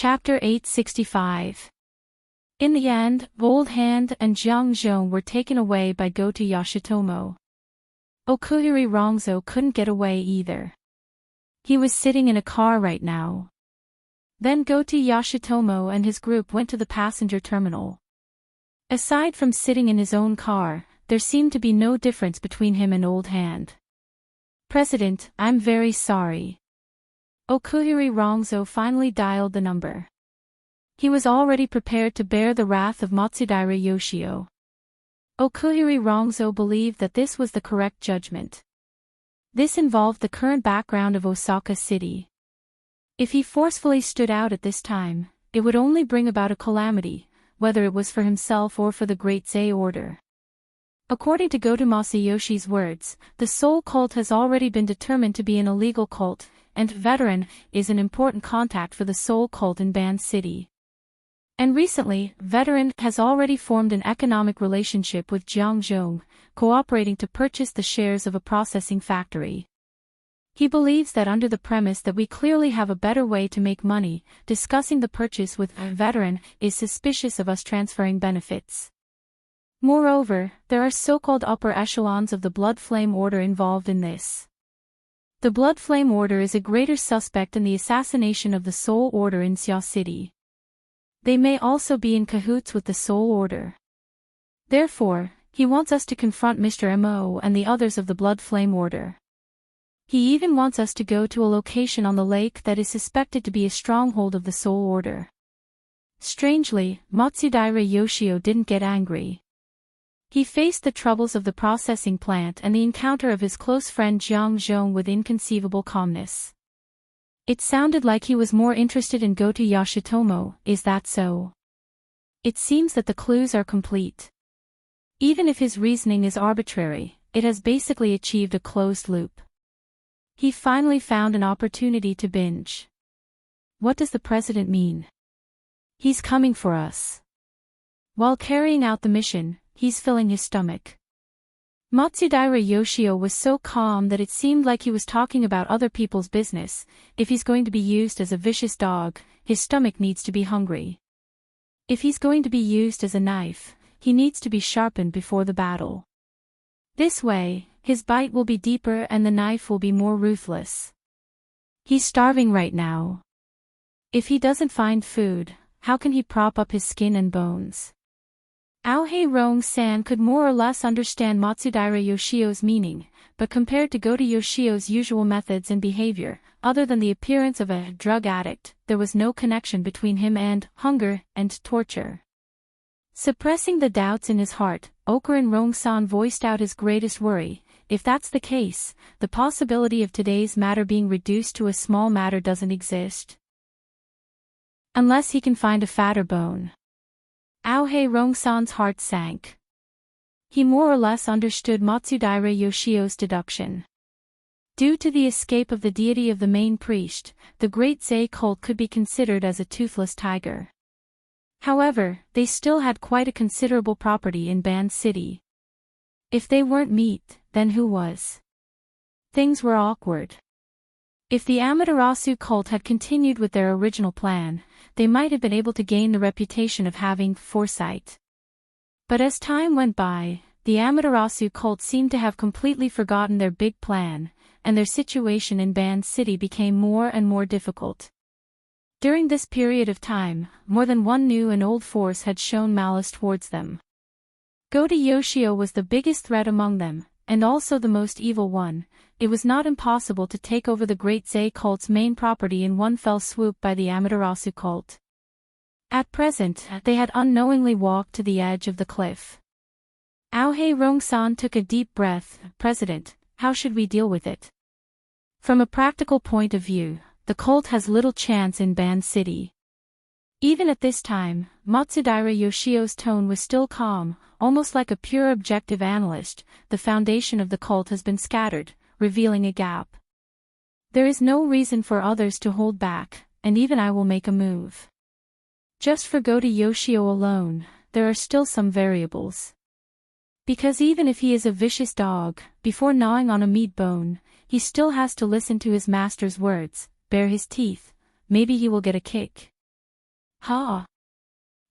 Chapter 865. In the end, Old Hand and Jiang Zhong were taken away by Goto Yoshitomo. Okuhiri Rongzo couldn't get away either. He was sitting in a car right now. Then Goto Yoshitomo and his group went to the passenger terminal. Aside from sitting in his own car, there seemed to be no difference between him and Old Hand. "President, I'm very sorry." Okuhiri Rongzo finally dialed the number. He was already prepared to bear the wrath of Matsudaira Yoshio. Okuhiri Rongzo believed that this was the correct judgment. This involved the current background of Osaka City. If he forcefully stood out at this time, it would only bring about a calamity, whether it was for himself or for the Great Zei Order. According to Goto Masayoshi's words, the Soul Cult has already been determined to be an illegal cult, and Veteran is an important contact for the Soul Cult in Band City. And recently, Veteran has already formed an economic relationship with Jiang Zhong, cooperating to purchase the shares of a processing factory. He believes that under the premise that we clearly have a better way to make money, discussing the purchase with Veteran is suspicious of us transferring benefits. Moreover, there are so-called upper echelons of the Blood Flame Order involved in this. The Blood Flame Order is a greater suspect in the assassination of the Soul Order in Xia City. They may also be in cahoots with the Soul Order. Therefore, he wants us to confront Mr. Mo and the others of the Blood Flame Order. He even wants us to go to a location on the lake that is suspected to be a stronghold of the Soul Order. Strangely, Matsudaira Yoshio didn't get angry. He faced the troubles of the processing plant and the encounter of his close friend Jiang Zhong with inconceivable calmness. It sounded like he was more interested in Goto Yoshitomo. Is that so? It seems that the clues are complete. Even if his reasoning is arbitrary, it has basically achieved a closed loop. He finally found an opportunity to binge. What does the president mean? He's coming for us. While carrying out the mission, he's filling his stomach. Matsudaira Yoshio was so calm that it seemed like he was talking about other people's business. If he's going to be used as a vicious dog, his stomach needs to be hungry. If he's going to be used as a knife, he needs to be sharpened before the battle. This way, his bite will be deeper and the knife will be more ruthless. He's starving right now. If he doesn't find food, how can he prop up his skin and bones? Aohei Rong-san could more or less understand Matsudaira Yoshio's meaning, but compared to Goto Yoshio's usual methods and behavior, other than the appearance of a drug addict, there was no connection between him and hunger and torture. Suppressing the doubts in his heart, Okurin Rong-san voiced out his greatest worry. If that's the case, the possibility of today's matter being reduced to a small matter doesn't exist. Unless he can find a fatter bone. Aohei Rong-san's heart sank. He more or less understood Matsudaira Yoshio's deduction. Due to the escape of the deity of the main priest, the Great Zei cult could be considered as a toothless tiger. However, they still had quite a considerable property in Band City. If they weren't meat, then who was? Things were awkward. If the Amaterasu cult had continued with their original plan, they might have been able to gain the reputation of having foresight. But as time went by, the Amaterasu cult seemed to have completely forgotten their big plan, and their situation in Band City became more and more difficult. During this period of time, more than one new and old force had shown malice towards them. Goto Yoshio was the biggest threat among them, and also the most evil one. It was not impossible to take over the Great Zei cult's main property in one fell swoop by the Amaterasu cult. At present, they had unknowingly walked to the edge of the cliff. Aohei Rong-san took a deep breath. "President, how should we deal with it?" From a practical point of view, the cult has little chance in Band City. Even at this time, Matsudaira Yoshio's tone was still calm, almost like a pure objective analyst. The foundation of the cult has been scattered, revealing a gap. There is no reason for others to hold back, and even I will make a move. Just for Goto Yoshio alone, there are still some variables. Because even if he is a vicious dog, before gnawing on a meat bone, he still has to listen to his master's words, bare his teeth. Maybe he will get a kick. Ha!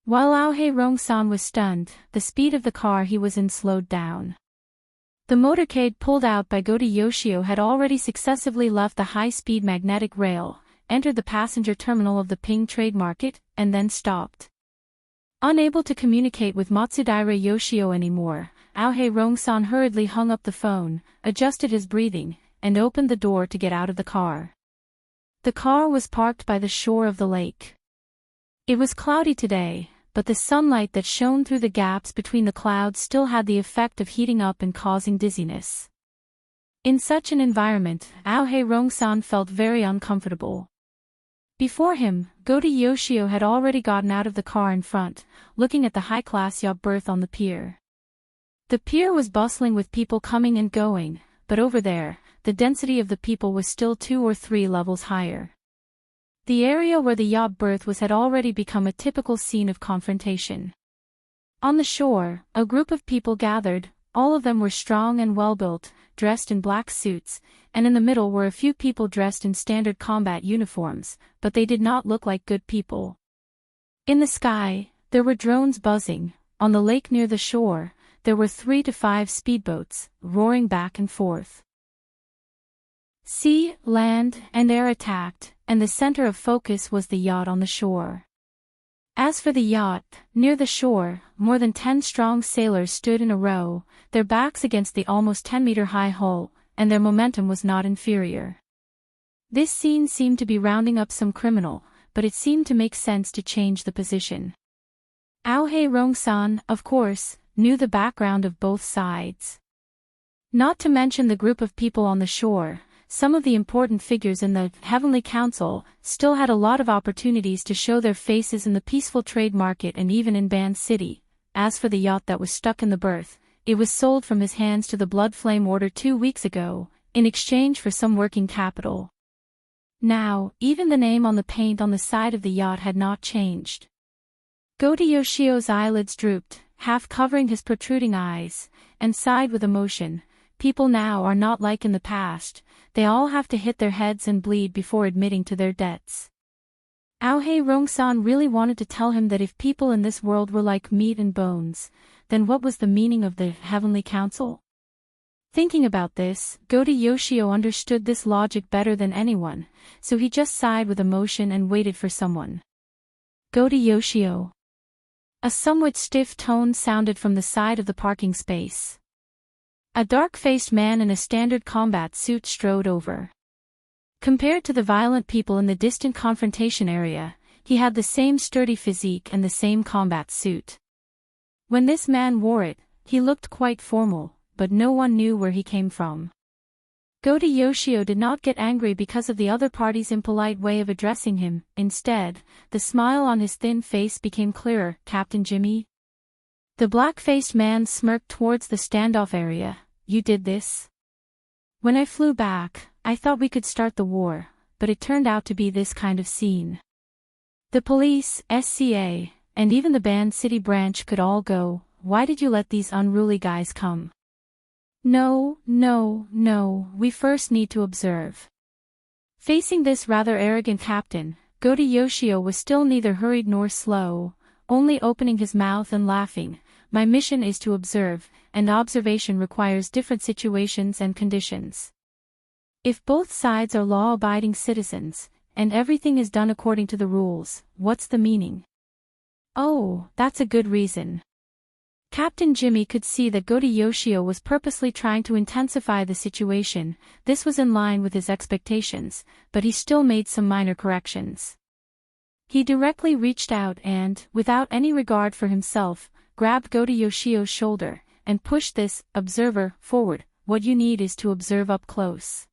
While Aohei Rong-san was stunned, the speed of the car he was in slowed down. The motorcade pulled out by Gota Yoshio had already successively left the high-speed magnetic rail, entered the passenger terminal of the Ping Trade Market, and then stopped. Unable to communicate with Matsudaira Yoshio anymore, Aohei Rong-san hurriedly hung up the phone, adjusted his breathing, and opened the door to get out of the car. The car was parked by the shore of the lake. It was cloudy today, but the sunlight that shone through the gaps between the clouds still had the effect of heating up and causing dizziness. In such an environment, Aohei Rong-san felt very uncomfortable. Before him, Gota Yoshio had already gotten out of the car in front, looking at the high-class yacht berth on the pier. The pier was bustling with people coming and going, but over there, the density of the people was still 2 or 3 levels higher. The area where the yacht berth was had already become a typical scene of confrontation. On the shore, a group of people gathered, all of them were strong and well-built, dressed in black suits, and in the middle were a few people dressed in standard combat uniforms, but they did not look like good people. In the sky, there were drones buzzing. On the lake near the shore, there were 3 to 5 speedboats, roaring back and forth. Sea, land, and air attacked, and the center of focus was the yacht on the shore. As for the yacht, near the shore, more than 10 strong sailors stood in a row, their backs against the almost 10-meter-high hull, and their momentum was not inferior. This scene seemed to be rounding up some criminal, but it seemed to make sense to change the position. Aohei Rong-san, of course, knew the background of both sides. Not to mention the group of people on the shore, some of the important figures in the Heavenly Council still had a lot of opportunities to show their faces in the peaceful trade market and even in Band City. As for the yacht that was stuck in the berth, it was sold from his hands to the Blood Flame Order 2 weeks ago, in exchange for some working capital. Now, even the name on the paint on the side of the yacht had not changed. Gota Yoshio's eyelids drooped, half covering his protruding eyes, and sighed with emotion. People now are not like in the past, they all have to hit their heads and bleed before admitting to their debts. Aohei Rong-san really wanted to tell him that if people in this world were like meat and bones, then what was the meaning of the Heavenly Council? Thinking about this, Gota Yoshio understood this logic better than anyone, so he just sighed with emotion and waited for someone. Gota Yoshio. A somewhat stiff tone sounded from the side of the parking space. A dark-faced man in a standard combat suit strode over. Compared to the violent people in the distant confrontation area, he had the same sturdy physique and the same combat suit. When this man wore it, he looked quite formal, but no one knew where he came from. Gota Yoshio did not get angry because of the other party's impolite way of addressing him. Instead, the smile on his thin face became clearer. Captain Jimmy? The black-faced man smirked towards the standoff area. You did this? When I flew back, I thought we could start the war, but it turned out to be this kind of scene. The police, SCA, and even the Band City branch could all go. Why did you let these unruly guys come? No, we first need to observe. Facing this rather arrogant captain, Gota Yoshio was still neither hurried nor slow, only opening his mouth and laughing. My mission is to observe, and observation requires different situations and conditions. If both sides are law-abiding citizens, and everything is done according to the rules, what's the meaning? Oh, that's a good reason. Captain Jimmy could see that Gota Yoshio was purposely trying to intensify the situation. This was in line with his expectations, but he still made some minor corrections. He directly reached out and, without any regard for himself, grabbed Gota Yoshio's shoulder, and pushed this observer forward. What you need is to observe up close.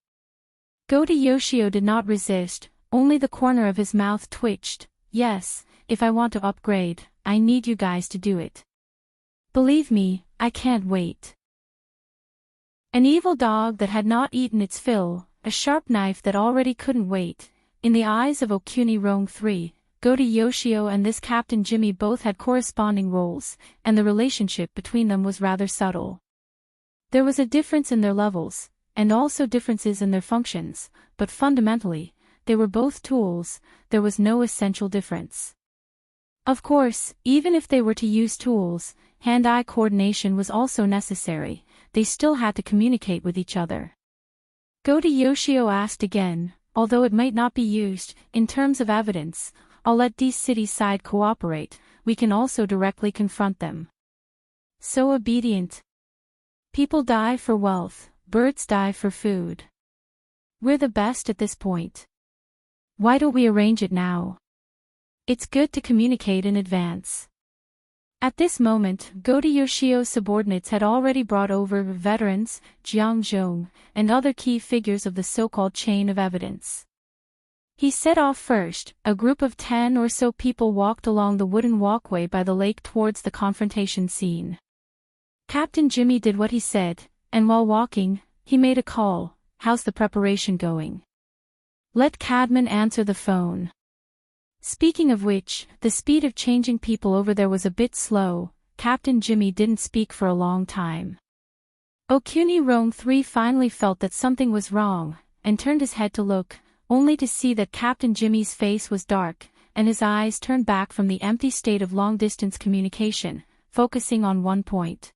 Gota Yoshio did not resist, only the corner of his mouth twitched. Yes, if I want to upgrade, I need you guys to do it. Believe me, I can't wait. An evil dog that had not eaten its fill, a sharp knife that already couldn't wait. In the eyes of Okuni Rong 3, Gota Yoshio and this Captain Jimmy both had corresponding roles, and the relationship between them was rather subtle. There was a difference in their levels, and also differences in their functions, but fundamentally, they were both tools. There was no essential difference. Of course, even if they were to use tools, hand-eye coordination was also necessary. They still had to communicate with each other. Goto Yoshio asked again, although it might not be used, in terms of evidence, I'll let D City's side cooperate, we can also directly confront them. So obedient. People die for wealth, birds die for food. We're the best at this point. Why don't we arrange it now? It's good to communicate in advance. At this moment, Goto Yoshio's subordinates had already brought over veterans, Jiang Zhong, and other key figures of the so-called chain of evidence. He set off first. A group of 10 or so people walked along the wooden walkway by the lake towards the confrontation scene. Captain Jimmy did what he said, and while walking, he made a call. How's the preparation going? Let Cadman answer the phone. Speaking of which, the speed of changing people over there was a bit slow. Captain Jimmy didn't speak for a long time. Okuni Rong 3 finally felt that something was wrong, and turned his head to look, only to see that Captain Jimmy's face was dark, and his eyes turned back from the empty state of long-distance communication, focusing on one point.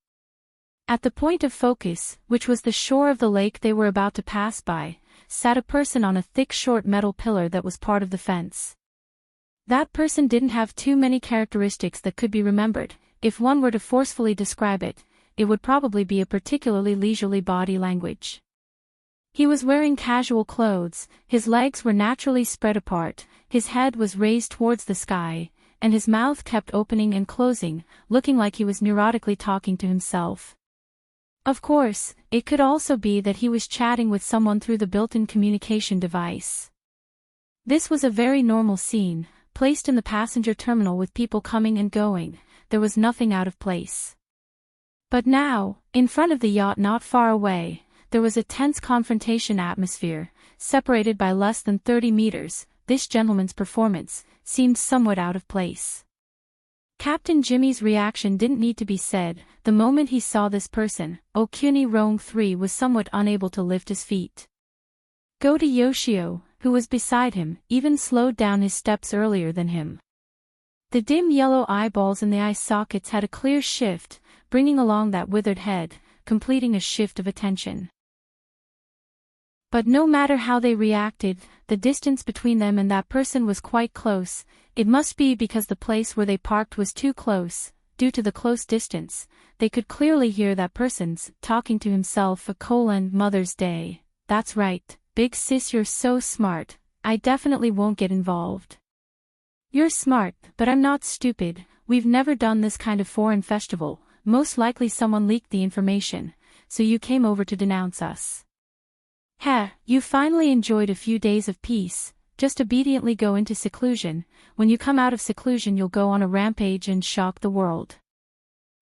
At the point of focus, which was the shore of the lake they were about to pass by, sat a person on a thick short metal pillar that was part of the fence. That person didn't have too many characteristics that could be remembered. If one were to forcefully describe it, it would probably be a particularly leisurely body language. He was wearing casual clothes, his legs were naturally spread apart, his head was raised towards the sky, and his mouth kept opening and closing, looking like he was neurotically talking to himself. Of course, it could also be that he was chatting with someone through the built-in communication device. This was a very normal scene, placed in the passenger terminal with people coming and going. There was nothing out of place. But now, in front of the yacht not far away, there was a tense confrontation atmosphere, separated by less than 30 meters. This gentleman's performance seemed somewhat out of place. Captain Jimmy's reaction didn't need to be said. The moment he saw this person, Okuni Rong 3 was somewhat unable to lift his feet. Goto Yoshio, who was beside him, even slowed down his steps earlier than him. The dim yellow eyeballs in the eye sockets had a clear shift, bringing along that withered head, completing a shift of attention. But no matter how they reacted, the distance between them and that person was quite close. It must be because the place where they parked was too close. Due to the close distance, they could clearly hear that person's talking to himself. Mother's Day. That's right, big sis, you're so smart, I definitely won't get involved. You're smart, but I'm not stupid. We've never done this kind of foreign festival. Most likely someone leaked the information, so you came over to denounce us. Heh, you finally enjoyed a few days of peace. Just obediently go into seclusion. When you come out of seclusion you'll go on a rampage and shock the world.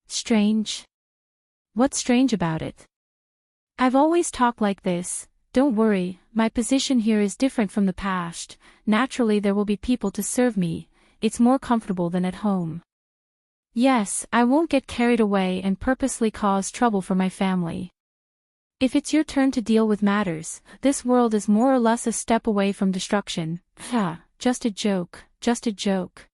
Strange? What's strange about it? I've always talked like this. Don't worry, my position here is different from the past. Naturally there will be people to serve me. It's more comfortable than at home. Yes, I won't get carried away and purposely cause trouble for my family. If it's your turn to deal with matters, this world is more or less a step away from destruction. Just a joke, just a joke.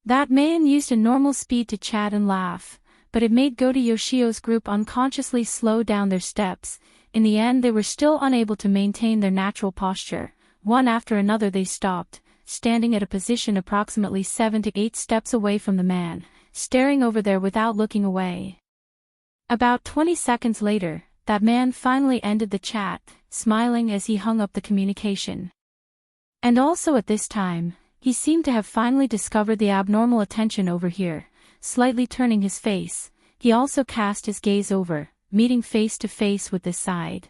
That man used a normal speed to chat and laugh, but it made Goto Yoshio's group unconsciously slow down their steps. In the end they were still unable to maintain their natural posture. One after another they stopped, standing at a position approximately 7 to 8 steps away from the man, staring over there without looking away. About 20 seconds later, that man finally ended the chat, smiling as he hung up the communication. And also at this time, he seemed to have finally discovered the abnormal attention over here. Slightly turning his face, he also cast his gaze over, meeting face to face with this side.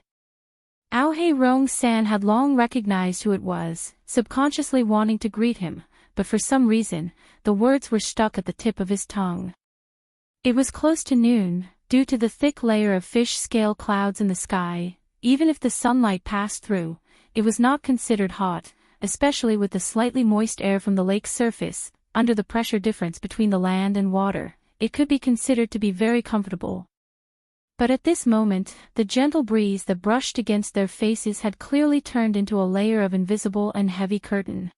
Aohei Rong-san had long recognized who it was, subconsciously wanting to greet him, but for some reason, the words were stuck at the tip of his tongue. It was close to noon. Due to the thick layer of fish-scale clouds in the sky, even if the sunlight passed through, it was not considered hot, especially with the slightly moist air from the lake's surface. Under the pressure difference between the land and water, it could be considered to be very comfortable. But at this moment, the gentle breeze that brushed against their faces had clearly turned into a layer of invisible and heavy curtain.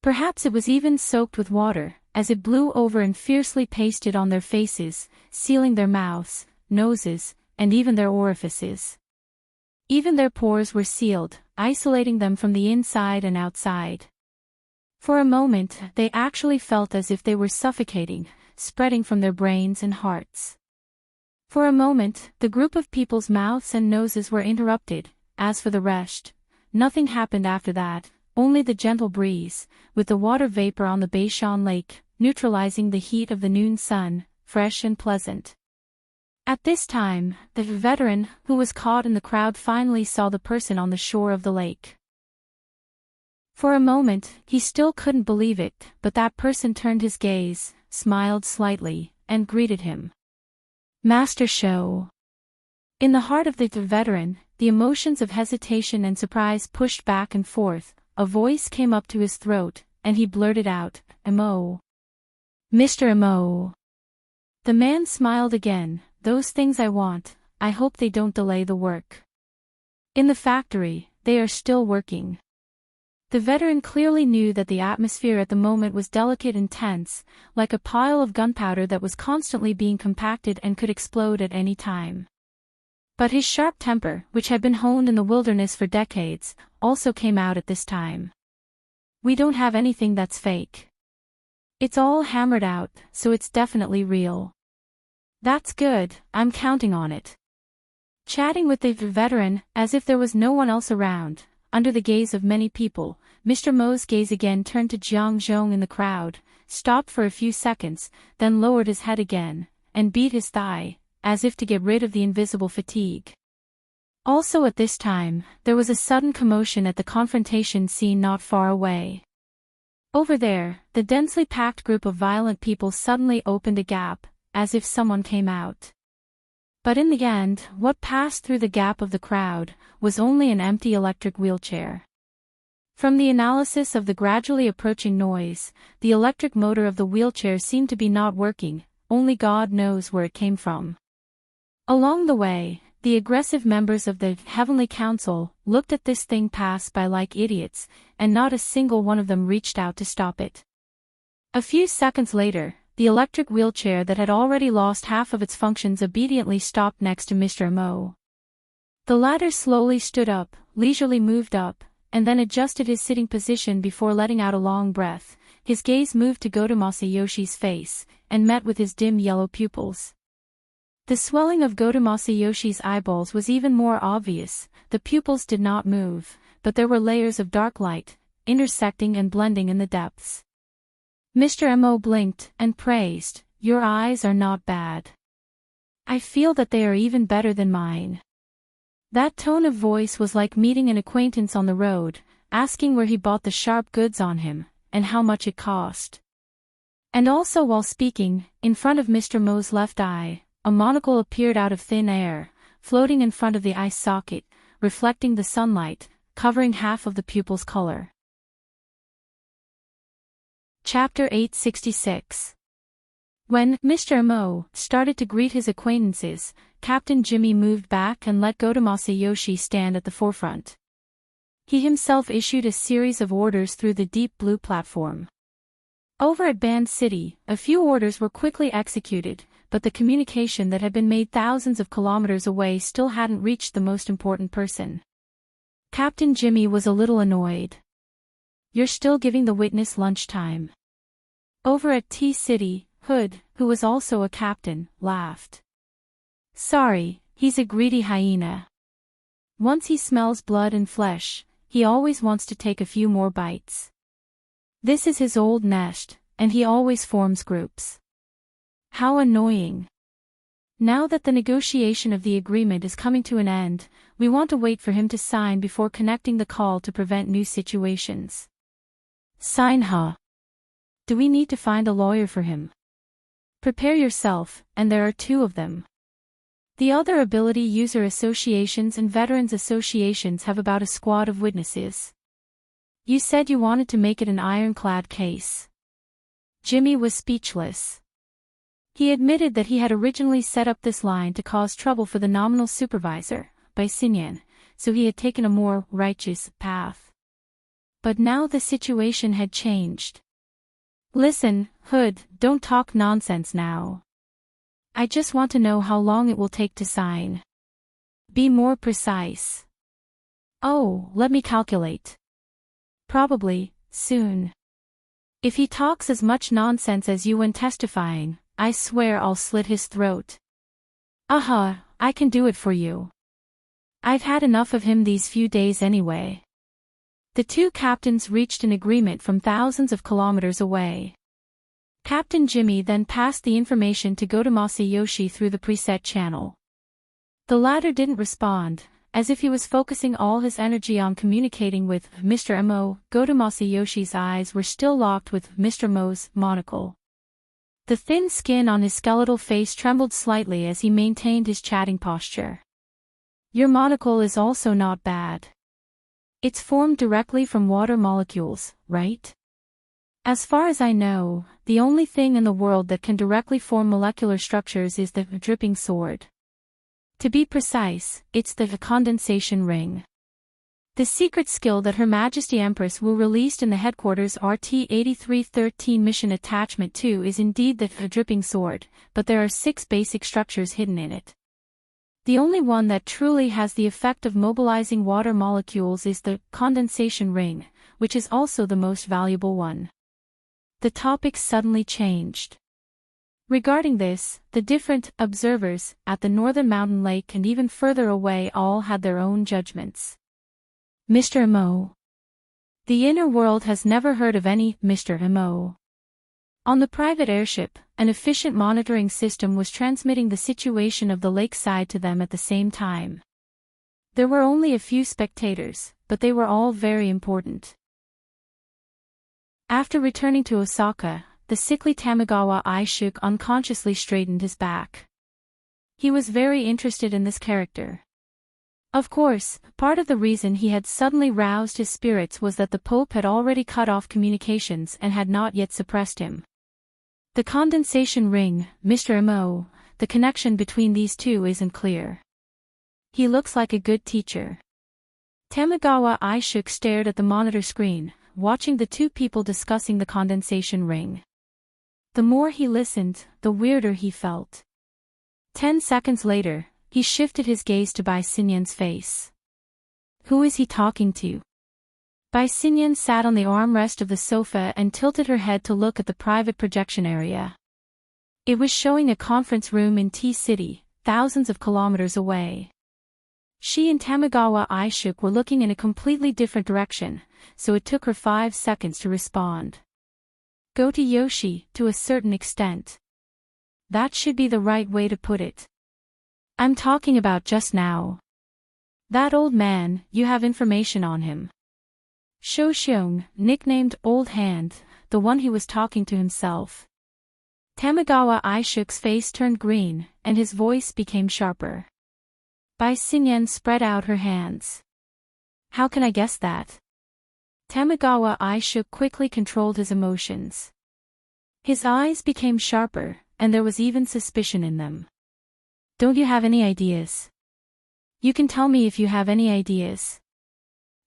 Perhaps it was even soaked with water, as it blew over and fiercely pasted on their faces, sealing their mouths, noses, and even their orifices. Even their pores were sealed, isolating them from the inside and outside. For a moment, they actually felt as if they were suffocating, spreading from their brains and hearts. For a moment, the group of people's mouths and noses were interrupted. As for the rest, nothing happened after that, only the gentle breeze, with the water vapor on the Beishan Lake, neutralizing the heat of the noon sun, fresh and pleasant. At this time, the veteran, who was caught in the crowd, finally saw the person on the shore of the lake. For a moment, he still couldn't believe it, but that person turned his gaze, smiled slightly, and greeted him. Master Shou. In the heart of the veteran, the emotions of hesitation and surprise pushed back and forth. A voice came up to his throat, and he blurted out, "Mo. Mr. Mo." The man smiled again. "Those things I want, I hope they don't delay the work. In the factory, they are still working." The veteran clearly knew that the atmosphere at the moment was delicate and tense, like a pile of gunpowder that was constantly being compacted and could explode at any time. But his sharp temper, which had been honed in the wilderness for decades, also came out at this time. "We don't have anything that's fake. It's all hammered out, so it's definitely real." "That's good, I'm counting on it." Chatting with the veteran, as if there was no one else around, under the gaze of many people, Mr. Mo's gaze again turned to Jiang Zhong in the crowd, stopped for a few seconds, then lowered his head again, and beat his thigh, as if to get rid of the invisible fatigue. Also at this time, there was a sudden commotion at the confrontation scene not far away. Over there, the densely packed group of violent people suddenly opened a gap, as if someone came out. But in the end, what passed through the gap of the crowd was only an empty electric wheelchair. From the analysis of the gradually approaching noise, the electric motor of the wheelchair seemed to be not working, only God knows where it came from. Along the way, the aggressive members of the Heavenly Council looked at this thing pass by like idiots, and not a single one of them reached out to stop it. A few seconds later, the electric wheelchair that had already lost half of its functions obediently stopped next to Mr. Mo. The latter slowly stood up, leisurely moved up, and then adjusted his sitting position before letting out a long breath. His gaze moved to Goto Masayoshi's face, and met with his dim yellow pupils. The swelling of Goto Masayoshi's eyeballs was even more obvious. The pupils did not move, but there were layers of dark light, intersecting and blending in the depths. Mr. Mo blinked and praised, "Your eyes are not bad. I feel that they are even better than mine." That tone of voice was like meeting an acquaintance on the road, asking where he bought the sharp goods on him, and how much it cost. And also while speaking, in front of Mr. Mo's left eye, a monocle appeared out of thin air, floating in front of the eye socket, reflecting the sunlight, covering half of the pupil's color. Chapter 866. When Mr. Mo started to greet his acquaintances, Captain Jimmy moved back and let Goto Masayoshi stand at the forefront. He himself issued a series of orders through the deep blue platform. Over at Band City, a few orders were quickly executed, but the communication that had been made thousands of kilometers away still hadn't reached the most important person. Captain Jimmy was a little annoyed. "You're still giving the witness lunchtime." Over at T-City, Hood, who was also a captain, laughed. "Sorry, he's a greedy hyena. Once he smells blood and flesh, he always wants to take a few more bites. This is his old nest, and he always forms groups. How annoying. Now that the negotiation of the agreement is coming to an end, we want to wait for him to sign before connecting the call to prevent new situations." "Sign, huh? Do we need to find a lawyer for him?" "Prepare yourself, and there are 2 of them. The other ability user associations and veterans associations have about a squad of witnesses. You said you wanted to make it an ironclad case." Jimmy was speechless. He admitted that he had originally set up this line to cause trouble for the nominal supervisor, Bai Xinyan, so he had taken a more righteous path. But now the situation had changed. Listen, Hood, don't talk nonsense now. I just want to know how long it will take to sign. Be more precise. Oh, let me calculate. Probably, soon. If he talks as much nonsense as you when testifying, I swear I'll slit his throat. I can do it for you. I've had enough of him these few days anyway. The two captains reached an agreement from thousands of kilometers away. Captain Jimmy then passed the information to Masayoshi through the preset channel. The latter didn't respond, as if he was focusing all his energy on communicating with Mr. Mo. Masayoshi's eyes were still locked with Mr. Mo's monocle. The thin skin on his skeletal face trembled slightly as he maintained his chatting posture. Your monocle is also not bad. It's formed directly from water molecules, right? As far as I know, the only thing in the world that can directly form molecular structures is the dripping sword. To be precise, it's the condensation ring. The secret skill that Her Majesty Empress Wu released in the headquarters RT-8313 mission attachment 2 is indeed the dripping sword, but there are 6 basic structures hidden in it. The only one that truly has the effect of mobilizing water molecules is the condensation ring, which is also the most valuable one. The topic suddenly changed. Regarding this, the different observers at the northern mountain lake and even further away all had their own judgments. Mr. Mo. The inner world has never heard of any Mr. Mo. On the private airship, an efficient monitoring system was transmitting the situation of the lakeside to them at the same time. There were only a few spectators, but they were all very important. After returning to Osaka, the sickly Tamagawa Aishook unconsciously straightened his back. He was very interested in this character. Of course, part of the reason he had suddenly roused his spirits was that the Pope had already cut off communications and had not yet suppressed him. The condensation ring, Mr. Mo, the connection between these two isn't clear. He looks like a good teacher. Tamagawa Aishook stared at the monitor screen, watching the two people discussing the condensation ring. The more he listened, the weirder he felt. 10 seconds later, he shifted his gaze to Bai Xinyan's face. Who is he talking to? Bai Xinyan sat on the armrest of the sofa and tilted her head to look at the private projection area. It was showing a conference room in T-City, thousands of kilometers away. She and Tamagawa Aishook were looking in a completely different direction, so it took her 5 seconds to respond. Go to Yoshi, to a certain extent. That should be the right way to put it. I'm talking about just now. That old man, you have information on him. Shou Xiong, nicknamed Old Hand, the one he was talking to himself. Tamagawa Aishook's face turned green, and his voice became sharper. Bai Xinyan spread out her hands. How can I guess that? Tamagawa Aishook quickly controlled his emotions. His eyes became sharper, and there was even suspicion in them. Don't you have any ideas? You can tell me if you have any ideas.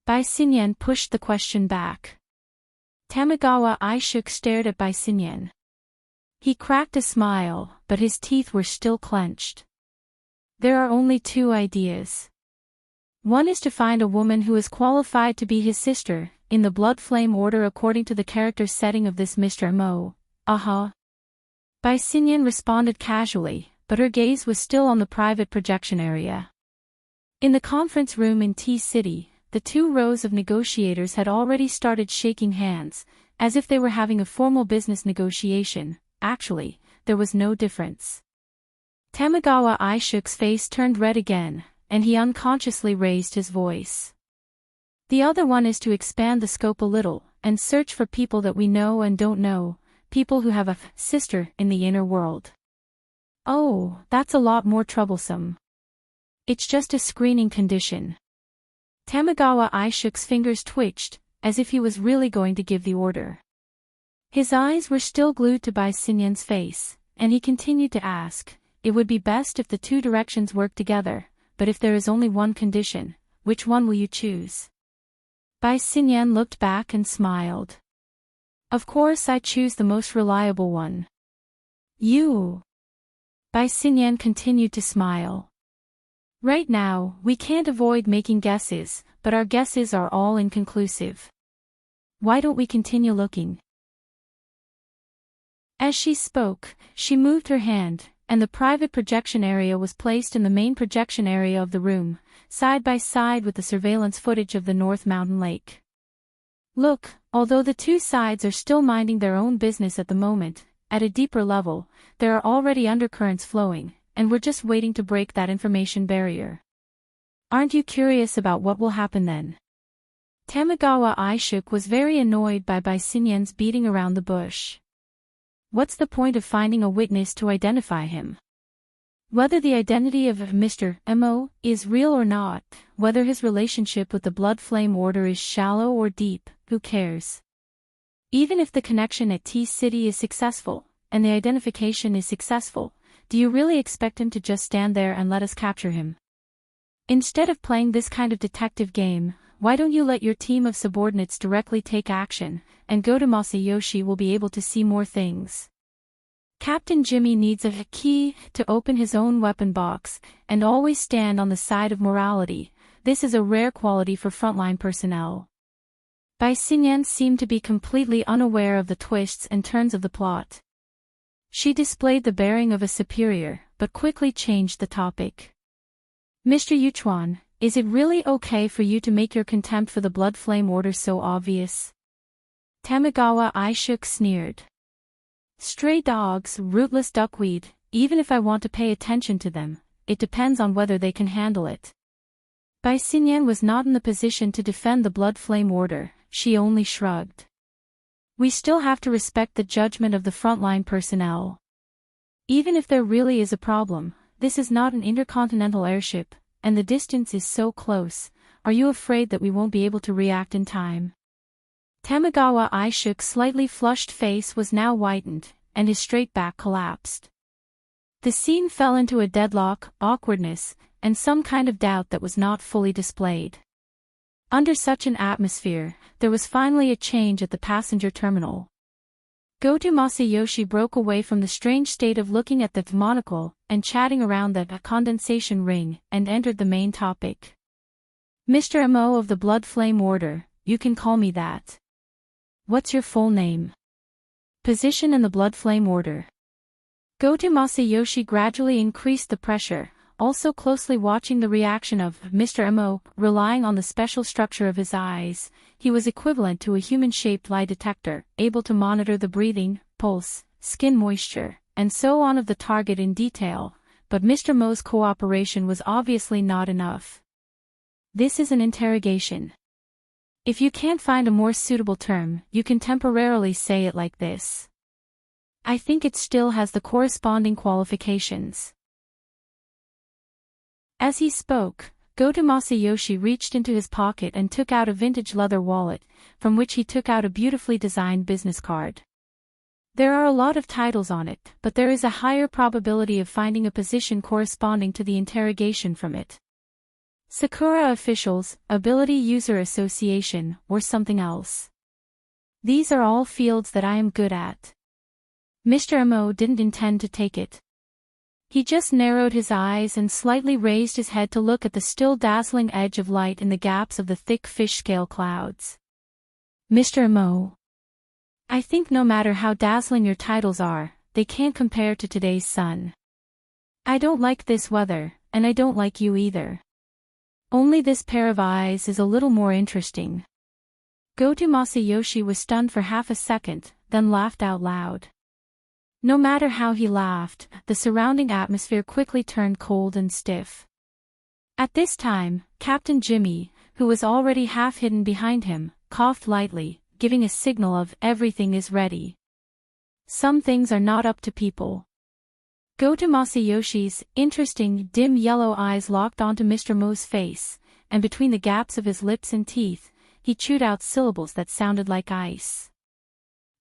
Bai Xinyan pushed the question back. Tamagawa Aishook stared at Bai Xinyan. He cracked a smile, but his teeth were still clenched. There are only 2 ideas. One is to find a woman who is qualified to be his sister, in the blood flame order according to the character setting of this Mr. Mo. Bai Xinyan responded casually, but her gaze was still on the private projection area. In the conference room in T-City, the 2 rows of negotiators had already started shaking hands, as if they were having a formal business negotiation. Actually, there was no difference. Tamagawa Aishook's face turned red again, and he unconsciously raised his voice. The other one is to expand the scope a little, and search for people that we know and don't know, people who have a sister in the inner world. Oh, that's a lot more troublesome. It's just a screening condition. Tamagawa Aishook's fingers twitched, as if he was really going to give the order. His eyes were still glued to Bai Xinyan's face, and he continued to ask, it would be best if the 2 directions work together, but if there is only one condition, which one will you choose? Bai Xinyan looked back and smiled. Of course I choose the most reliable one. You. Bai Xinyan continued to smile. Right now, we can't avoid making guesses, but our guesses are all inconclusive. Why don't we continue looking? As she spoke, she moved her hand, and the private projection area was placed in the main projection area of the room, side by side with the surveillance footage of the North Mountain Lake. Look, although the two sides are still minding their own business at the moment, at a deeper level, there are already undercurrents flowing, and we're just waiting to break that information barrier. Aren't you curious about what will happen then? Tamagawa Aishuk was very annoyed by Bai Xinyan's beating around the bush. What's the point of finding a witness to identify him? Whether the identity of Mr. Mo is real or not, whether his relationship with the Blood Flame Order is shallow or deep, who cares? Even if the connection at T-City is successful, and the identification is successful, do you really expect him to just stand there and let us capture him? Instead of playing this kind of detective game, why don't you let your team of subordinates directly take action, and go to Masayoshi will be able to see more things. Captain Jimmy needs a key to open his own weapon box, and always stand on the side of morality. This is a rare quality for frontline personnel. Bai Xinyan seemed to be completely unaware of the twists and turns of the plot. She displayed the bearing of a superior, but quickly changed the topic. Mr. Yuchuan, is it really okay for you to make your contempt for the Blood Flame Order so obvious? Tamagawa Aishuk sneered. Stray dogs, rootless duckweed, even if I want to pay attention to them, it depends on whether they can handle it. Bai Xinyan was not in the position to defend the Blood Flame Order, she only shrugged. We still have to respect the judgment of the frontline personnel. Even if there really is a problem, this is not an intercontinental airship, and the distance is so close, are you afraid that we won't be able to react in time? Tamagawa Aishuk's slightly flushed face was now whitened, and his straight back collapsed. The scene fell into a deadlock, awkwardness, and some kind of doubt that was not fully displayed. Under such an atmosphere, there was finally a change at the passenger terminal. Go-To Masayoshi broke away from the strange state of looking at the monocle and chatting around the condensation ring and entered the main topic. Mr. Mo of the Blood Flame Order, you can call me that. What's your full name? Position in the Blood Flame Order. Go-To Masayoshi gradually increased the pressure, also closely watching the reaction of Mr. Mo, relying on the special structure of his eyes. He was equivalent to a human-shaped lie detector, able to monitor the breathing, pulse, skin moisture, and so on of the target in detail, but Mr. Mo's cooperation was obviously not enough. This is an interrogation. If you can't find a more suitable term, you can temporarily say it like this. I think it still has the corresponding qualifications. As he spoke, Go-To Masayoshi reached into his pocket and took out a vintage leather wallet, from which he took out a beautifully designed business card. There are a lot of titles on it, but there is a higher probability of finding a position corresponding to the interrogation from it. Sakura Officials, Ability User Association, or something else. These are all fields that I am good at. Mr. Mo didn't intend to take it. He just narrowed his eyes and slightly raised his head to look at the still dazzling edge of light in the gaps of the thick fish-scale clouds. Mr. Mo. I think no matter how dazzling your titles are, they can't compare to today's sun. I don't like this weather, and I don't like you either. Only this pair of eyes is a little more interesting. Go-To Masayoshi was stunned for half a second, then laughed out loud. No matter how he laughed, the surrounding atmosphere quickly turned cold and stiff. At this time, Captain Jimmy, who was already half hidden behind him, coughed lightly, giving a signal of everything is ready. Some things are not up to people. Go-To Masayoshi's interesting, dim yellow eyes locked onto Mr. Mo's face, and between the gaps of his lips and teeth, he chewed out syllables that sounded like ice.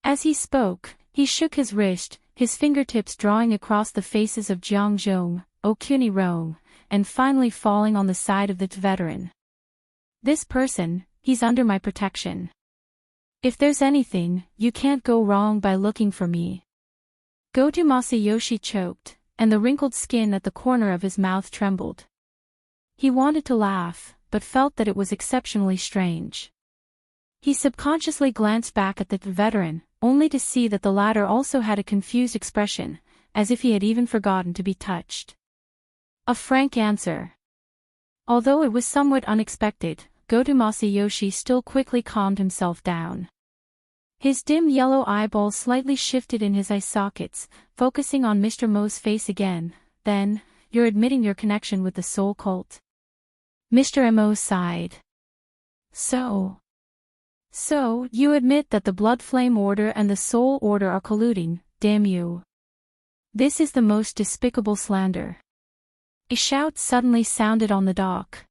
As he spoke, he shook his wrist, his fingertips drawing across the faces of Jiangzhong, Okuni-Rong, and finally falling on the side of the veteran. This person, he's under my protection. If there's anything, you can't go wrong by looking for me. Goto Masayoshi choked, and the wrinkled skin at the corner of his mouth trembled. He wanted to laugh, but felt that it was exceptionally strange. He subconsciously glanced back at the veteran, only to see that the latter also had a confused expression, as if he had even forgotten to be touched. A frank answer. Although it was somewhat unexpected, Goto Masayoshi still quickly calmed himself down. His dim yellow eyeballs slightly shifted in his eye sockets, focusing on Mr. Mo's face again. Then, you're admitting your connection with the soul cult? Mr. Mo sighed. So, you admit that the Blood Flame Order and the Soul Order are colluding, damn you. This is the most despicable slander. A shout suddenly sounded on the dock.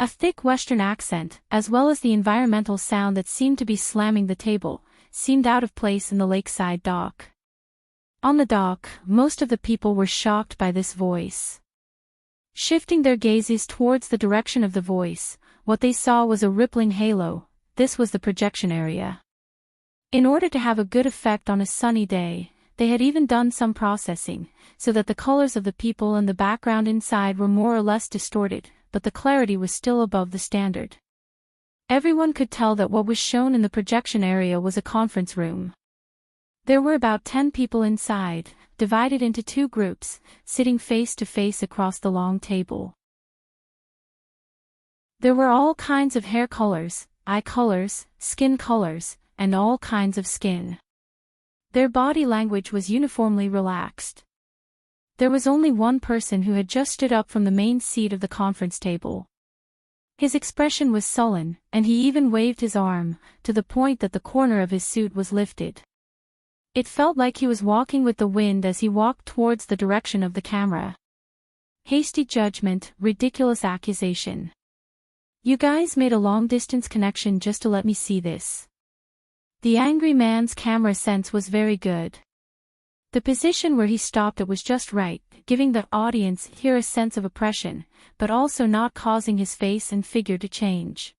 A thick Western accent, as well as the environmental sound that seemed to be slamming the table, seemed out of place in the lakeside dock. On the dock, most of the people were shocked by this voice. Shifting their gazes towards the direction of the voice, what they saw was a rippling halo. This was the projection area. In order to have a good effect on a sunny day, they had even done some processing, so that the colors of the people and the background inside were more or less distorted, but the clarity was still above the standard. Everyone could tell that what was shown in the projection area was a conference room. There were about 10 people inside, divided into 2 groups, sitting face to face across the long table. There were all kinds of hair colors, eye colors, skin colors, and all kinds of skin. Their body language was uniformly relaxed. There was only one person who had just stood up from the main seat of the conference table. His expression was sullen, and he even waved his arm, to the point that the corner of his suit was lifted. It felt like he was walking with the wind as he walked towards the direction of the camera. Hasty judgment, ridiculous accusation. You guys made a long-distance connection just to let me see this. The angry man's camera sense was very good. The position where he stopped it was just right, giving the audience here a sense of oppression, but also not causing his face and figure to change.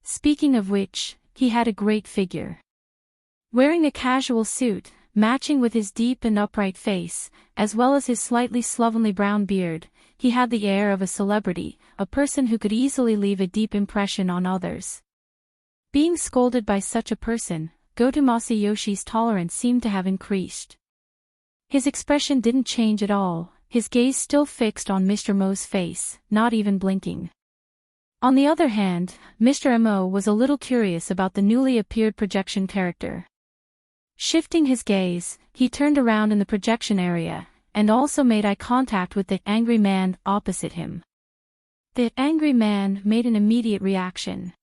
Speaking of which, he had a great figure. Wearing a casual suit, matching with his deep and upright face, as well as his slightly slovenly brown beard, he had the air of a celebrity, a person who could easily leave a deep impression on others. Being scolded by such a person, Goto Masayoshi's tolerance seemed to have increased. His expression didn't change at all, his gaze still fixed on Mr. Mo's face, not even blinking. On the other hand, Mr. Mo was a little curious about the newly appeared projection character. Shifting his gaze, he turned around in the projection area, and also made eye contact with the angry man opposite him. The angry man made an immediate reaction.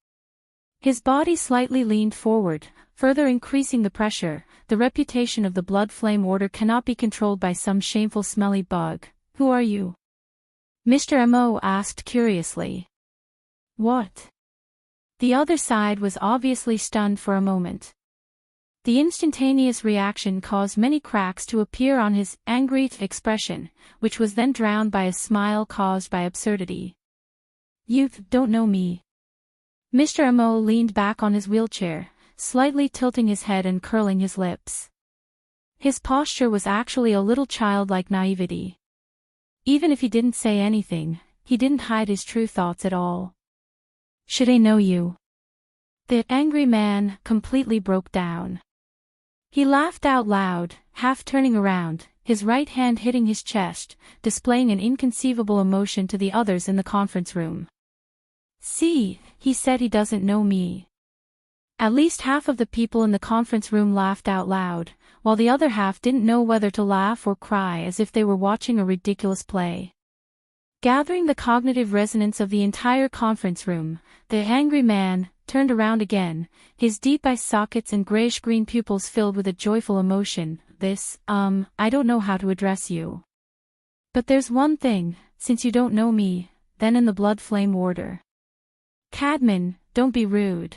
His body slightly leaned forward, further increasing the pressure. The reputation of the Blood Flame Order cannot be controlled by some shameful smelly bug. Who are you? Mr. Mo asked curiously. What? The other side was obviously stunned for a moment. The instantaneous reaction caused many cracks to appear on his angry expression, which was then drowned by a smile caused by absurdity. You don't know me. Mr. Mo leaned back on his wheelchair, slightly tilting his head and curling his lips. His posture was actually a little childlike naivety. Even if he didn't say anything, he didn't hide his true thoughts at all. Should I know you? The angry man completely broke down. He laughed out loud, half turning around, his right hand hitting his chest, displaying an inconceivable emotion to the others in the conference room. See, he said he doesn't know me. At least half of the people in the conference room laughed out loud, while the other half didn't know whether to laugh or cry, as if they were watching a ridiculous play. Gathering the cognitive resonance of the entire conference room, the angry man turned around again, his deep eye sockets and grayish-green pupils filled with a joyful emotion. I don't know how to address you. But there's one thing, since you don't know me, then in the Blood Flame Order. Cadman, don't be rude.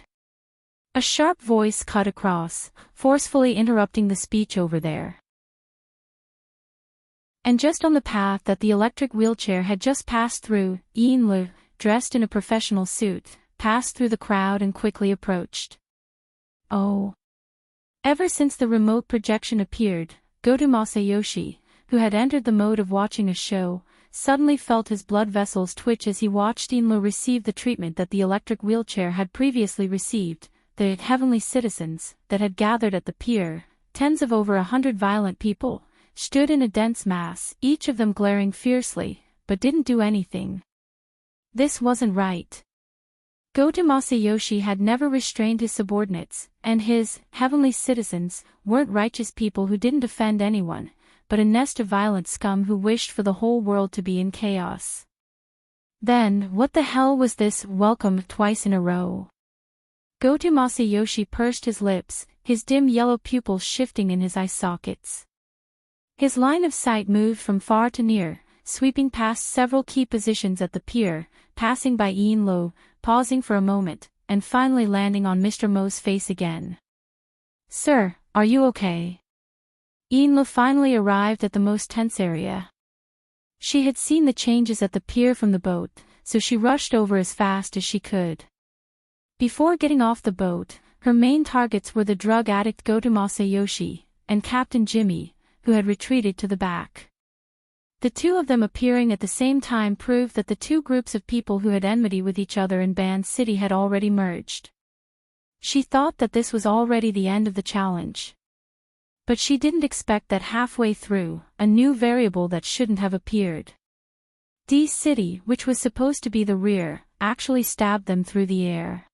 A sharp voice cut across, forcefully interrupting the speech over there. And just on the path that the electric wheelchair had just passed through, Ian Le, dressed in a professional suit, passed through the crowd and quickly approached. Oh. Ever since the remote projection appeared, Goto Masayoshi, who had entered the mode of watching a show, suddenly felt his blood vessels twitch as he watched Inlo receive the treatment that the electric wheelchair had previously received. The heavenly citizens, that had gathered at the pier, tens of over 100 violent people, stood in a dense mass, each of them glaring fiercely, but didn't do anything. This wasn't right. Goto Masayoshi had never restrained his subordinates, and his heavenly citizens weren't righteous people who didn't offend anyone, but a nest of violent scum who wished for the whole world to be in chaos. Then, what the hell was this? Welcome twice in a row. Goto Masayoshi pursed his lips, his dim yellow pupils shifting in his eye sockets. His line of sight moved from far to near, sweeping past several key positions at the pier, passing by Inlo, pausing for a moment, and finally landing on Mr. Mo's face again. "Sir, are you okay?" Inlo finally arrived at the most tense area. She had seen the changes at the pier from the boat, so she rushed over as fast as she could. Before getting off the boat, her main targets were the drug addict Goto Masayoshi, and Captain Jimmy, who had retreated to the back. The two of them appearing at the same time proved that the two groups of people who had enmity with each other in Band City had already merged. She thought that this was already the end of the challenge. But she didn't expect that halfway through, a new variable that shouldn't have appeared. D City, which was supposed to be the rear, actually stabbed them through the air.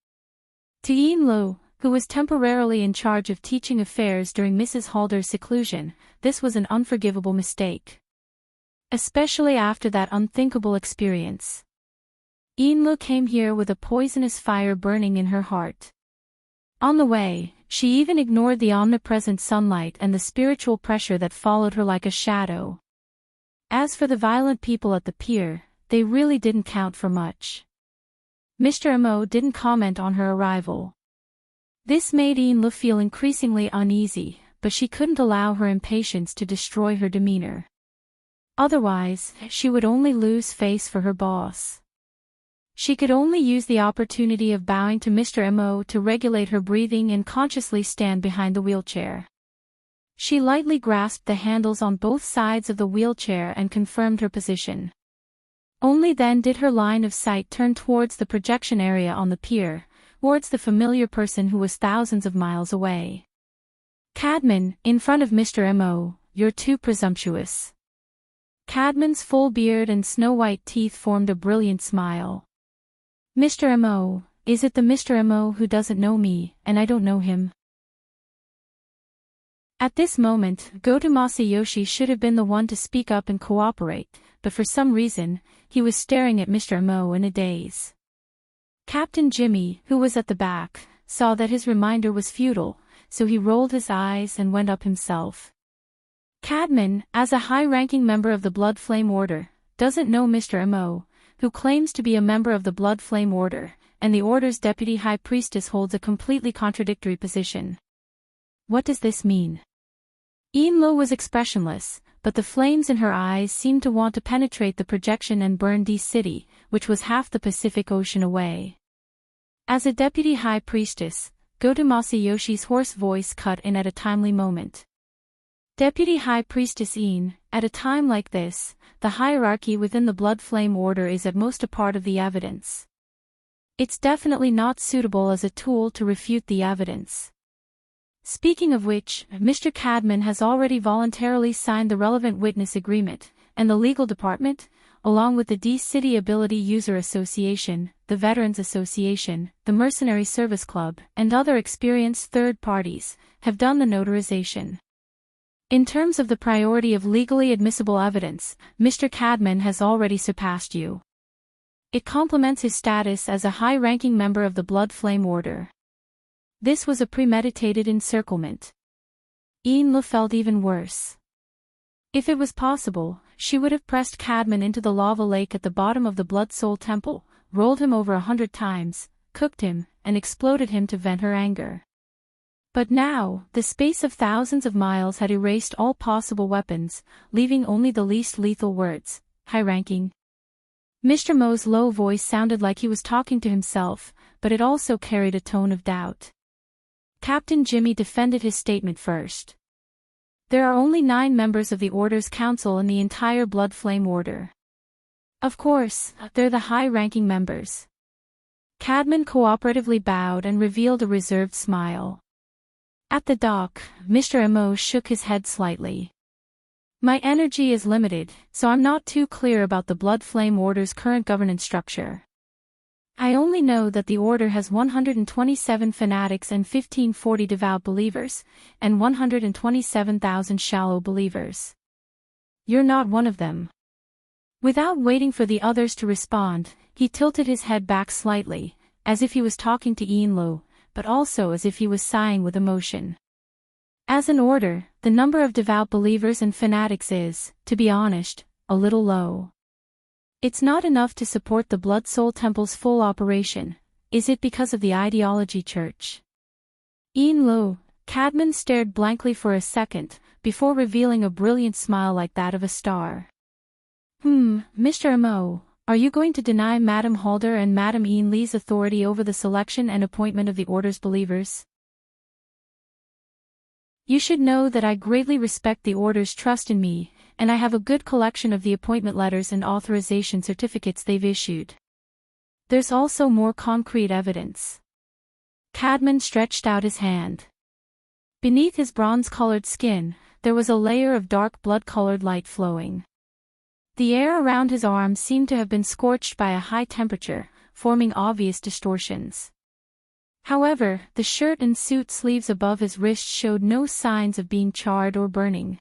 To Inlo, who was temporarily in charge of teaching affairs during Mrs. Halder's seclusion, this was an unforgivable mistake. Especially after that unthinkable experience. Inlo came here with a poisonous fire burning in her heart. On the way, she even ignored the omnipresent sunlight and the spiritual pressure that followed her like a shadow. As for the violent people at the pier, they really didn't count for much. Mr. Mo didn't comment on her arrival. This made Inlo feel increasingly uneasy, but she couldn't allow her impatience to destroy her demeanor. Otherwise, she would only lose face for her boss. She could only use the opportunity of bowing to Mr. Mo to regulate her breathing and consciously stand behind the wheelchair. She lightly grasped the handles on both sides of the wheelchair and confirmed her position. Only then did her line of sight turn towards the projection area on the pier, towards the familiar person who was thousands of miles away. "Cadman, in front of Mr. Mo, you're too presumptuous." Cadman's full beard and snow-white teeth formed a brilliant smile. "Mr. Mo, is it the Mr. Mo who doesn't know me, and I don't know him?" At this moment, Goto Masayoshi should have been the one to speak up and cooperate, but for some reason, he was staring at Mr. Mo in a daze. Captain Jimmy, who was at the back, saw that his reminder was futile, so he rolled his eyes and went up himself. "Cadman, as a high-ranking member of the Blood Flame Order, doesn't know Mr. Mo, who claims to be a member of the Blood Flame Order, and the Order's Deputy High Priestess holds a completely contradictory position. What does this mean?" Inlo was expressionless, but the flames in her eyes seemed to want to penetrate the projection and burn D City, which was half the Pacific Ocean away. As a Deputy High Priestess, Goto Masayoshi's hoarse voice cut in at a timely moment. Deputy High Priestess In, at a time like this, the hierarchy within the Blood Flame Order is at most a part of the evidence. It's definitely not suitable as a tool to refute the evidence. Speaking of which, Mr. Cadman has already voluntarily signed the relevant witness agreement, and the legal department, along with the D City Ability User Association, the Veterans Association, the Mercenary Service Club, and other experienced third parties, have done the notarization. In terms of the priority of legally admissible evidence, Mr. Cadman has already surpassed you. It complements his status as a high-ranking member of the Blood Flame Order. This was a premeditated encirclement. Inlo felt even worse. If it was possible, she would have pressed Cadman into the lava lake at the bottom of the Blood Soul Temple, rolled him over 100 times, cooked him, and exploded him to vent her anger. But now, the space of thousands of miles had erased all possible weapons, leaving only the least lethal words, high-ranking. Mr. Mo's low voice sounded like he was talking to himself, but it also carried a tone of doubt. Captain Jimmy defended his statement first. There are only 9 members of the Order's Council in the entire Blood Flame Order. Of course, they're the high-ranking members. Cadman cooperatively bowed and revealed a reserved smile. At the dock, Mr. Immerse shook his head slightly. My energy is limited, so I'm not too clear about the Blood Flame Order's current governance structure. I only know that the Order has 127 fanatics and 1540 devout believers, and 127,000 shallow believers. You're not one of them. Without waiting for the others to respond, he tilted his head back slightly, as if he was talking to Enlo, but also as if he was sighing with emotion. As an order, the number of devout believers and fanatics is, to be honest, a little low. It's not enough to support the Blood Soul Temple's full operation, is it because of the ideology church? Enlo, Cadman stared blankly for a second, before revealing a brilliant smile like that of a star. Mr. Immerse, are you going to deny Madame Halder and Madame Enlee's authority over the selection and appointment of the Order's believers? You should know that I greatly respect the Order's trust in me, and I have a good collection of the appointment letters and authorization certificates they've issued. There's also more concrete evidence. Cadman stretched out his hand. Beneath his bronze-colored skin, there was a layer of dark blood-colored light flowing. The air around his arm seemed to have been scorched by a high temperature, forming obvious distortions. However, the shirt and suit sleeves above his wrist showed no signs of being charred or burning.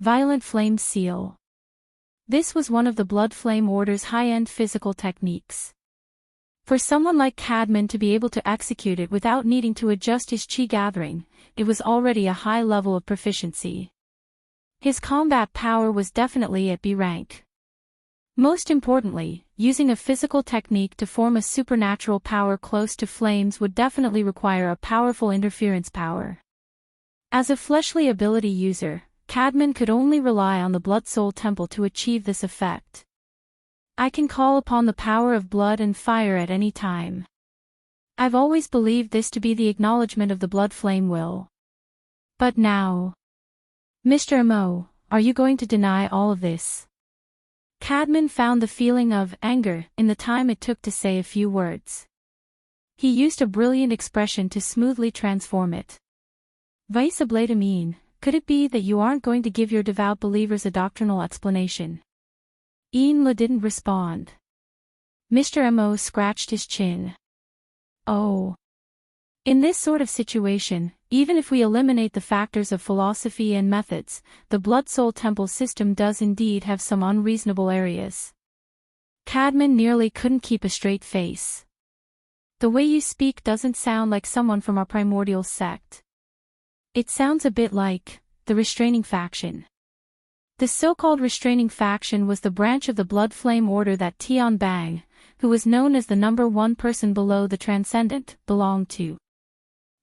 Violent Flame Seal. This was one of the Blood Flame Order's high-end physical techniques. For someone like Cadman to be able to execute it without needing to adjust his chi gathering, it was already a high level of proficiency. His combat power was definitely at B rank. Most importantly, using a physical technique to form a supernatural power close to flames would definitely require a powerful interference power. As a fleshly ability user, Cadman could only rely on the Blood Soul Temple to achieve this effect. I can call upon the power of blood and fire at any time. I've always believed this to be the acknowledgement of the Blood Flame will. But now... Mr. Immerse, are you going to deny all of this? Cadman found the feeling of anger in the time it took to say a few words. He used a brilliant expression to smoothly transform it. Vice Ablatamine, could it be that you aren't going to give your devout believers a doctrinal explanation? Enla didn't respond. Mr. Immerse scratched his chin. Oh. In this sort of situation, even if we eliminate the factors of philosophy and methods, the Blood Soul Temple system does indeed have some unreasonable areas. Cadman nearly couldn't keep a straight face. The way you speak doesn't sound like someone from our primordial sect. It sounds a bit like the restraining faction. The so-called restraining faction was the branch of the Blood Flame Order that Tian Bang, who was known as the #1 person below the Transcendent, belonged to.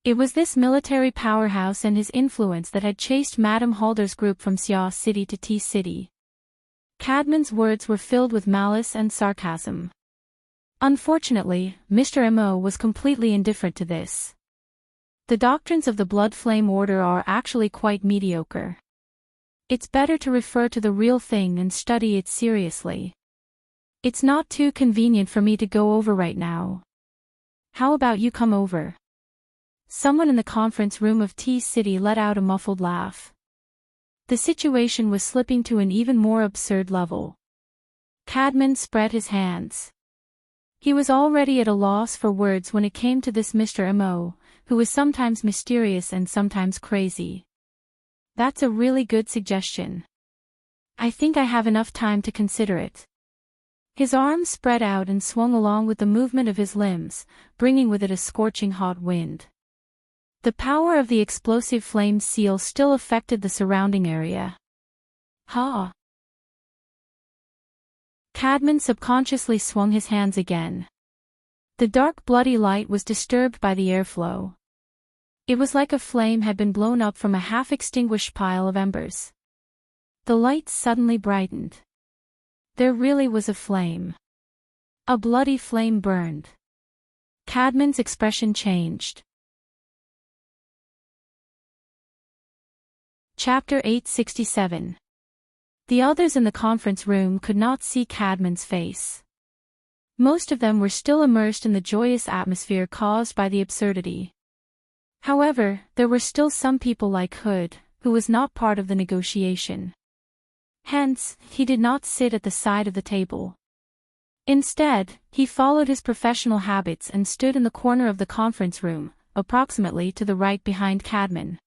It was this military powerhouse and his influence that had chased Madame Halder's group from Xia City to T City. Cadman's words were filled with malice and sarcasm. Unfortunately, Mr. Immerse was completely indifferent to this. The doctrines of the Blood Flame Order are actually quite mediocre. It's better to refer to the real thing and study it seriously. It's not too convenient for me to go over right now. How about you come over? Someone in the conference room of T City let out a muffled laugh. The situation was slipping to an even more absurd level. Cadman spread his hands. He was already at a loss for words when it came to this Mr. Immerse, who was sometimes mysterious and sometimes crazy. That's a really good suggestion. I think I have enough time to consider it. His arms spread out and swung along with the movement of his limbs, bringing with it a scorching hot wind. The power of the explosive flame seal still affected the surrounding area. Ha! Cadman subconsciously swung his hands again. The dark bloody light was disturbed by the airflow. It was like a flame had been blown up from a half-extinguished pile of embers. The light suddenly brightened. There really was a flame. A bloody flame burned. Cadman's expression changed. Chapter 867. The others in the conference room could not see Cadman's face. Most of them were still immersed in the joyous atmosphere caused by the absurdity. However, there were still some people like Hood, who was not part of the negotiation. Hence, he did not sit at the side of the table. Instead, he followed his professional habits and stood in the corner of the conference room, approximately to the right behind Cadman.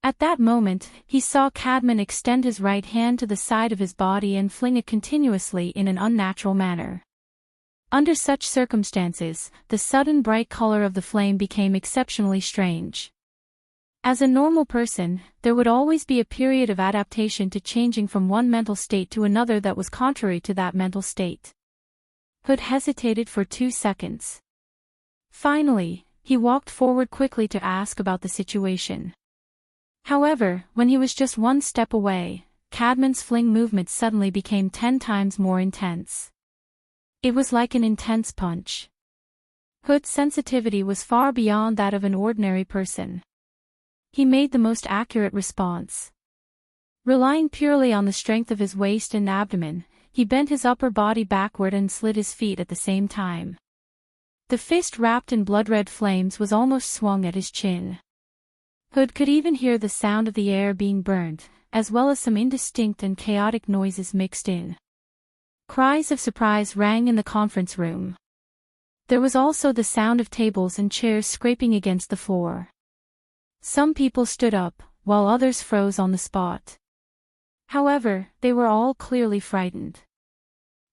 At that moment, he saw Cadman extend his right hand to the side of his body and fling it continuously in an unnatural manner. Under such circumstances, the sudden bright color of the flame became exceptionally strange. As a normal person, there would always be a period of adaptation to changing from one mental state to another that was contrary to that mental state. Hood hesitated for 2 seconds. Finally, he walked forward quickly to ask about the situation. However, when he was just 1 step away, Cadman's fling movement suddenly became 10 times more intense. It was like an intense punch. Hood's sensitivity was far beyond that of an ordinary person. He made the most accurate response. Relying purely on the strength of his waist and abdomen, he bent his upper body backward and slid his feet at the same time. The fist wrapped in blood-red flames was almost swung at his chin. Hood could even hear the sound of the air being burned, as well as some indistinct and chaotic noises mixed in. Cries of surprise rang in the conference room. There was also the sound of tables and chairs scraping against the floor. Some people stood up, while others froze on the spot. However, they were all clearly frightened.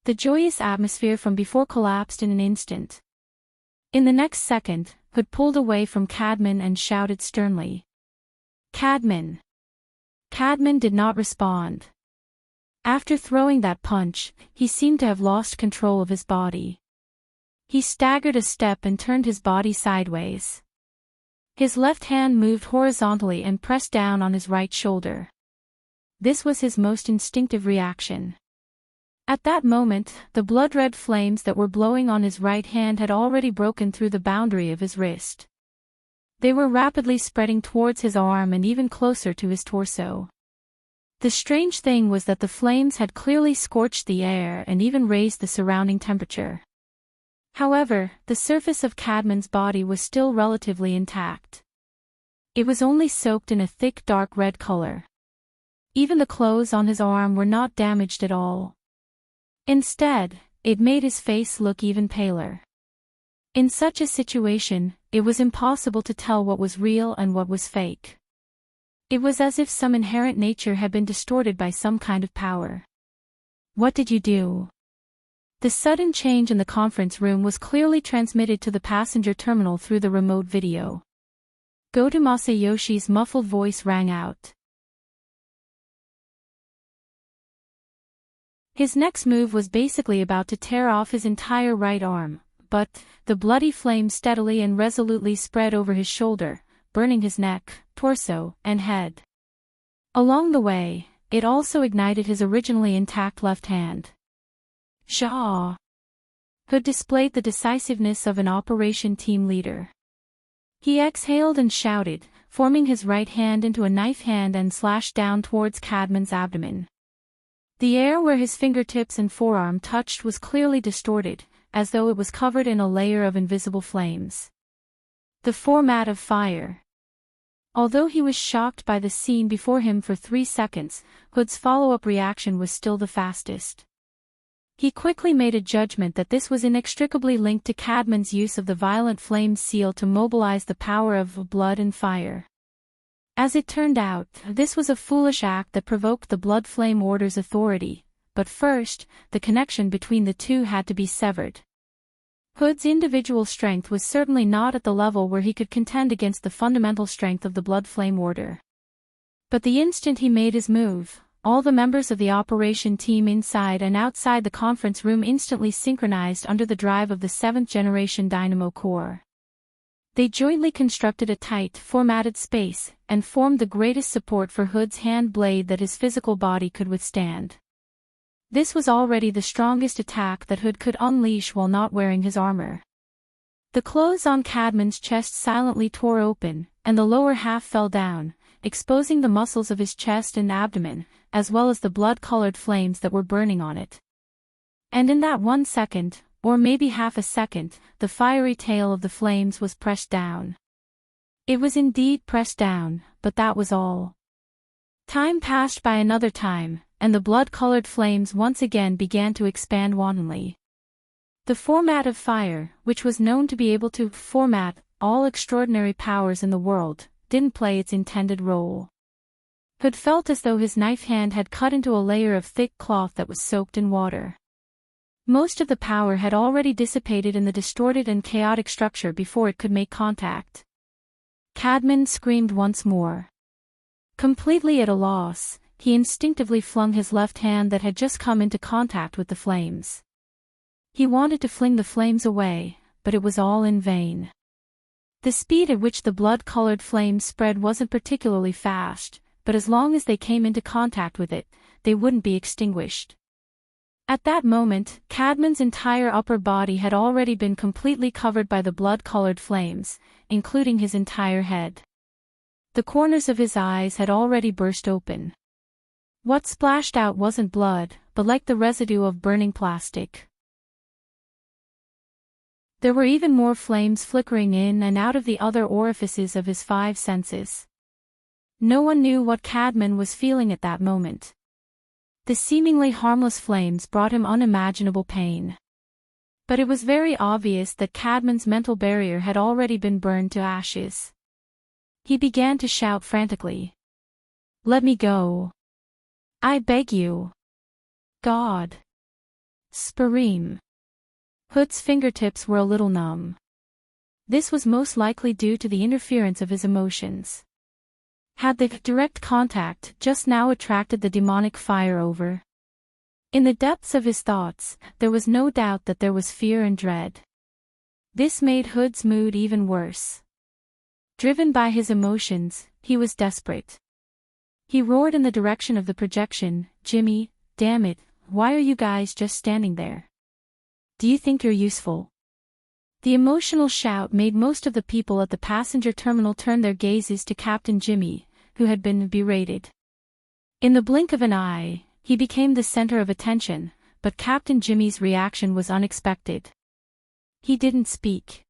The joyous atmosphere from before collapsed in an instant. In the next second, Hood pulled away from Cadman and shouted sternly, "Cadman!" Cadman did not respond. After throwing that punch, he seemed to have lost control of his body. He staggered a step and turned his body sideways. His left hand moved horizontally and pressed down on his right shoulder. This was his most instinctive reaction. At that moment, the blood-red flames that were blowing on his right hand had already broken through the boundary of his wrist. They were rapidly spreading towards his arm and even closer to his torso. The strange thing was that the flames had clearly scorched the air and even raised the surrounding temperature. However, the surface of Cadman's body was still relatively intact. It was only soaked in a thick dark red color. Even the clothes on his arm were not damaged at all. Instead, it made his face look even paler. In such a situation, it was impossible to tell what was real and what was fake. It was as if some inherent nature had been distorted by some kind of power. "What did you do?" The sudden change in the conference room was clearly transmitted to the passenger terminal through the remote video. Goto Masayoshi's muffled voice rang out. His next move was basically about to tear off his entire right arm, but the bloody flame steadily and resolutely spread over his shoulder, burning his neck, torso, and head. Along the way, it also ignited his originally intact left hand. Shaw! Hood displayed the decisiveness of an operation team leader. He exhaled and shouted, forming his right hand into a knife hand and slashed down towards Cadman's abdomen. The air where his fingertips and forearm touched was clearly distorted, as though it was covered in a layer of invisible flames. The format of fire. Although he was shocked by the scene before him for 3 seconds, Hood's follow-up reaction was still the fastest. He quickly made a judgment that this was inextricably linked to Cadman's use of the violent flame seal to mobilize the power of blood and fire. As it turned out, this was a foolish act that provoked the Blood Flame Order's authority, but first, the connection between the two had to be severed. Hood's individual strength was certainly not at the level where he could contend against the fundamental strength of the Blood Flame Order. But the instant he made his move, all the members of the operation team inside and outside the conference room instantly synchronized under the drive of the 7th-generation dynamo core. They jointly constructed a tight, formatted space, and formed the greatest support for Hood's hand blade that his physical body could withstand. This was already the strongest attack that Hood could unleash while not wearing his armor. The clothes on Cadman's chest silently tore open, and the lower half fell down, exposing the muscles of his chest and abdomen, as well as the blood-colored flames that were burning on it. And in that 1 second, or maybe half a second, the fiery tail of the flames was pressed down. It was indeed pressed down, but that was all. Time passed by another time, and the blood-colored flames once again began to expand wantonly. The format of fire, which was known to be able to format all extraordinary powers in the world, didn't play its intended role. Hood felt as though his knife hand had cut into a layer of thick cloth that was soaked in water. Most of the power had already dissipated in the distorted and chaotic structure before it could make contact. Cadman screamed once more. Completely at a loss, he instinctively flung his left hand that had just come into contact with the flames. He wanted to fling the flames away, but it was all in vain. The speed at which the blood-colored flames spread wasn't particularly fast, but as long as they came into contact with it, they wouldn't be extinguished. At that moment, Cadman's entire upper body had already been completely covered by the blood-colored flames, including his entire head. The corners of his eyes had already burst open. What splashed out wasn't blood, but like the residue of burning plastic. There were even more flames flickering in and out of the other orifices of his 5 senses. No one knew what Cadman was feeling at that moment. The seemingly harmless flames brought him unimaginable pain. But it was very obvious that Cadman's mental barrier had already been burned to ashes. He began to shout frantically. "Let me go. I beg you. God. Spareem." Hood's fingertips were a little numb. This was most likely due to the interference of his emotions. Had the direct contact just now attracted the demonic fire over? In the depths of his thoughts, there was no doubt that there was fear and dread. This made Hood's mood even worse. Driven by his emotions, he was desperate. He roared in the direction of the projection, "Jimmy, damn it, why are you guys just standing there? Do you think you're useful?" The emotional shout made most of the people at the passenger terminal turn their gazes to Captain Jimmy, who had been berated. In the blink of an eye, he became the center of attention, but Captain Jimmy's reaction was unexpected. He didn't speak.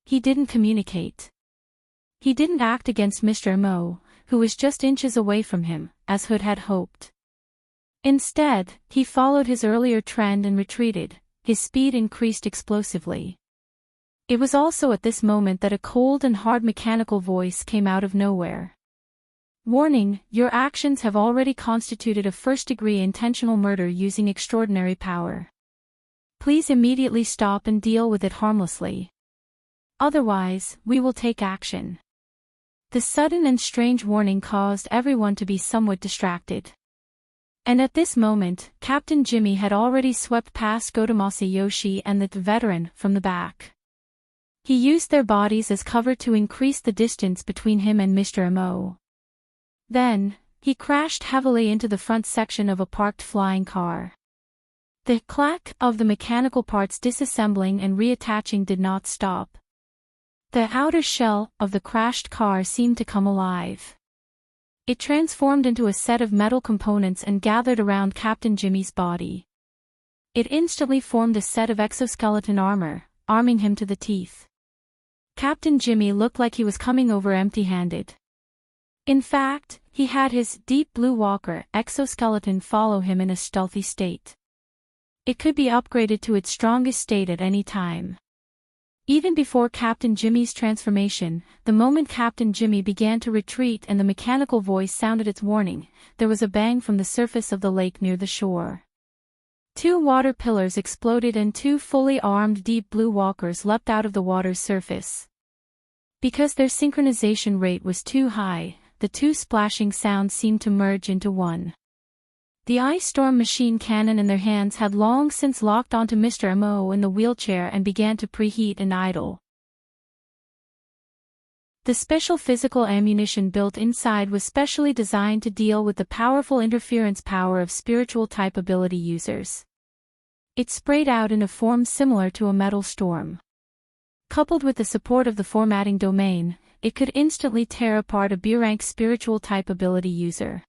He didn't communicate. He didn't act against Mr. Mo, who was just inches away from him, as Hood had hoped. Instead, he followed his earlier trend and retreated, his speed increased explosively. It was also at this moment that a cold and hard mechanical voice came out of nowhere. "Warning, your actions have already constituted a first-degree intentional murder using extraordinary power. Please immediately stop and deal with it harmlessly. Otherwise, we will take action." The sudden and strange warning caused everyone to be somewhat distracted. And at this moment, Captain Jimmy had already swept past Masayoshi and the veteran from the back. He used their bodies as cover to increase the distance between him and Mr. Mo. Then, he crashed heavily into the front section of a parked flying car. The clack of the mechanical parts disassembling and reattaching did not stop. The outer shell of the crashed car seemed to come alive. It transformed into a set of metal components and gathered around Captain Jimmy's body. It instantly formed a set of exoskeleton armor, arming him to the teeth. Captain Jimmy looked like he was coming over empty-handed. In fact, he had his Deep Blue Walker exoskeleton follow him in a stealthy state. It could be upgraded to its strongest state at any time. Even before Captain Jimmy's transformation, the moment Captain Jimmy began to retreat and the mechanical voice sounded its warning, there was a bang from the surface of the lake near the shore. 2 water pillars exploded and 2 fully armed Deep Blue Walkers leapt out of the water's surface. Because their synchronization rate was too high, the 2 splashing sounds seemed to merge into one. The Ice Storm machine cannon in their hands had long since locked onto Mr. Mo in the wheelchair and began to preheat and idle. The special physical ammunition built inside was specially designed to deal with the powerful interference power of spiritual-type ability users. It sprayed out in a form similar to a metal storm. Coupled with the support of the formatting domain, it could instantly tear apart a B-rank spiritual type ability user.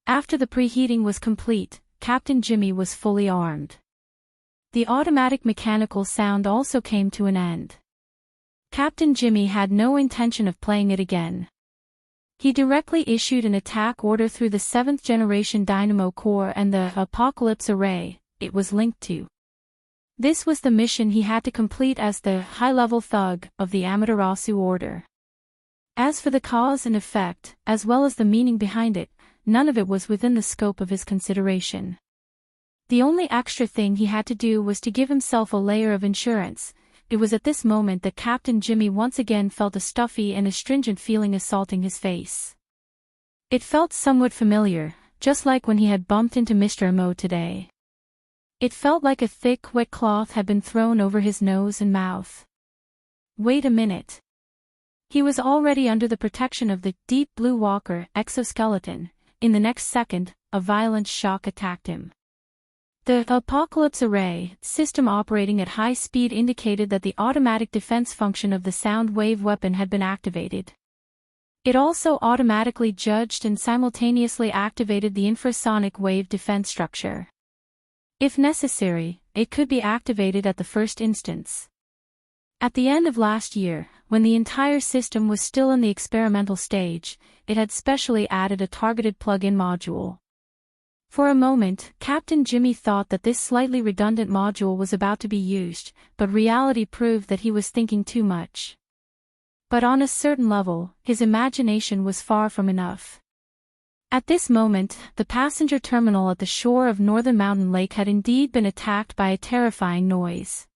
After the preheating was complete, Captain Jimmy was fully armed. The automatic mechanical sound also came to an end. Captain Jimmy had no intention of playing it again. He directly issued an attack order through the 7th generation Dynamo Core and the Apocalypse Array it was linked to. This was the mission he had to complete as the high-level thug of the Amaterasu Order. As for the cause and effect, as well as the meaning behind it, none of it was within the scope of his consideration. The only extra thing he had to do was to give himself a layer of insurance. It was at this moment that Captain Jimmy once again felt a stuffy and astringent feeling assaulting his face. It felt somewhat familiar, just like when he had bumped into Mr. Mo today. It felt like a thick, wet cloth had been thrown over his nose and mouth. Wait a minute. He was already under the protection of the Deep Blue Walker exoskeleton. In the next second, a violent shock attacked him. The Apocalypse Array system operating at high speed indicated that the automatic defense function of the sound wave weapon had been activated. It also automatically judged and simultaneously activated the infrasonic wave defense structure. If necessary, it could be activated at the first instance. At the end of last year, when the entire system was still in the experimental stage, it had specially added a targeted plug-in module. For a moment, Captain Jimmy thought that this slightly redundant module was about to be used, but reality proved that he was thinking too much. But on a certain level, his imagination was far from enough. At this moment, the passenger terminal at the shore of Northern Mountain Lake had indeed been attacked by a terrifying noise.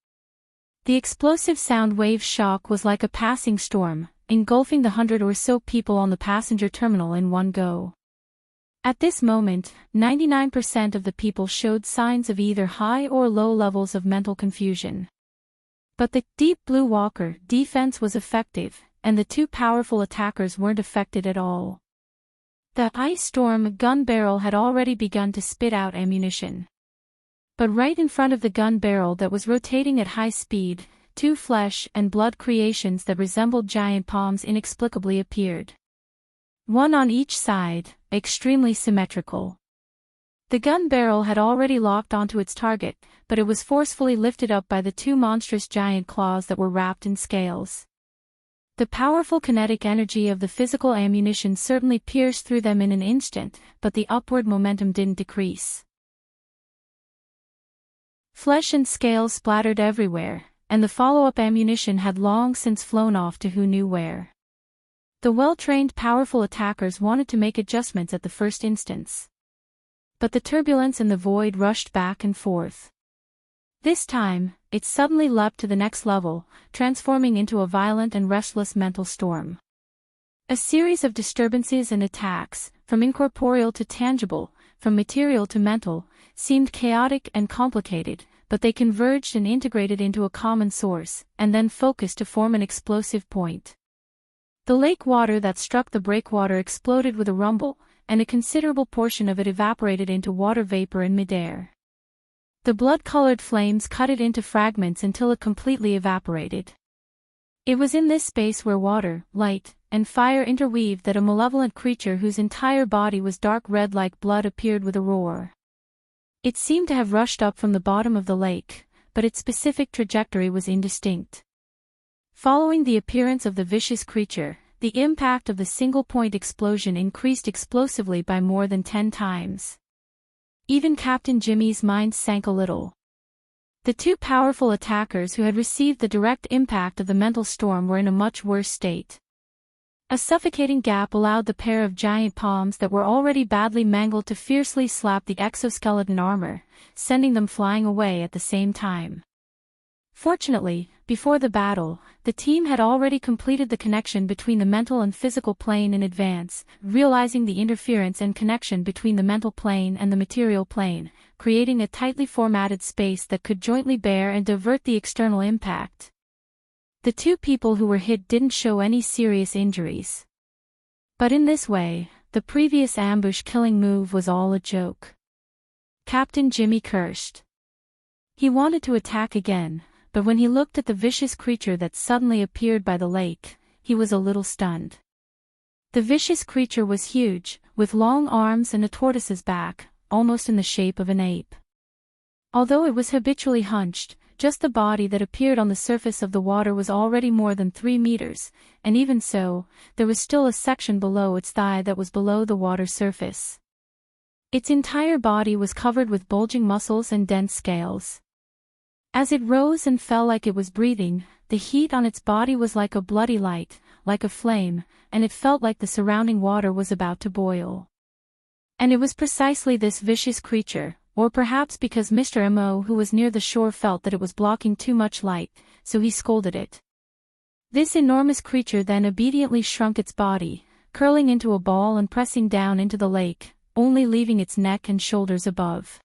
The explosive sound wave shock was like a passing storm, engulfing the 100 or so people on the passenger terminal in one go. At this moment, 99% of the people showed signs of either high or low levels of mental confusion. But the Deep Blue Walker defense was effective, and the two powerful attackers weren't affected at all. The Ice Storm gun barrel had already begun to spit out ammunition. But right in front of the gun barrel that was rotating at high speed, two flesh and blood creations that resembled giant palms inexplicably appeared. One on each side, extremely symmetrical. The gun barrel had already locked onto its target, but it was forcefully lifted up by the two monstrous giant claws that were wrapped in scales. The powerful kinetic energy of the physical ammunition certainly pierced through them in an instant, but the upward momentum didn't decrease. Flesh and scales splattered everywhere, and the follow-up ammunition had long since flown off to who knew where. The well-trained powerful attackers wanted to make adjustments at the first instance. But the turbulence in the void rushed back and forth. This time, it suddenly leapt to the next level, transforming into a violent and restless mental storm. A series of disturbances and attacks, from incorporeal to tangible, from material to mental, seemed chaotic and complicated, but they converged and integrated into a common source, and then focused to form an explosive point. The lake water that struck the breakwater exploded with a rumble, and a considerable portion of it evaporated into water vapor in midair. The blood-colored flames cut it into fragments until it completely evaporated. It was in this space where water, light, and fire interweaved that a malevolent creature whose entire body was dark red like blood appeared with a roar. It seemed to have rushed up from the bottom of the lake, but its specific trajectory was indistinct. Following the appearance of the vicious creature, the impact of the single-point explosion increased explosively by more than 10 times. Even Captain Jimmy's mind sank a little. The two powerful attackers who had received the direct impact of the mental storm were in a much worse state. A suffocating gap allowed the pair of giant palms that were already badly mangled to fiercely slap the exoskeleton armor, sending them flying away at the same time. Fortunately, before the battle, the team had already completed the connection between the mental and physical plane in advance, realizing the interference and connection between the mental plane and the material plane, creating a tightly formatted space that could jointly bear and divert the external impact. The two people who were hit didn't show any serious injuries. But in this way, the previous ambush-killing move was all a joke. Captain Jimmy cursed. He wanted to attack again, but when he looked at the vicious creature that suddenly appeared by the lake, he was a little stunned. The vicious creature was huge, with long arms and a tortoise's back, almost in the shape of an ape. Although it was habitually hunched, just the body that appeared on the surface of the water was already more than 3 meters, and even so, there was still a section below its thigh that was below the water surface. Its entire body was covered with bulging muscles and dense scales. As it rose and fell like it was breathing, the heat on its body was like a bloody light, like a flame, and it felt like the surrounding water was about to boil. And it was precisely this vicious creature, or perhaps because Mr. Mo who was near the shore felt that it was blocking too much light, so he scolded it. This enormous creature then obediently shrunk its body, curling into a ball and pressing down into the lake, only leaving its neck and shoulders above.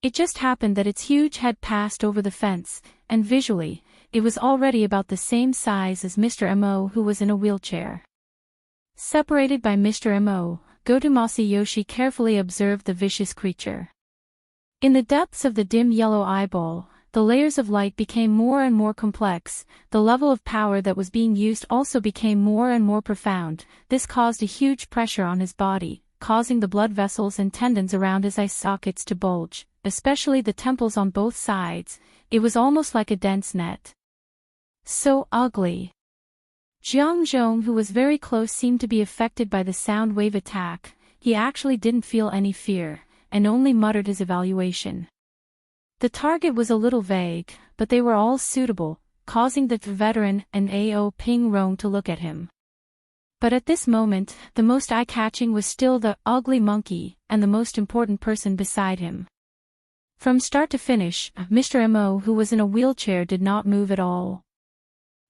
It just happened that its huge head passed over the fence, and visually, it was already about the same size as Mr. Mo who was in a wheelchair. Separated by Mr. Mo, Goto Masayoshi carefully observed the vicious creature. In the depths of the dim yellow eyeball, the layers of light became more and more complex, the level of power that was being used also became more and more profound. This caused a huge pressure on his body, causing the blood vessels and tendons around his eye sockets to bulge, especially the temples on both sides. It was almost like a dense net. So ugly. Jiang Zhong, who was very close, seemed to be affected by the sound wave attack. He actually didn't feel any fear, and only muttered his evaluation. The target was a little vague, but they were all suitable, causing the veteran and Ao Ping Rong to look at him. But at this moment, the most eye-catching was still the ugly monkey, and the most important person beside him. From start to finish, Mr. Mo who was in a wheelchair did not move at all.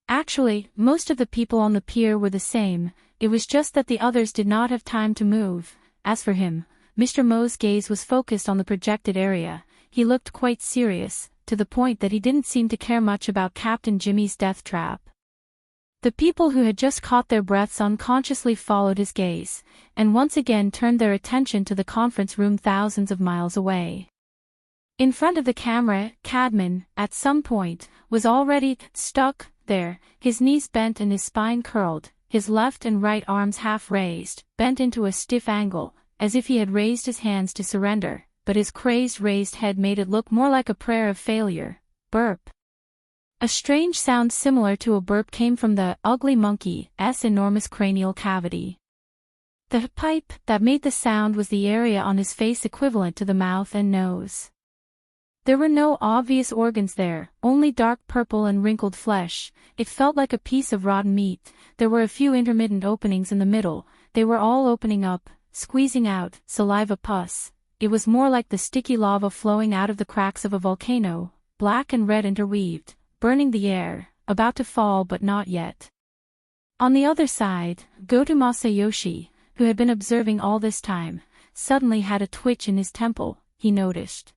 Actually, most of the people on the pier were the same, it was just that the others did not have time to move. As for him, Mr. Mo's gaze was focused on the projected area. He looked quite serious, to the point that he didn't seem to care much about Captain Jimmy's death trap. The people who had just caught their breaths unconsciously followed his gaze, and once again turned their attention to the conference room thousands of miles away. In front of the camera, Cadman, at some point, was already stuck there, his knees bent and his spine curled, his left and right arms half raised, bent into a stiff angle, as if he had raised his hands to surrender, but his crazed raised head made it look more like a prayer of failure. Burp. A strange sound similar to a burp came from the ugly monkey's enormous cranial cavity. The pipe that made the sound was the area on his face equivalent to the mouth and nose. There were no obvious organs there, only dark purple and wrinkled flesh. It felt like a piece of rotten meat. There were a few intermittent openings in the middle. They were all opening up, squeezing out saliva pus. It was more like the sticky lava flowing out of the cracks of a volcano, black and red interweaved, burning the air, about to fall but not yet. On the other side, Goto Masayoshi, who had been observing all this time, suddenly had a twitch in his temple, he noticed.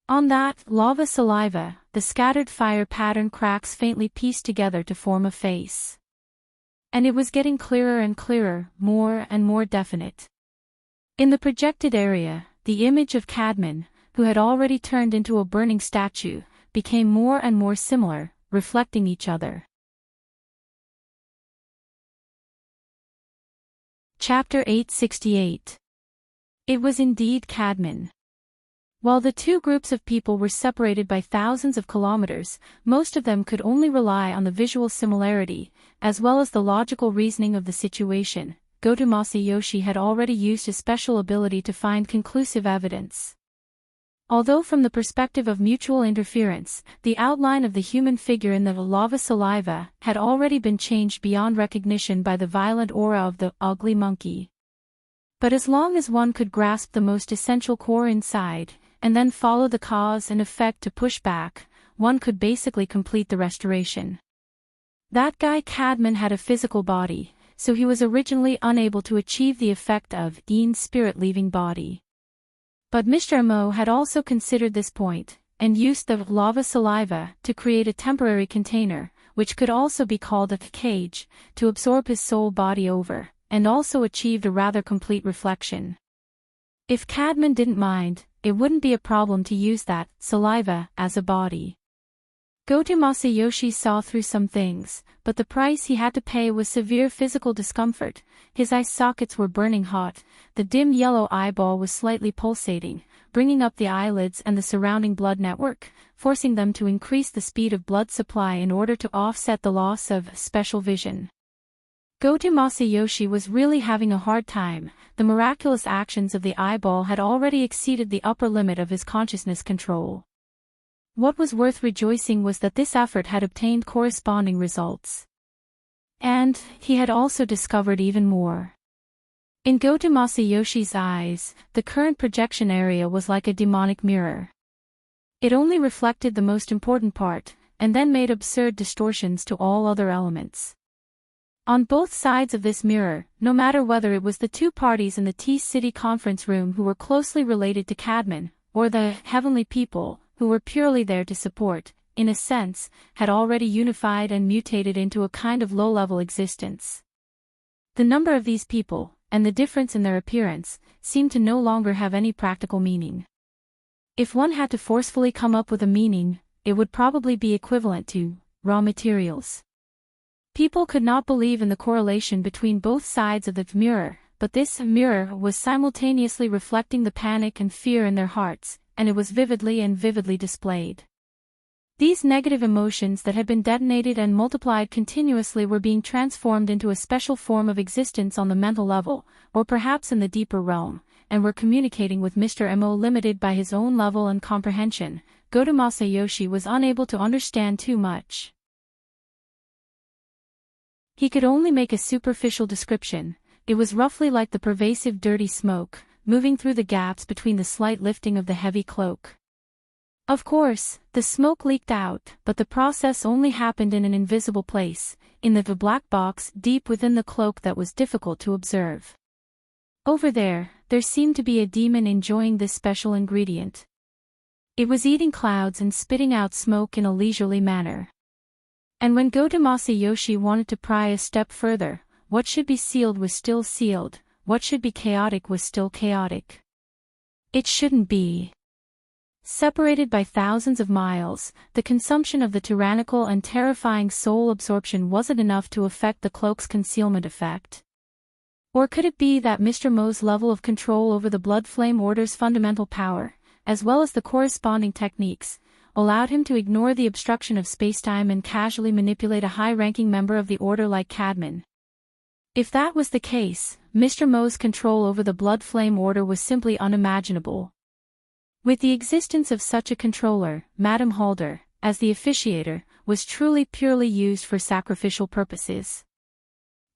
On that lava saliva, the scattered fire pattern cracks faintly pieced together to form a face. And it was getting clearer and clearer, more and more definite. In the projected area, the image of Cadman, who had already turned into a burning statue, became more and more similar, reflecting each other. Chapter 868. It was indeed Cadman. While the two groups of people were separated by thousands of kilometers, most of them could only rely on the visual similarity, as well as the logical reasoning of the situation. Goto Masayoshi had already used his special ability to find conclusive evidence. Although from the perspective of mutual interference, the outline of the human figure in the lava saliva had already been changed beyond recognition by the violent aura of the ugly monkey. But as long as one could grasp the most essential core inside, and then follow the cause and effect to push back, one could basically complete the restoration. That guy Cadman had a physical body, so he was originally unable to achieve the effect of Ian's spirit leaving body. But Mr. Mo had also considered this point, and used the lava saliva to create a temporary container, which could also be called a cage, to absorb his soul body over, and also achieved a rather complete reflection. If Cadman didn't mind, it wouldn't be a problem to use that saliva as a body. Goto Masayoshi saw through some things, but the price he had to pay was severe physical discomfort. His eye sockets were burning hot, the dim yellow eyeball was slightly pulsating, bringing up the eyelids and the surrounding blood network, forcing them to increase the speed of blood supply in order to offset the loss of special vision. Goto Masayoshi was really having a hard time. The miraculous actions of the eyeball had already exceeded the upper limit of his consciousness control. What was worth rejoicing was that this effort had obtained corresponding results. And he had also discovered even more. In Goto Masayoshi's eyes, the current projection area was like a demonic mirror. It only reflected the most important part, and then made absurd distortions to all other elements. On both sides of this mirror, no matter whether it was the two parties in the T-City conference room who were closely related to Cadman, or the heavenly people, who were purely there to support, in a sense, had already unified and mutated into a kind of low-level existence. The number of these people, and the difference in their appearance, seemed to no longer have any practical meaning. If one had to forcefully come up with a meaning, it would probably be equivalent to raw materials. People could not believe in the correlation between both sides of the mirror, but this mirror was simultaneously reflecting the panic and fear in their hearts, and it was vividly displayed. These negative emotions that had been detonated and multiplied continuously were being transformed into a special form of existence on the mental level, or perhaps in the deeper realm, and were communicating with Mr. Mo limited by his own level and comprehension. Goto Masayoshi was unable to understand too much. He could only make a superficial description. It was roughly like the pervasive dirty smoke, moving through the gaps between the slight lifting of the heavy cloak. Of course, the smoke leaked out, but the process only happened in an invisible place, in the black box deep within the cloak that was difficult to observe. Over there seemed to be a demon enjoying this special ingredient. It was eating clouds and spitting out smoke in a leisurely manner. And when Goto Masayoshi wanted to pry a step further, what should be sealed was still sealed, what should be chaotic was still chaotic. It shouldn't be. Separated by thousands of miles, the consumption of the tyrannical and terrifying soul absorption wasn't enough to affect the cloak's concealment effect. Or could it be that Mr. Mo's level of control over the Blood Flame Order's fundamental power, as well as the corresponding techniques, allowed him to ignore the obstruction of spacetime and casually manipulate a high-ranking member of the Order like Cadman? If that was the case, Mr. Mo's control over the Blood Flame Order was simply unimaginable. With the existence of such a controller, Madame Halder, as the officiator, was truly purely used for sacrificial purposes.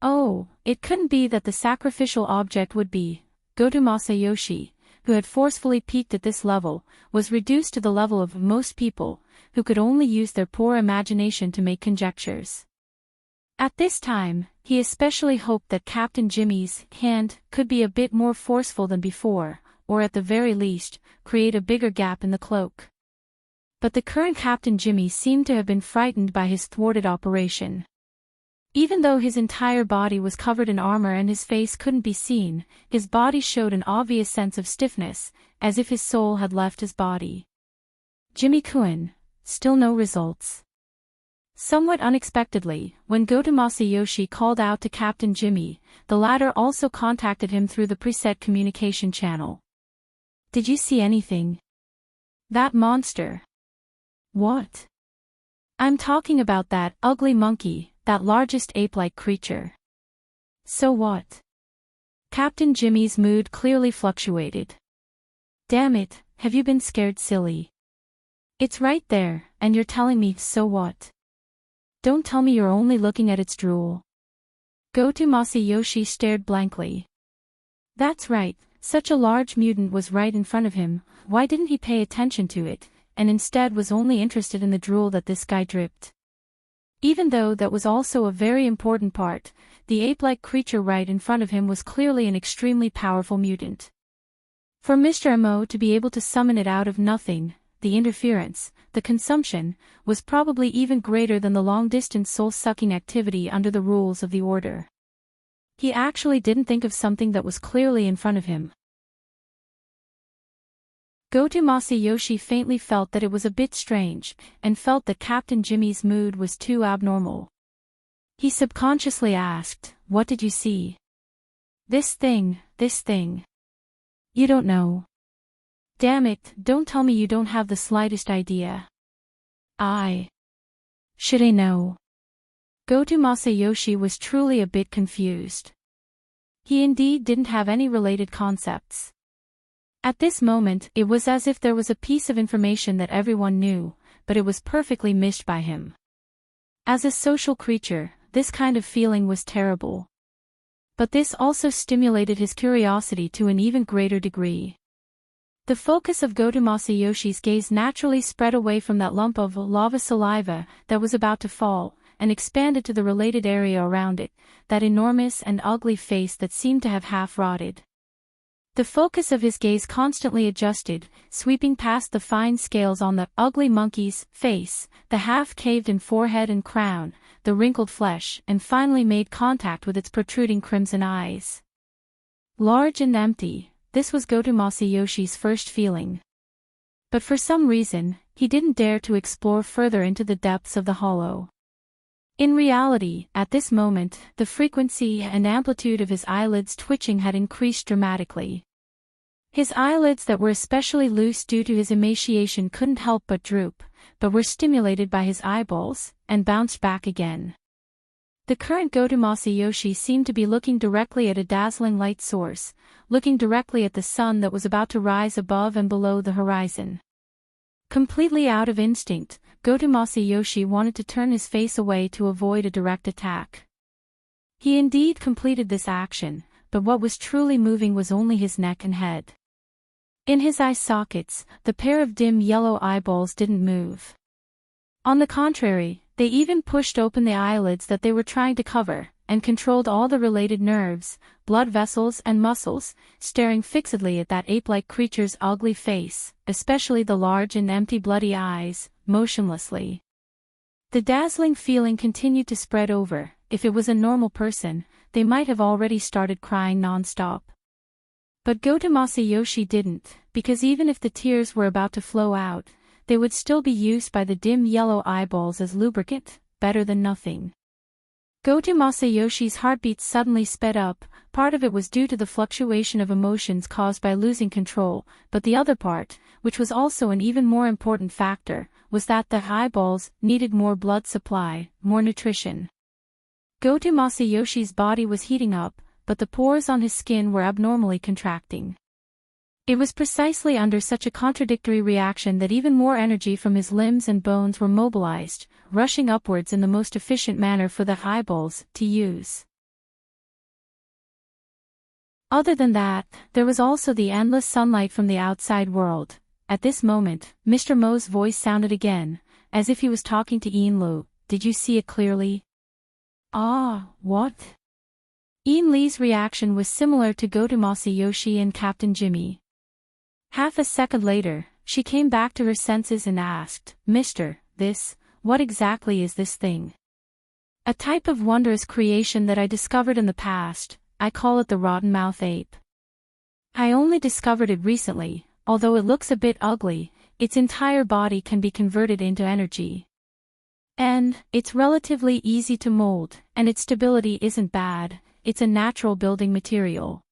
Oh, it couldn't be that the sacrificial object would be Goto Masayoshi, who had forcefully peaked at this level, was reduced to the level of most people, who could only use their poor imagination to make conjectures. At this time, he especially hoped that Captain Jimmy's hand could be a bit more forceful than before, or at the very least, create a bigger gap in the cloak. But the current Captain Jimmy seemed to have been frightened by his thwarted operation. Even though his entire body was covered in armor and his face couldn't be seen, his body showed an obvious sense of stiffness, as if his soul had left his body. Jimmy-kun, still no results. Somewhat unexpectedly, when Goto Masayoshi called out to Captain Jimmy, the latter also contacted him through the preset communication channel. Did you see anything? That monster. What? I'm talking about that ugly monkey, that largest ape-like creature. So what? Captain Jimmy's mood clearly fluctuated. Damn it, have you been scared silly? It's right there, and you're telling me so what? Don't tell me you're only looking at its drool. Goto Masayoshi stared blankly. That's right, such a large mutant was right in front of him, why didn't he pay attention to it, and instead was only interested in the drool that this guy dripped? Even though that was also a very important part, the ape-like creature right in front of him was clearly an extremely powerful mutant. For Mr. Mo to be able to summon it out of nothing, the interference, the consumption, was probably even greater than the long-distance soul-sucking activity under the rules of the Order. He actually didn't think of something that was clearly in front of him. Goto Masayoshi faintly felt that it was a bit strange, and felt that Captain Jimmy's mood was too abnormal. He subconsciously asked, "What did you see?" This thing. You don't know. Damn it, don't tell me you don't have the slightest idea. Should I know? Goto Masayoshi was truly a bit confused. He indeed didn't have any related concepts. At this moment, it was as if there was a piece of information that everyone knew, but it was perfectly missed by him. As a social creature, this kind of feeling was terrible. But this also stimulated his curiosity to an even greater degree. The focus of Goto Masayoshi's gaze naturally spread away from that lump of lava saliva that was about to fall, and expanded to the related area around it, that enormous and ugly face that seemed to have half rotted. The focus of his gaze constantly adjusted, sweeping past the fine scales on the ugly monkey's face, the half-caved-in forehead and crown, the wrinkled flesh, and finally made contact with its protruding crimson eyes. Large and empty, this was Goto Masayoshi's first feeling. But for some reason, he didn't dare to explore further into the depths of the hollow. In reality, at this moment, the frequency and amplitude of his eyelids twitching had increased dramatically. His eyelids that were especially loose due to his emaciation couldn't help but droop, but were stimulated by his eyeballs, and bounced back again. The current Goto Masayoshi seemed to be looking directly at a dazzling light source, looking directly at the sun that was about to rise above and below the horizon. Completely out of instinct, Goto Masayoshi wanted to turn his face away to avoid a direct attack. He indeed completed this action, but what was truly moving was only his neck and head. In his eye sockets, the pair of dim yellow eyeballs didn't move. On the contrary, they even pushed open the eyelids that they were trying to cover, and controlled all the related nerves, blood vessels and muscles, staring fixedly at that ape-like creature's ugly face, especially the large and empty bloody eyes, motionlessly. The dazzling feeling continued to spread over. If it was a normal person, they might have already started crying non-stop. But Goto Masayoshi didn't, because even if the tears were about to flow out, they would still be used by the dim yellow eyeballs as lubricant, better than nothing. Goto Masayoshi's heartbeat suddenly sped up. Part of it was due to the fluctuation of emotions caused by losing control, but the other part, which was also an even more important factor, was that the eyeballs needed more blood supply, more nutrition. Goto Masayoshi's body was heating up, but the pores on his skin were abnormally contracting. It was precisely under such a contradictory reaction that even more energy from his limbs and bones were mobilized, rushing upwards in the most efficient manner for the eyeballs to use. Other than that, there was also the endless sunlight from the outside world. At this moment, Mr. Mo's voice sounded again, as if he was talking to Ian Lu. "Did you see it clearly?" "Ah, what?" Ian Lee's reaction was similar to Goto Masayoshi and Captain Jimmy. Half a second later, she came back to her senses and asked, what exactly is this thing?" "A type of wondrous creation that I discovered in the past. I call it the rotten mouth ape. I only discovered it recently. Although it looks a bit ugly, its entire body can be converted into energy. And it's relatively easy to mold, and its stability isn't bad. It's a natural building material."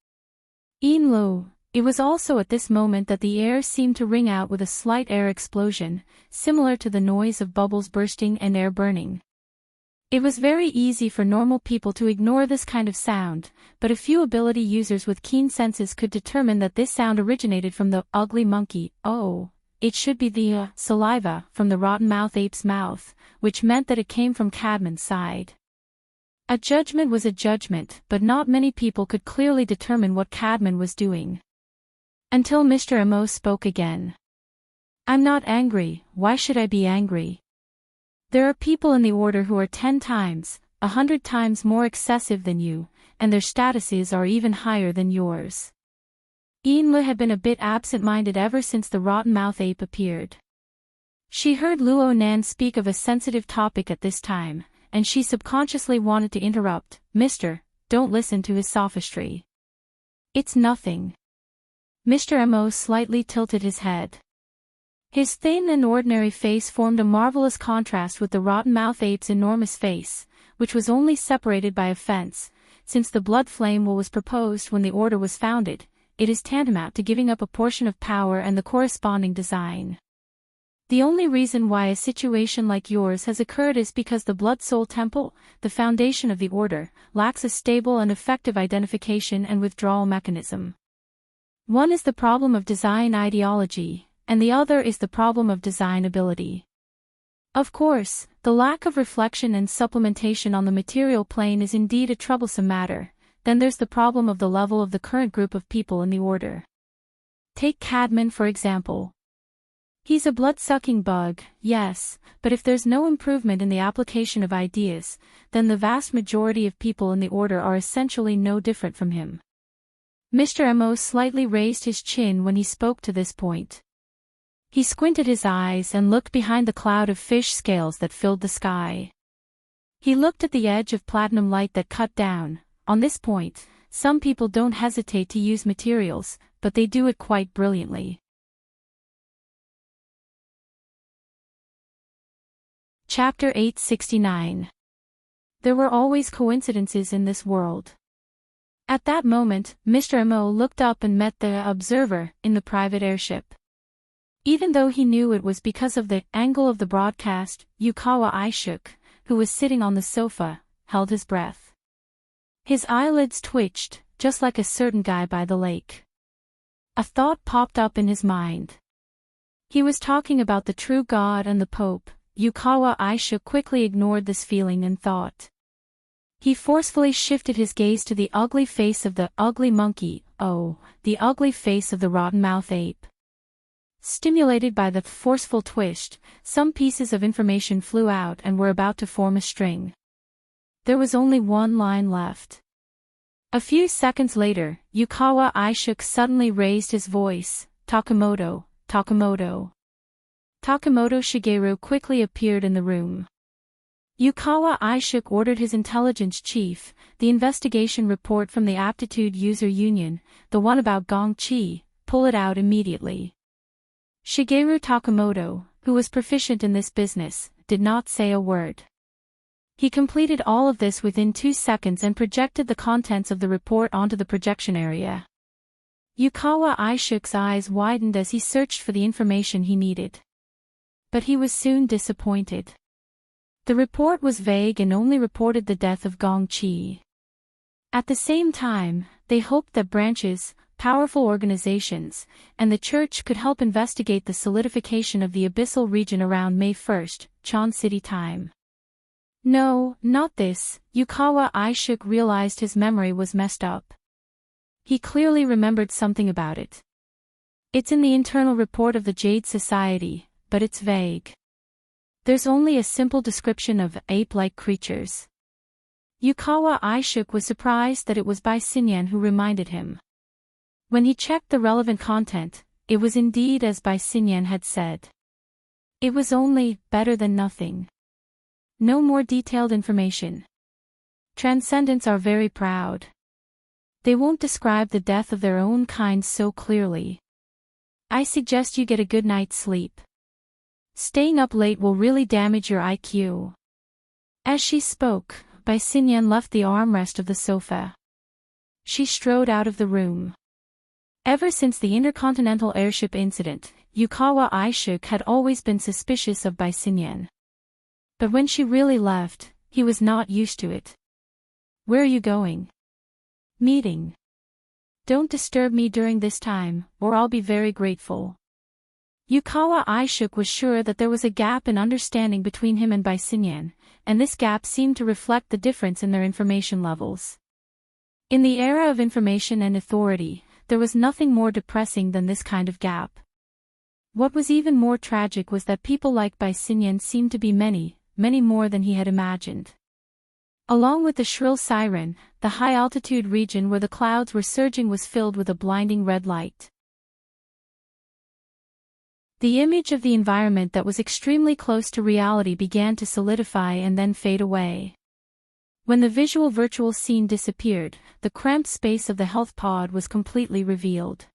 Ian Lu. It was also at this moment that the air seemed to ring out with a slight air explosion, similar to the noise of bubbles bursting and air burning. It was very easy for normal people to ignore this kind of sound, but a few ability users with keen senses could determine that this sound originated from the ugly monkey. It should be the saliva from the rotten mouth ape's mouth, which meant that it came from Cadman's side. A judgment was a judgment, but not many people could clearly determine what Cadman was doing. Until Mr. Amo spoke again. "I'm not angry. Why should I be angry? There are people in the order who are 10 times, 100 times more excessive than you, and their statuses are even higher than yours." Ian Lu had been a bit absent-minded ever since the rotten mouth ape appeared. She heard Luo Nan speak of a sensitive topic at this time, and she subconsciously wanted to interrupt. "Mister, don't listen to his sophistry. It's nothing. Mr. Mo slightly tilted his head. His thin and ordinary face formed a marvelous contrast with the rotten-mouthed ape's enormous face, which was only separated by a fence. Since the blood flame was proposed when the order was founded, it is tantamount to giving up a portion of power and the corresponding design. The only reason why a situation like yours has occurred is because the Blood-Soul Temple, the foundation of the order, lacks a stable and effective identification and withdrawal mechanism. One is the problem of design ideology, and the other is the problem of design ability. Of course, the lack of reflection and supplementation on the material plane is indeed a troublesome matter. Then there's the problem of the level of the current group of people in the order. Take Cadman for example. He's a blood-sucking bug, yes, but if there's no improvement in the application of ideas, then the vast majority of people in the order are essentially no different from him. Mr. Mo slightly raised his chin when he spoke to this point. He squinted his eyes and looked behind the cloud of fish scales that filled the sky. He looked at the edge of platinum light that cut down. On this point, some people don't hesitate to use materials, but they do it quite brilliantly. Chapter 869. There were always coincidences in this world. At that moment, Mr. Mo looked up and met the observer in the private airship. Even though he knew it was because of the angle of the broadcast, Yukawa Aishuk, who was sitting on the sofa, held his breath. His eyelids twitched, just like a certain guy by the lake. A thought popped up in his mind. He was talking about the true God and the Pope. Yukawa Aishuk quickly ignored this feeling and thought. He forcefully shifted his gaze to the ugly face of the ugly monkey, the ugly face of the rotten-mouthed ape. Stimulated by the forceful twist, some pieces of information flew out and were about to form a string. There was only one line left. A few seconds later, Yukawa Aishuk suddenly raised his voice, Takamoto, Takamoto. Takamoto Shigeru quickly appeared in the room. Yukawa Aishuk ordered his intelligence chief, the investigation report from the Aptitude User Union, the one about Gong Chi, pull it out immediately. Shigeru Takamoto, who was proficient in this business, did not say a word. He completed all of this within 2 seconds and projected the contents of the report onto the projection area. Yukawa Aishuk's eyes widened as he searched for the information he needed. But he was soon disappointed. The report was vague and only reported the death of Gong Chi. At the same time, they hoped that branches, powerful organizations, and the church could help investigate the solidification of the abyssal region around May 1st, Chan City time. No, not this. Yukawa Aishuk realized his memory was messed up. He clearly remembered something about it. It's in the internal report of the Jade Society, but it's vague. There's only a simple description of ape-like creatures. Yukawa Aishuk was surprised that it was Bai Xinyan who reminded him. When he checked the relevant content, it was indeed as Bai Xinyan had said. It was only better than nothing. No more detailed information. Transcendents are very proud. They won't describe the death of their own kind so clearly. I suggest you get a good night's sleep. Staying up late will really damage your IQ. As she spoke, Bai Xinyan left the armrest of the sofa. She strode out of the room. Ever since the intercontinental airship incident, Yukawa Aishuk had always been suspicious of Bai Xinyan. But when she really left, he was not used to it. Where are you going? Meeting. Don't disturb me during this time, or I'll be very grateful. Yukawa Aishuk was sure that there was a gap in understanding between him and Bai Xinyan, and this gap seemed to reflect the difference in their information levels. In the era of information and authority, there was nothing more depressing than this kind of gap. What was even more tragic was that people like Bai Xinyan seemed to be many, many more than he had imagined. Along with the shrill siren, the high-altitude region where the clouds were surging was filled with a blinding red light. The image of the environment that was extremely close to reality began to solidify and then fade away. When the visual virtual scene disappeared, the cramped space of the health pod was completely revealed.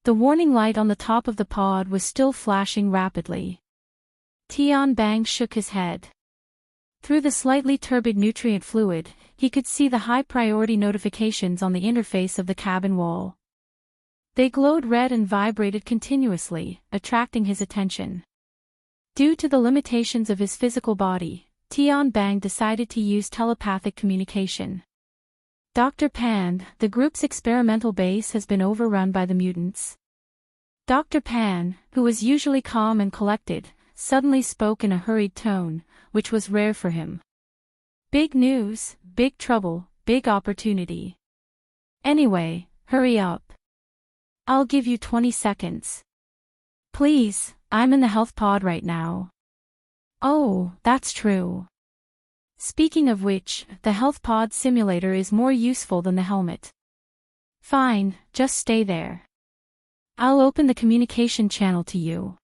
The warning light on the top of the pod was still flashing rapidly. Tian Bang shook his head. Through the slightly turbid nutrient fluid, he could see the high-priority notifications on the interface of the cabin wall. They glowed red and vibrated continuously, attracting his attention. Due to the limitations of his physical body, Tian Bang decided to use telepathic communication. Dr. Pan, the group's experimental base has been overrun by the mutants. Dr. Pan, who was usually calm and collected, suddenly spoke in a hurried tone, which was rare for him. Big news, big trouble, big opportunity. Anyway, hurry up. I'll give you 20 seconds. Please, I'm in the health pod right now. Oh, that's true. Speaking of which, the health pod simulator is more useful than the helmet. Fine, just stay there. I'll open the communication channel to you.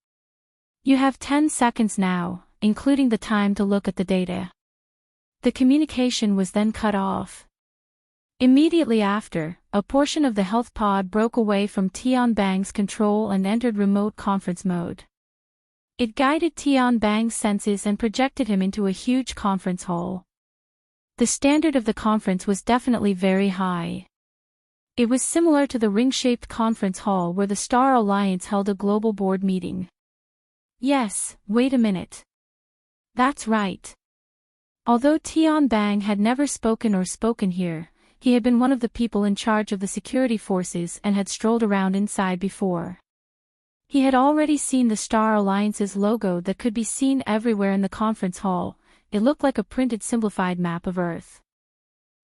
You have 10 seconds now, including the time to look at the data. The communication was then cut off. Immediately after, a portion of the health pod broke away from Tian Bang's control and entered remote conference mode. It guided Tian Bang's senses and projected him into a huge conference hall. The standard of the conference was definitely very high. It was similar to the ring-shaped conference hall where the Star Alliance held a global board meeting. Yes, wait a minute. That's right. Although Tian Bang had never spoken here, he had been one of the people in charge of the security forces and had strolled around inside before. He had already seen the Star Alliance's logo that could be seen everywhere in the conference hall. It looked like a printed simplified map of Earth.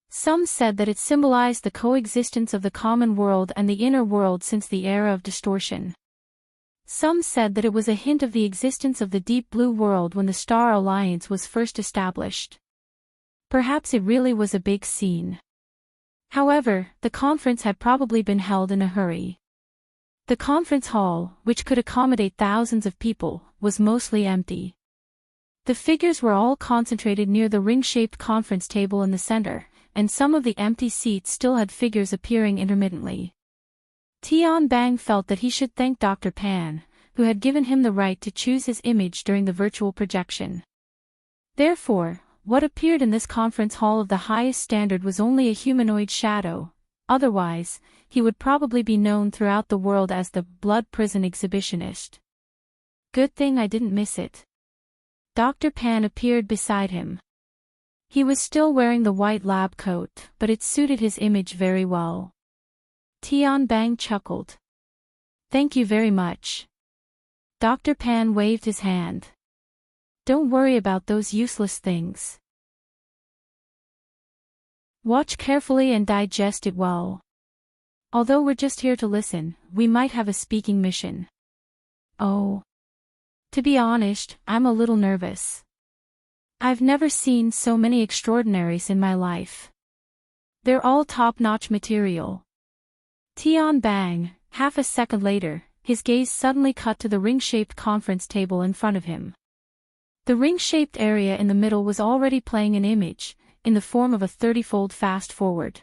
Some said that it symbolized the coexistence of the common world and the inner world since the era of distortion. Some said that it was a hint of the existence of the deep blue world when the Star Alliance was first established. Perhaps it really was a big scene. However, the conference had probably been held in a hurry. The conference hall, which could accommodate thousands of people, was mostly empty. The figures were all concentrated near the ring-shaped conference table in the center, and some of the empty seats still had figures appearing intermittently. Tian Bang felt that he should thank Dr. Pan, who had given him the right to choose his image during the virtual projection. Therefore, what appeared in this conference hall of the highest standard was only a humanoid shadow. Otherwise, he would probably be known throughout the world as the Blood Prison Exhibitionist. Good thing I didn't miss it. Dr. Pan appeared beside him. He was still wearing the white lab coat, but it suited his image very well. Tian Bang chuckled. Thank you very much. Dr. Pan waved his hand. Don't worry about those useless things. Watch carefully and digest it well. Although we're just here to listen, we might have a speaking mission. Oh. To be honest, I'm a little nervous. I've never seen so many extraordinaries in my life. They're all top-notch material. Tian Bang, half a second later, his gaze suddenly cut to the ring-shaped conference table in front of him. The ring-shaped area in the middle was already playing an image, in the form of a 30-fold fast-forward.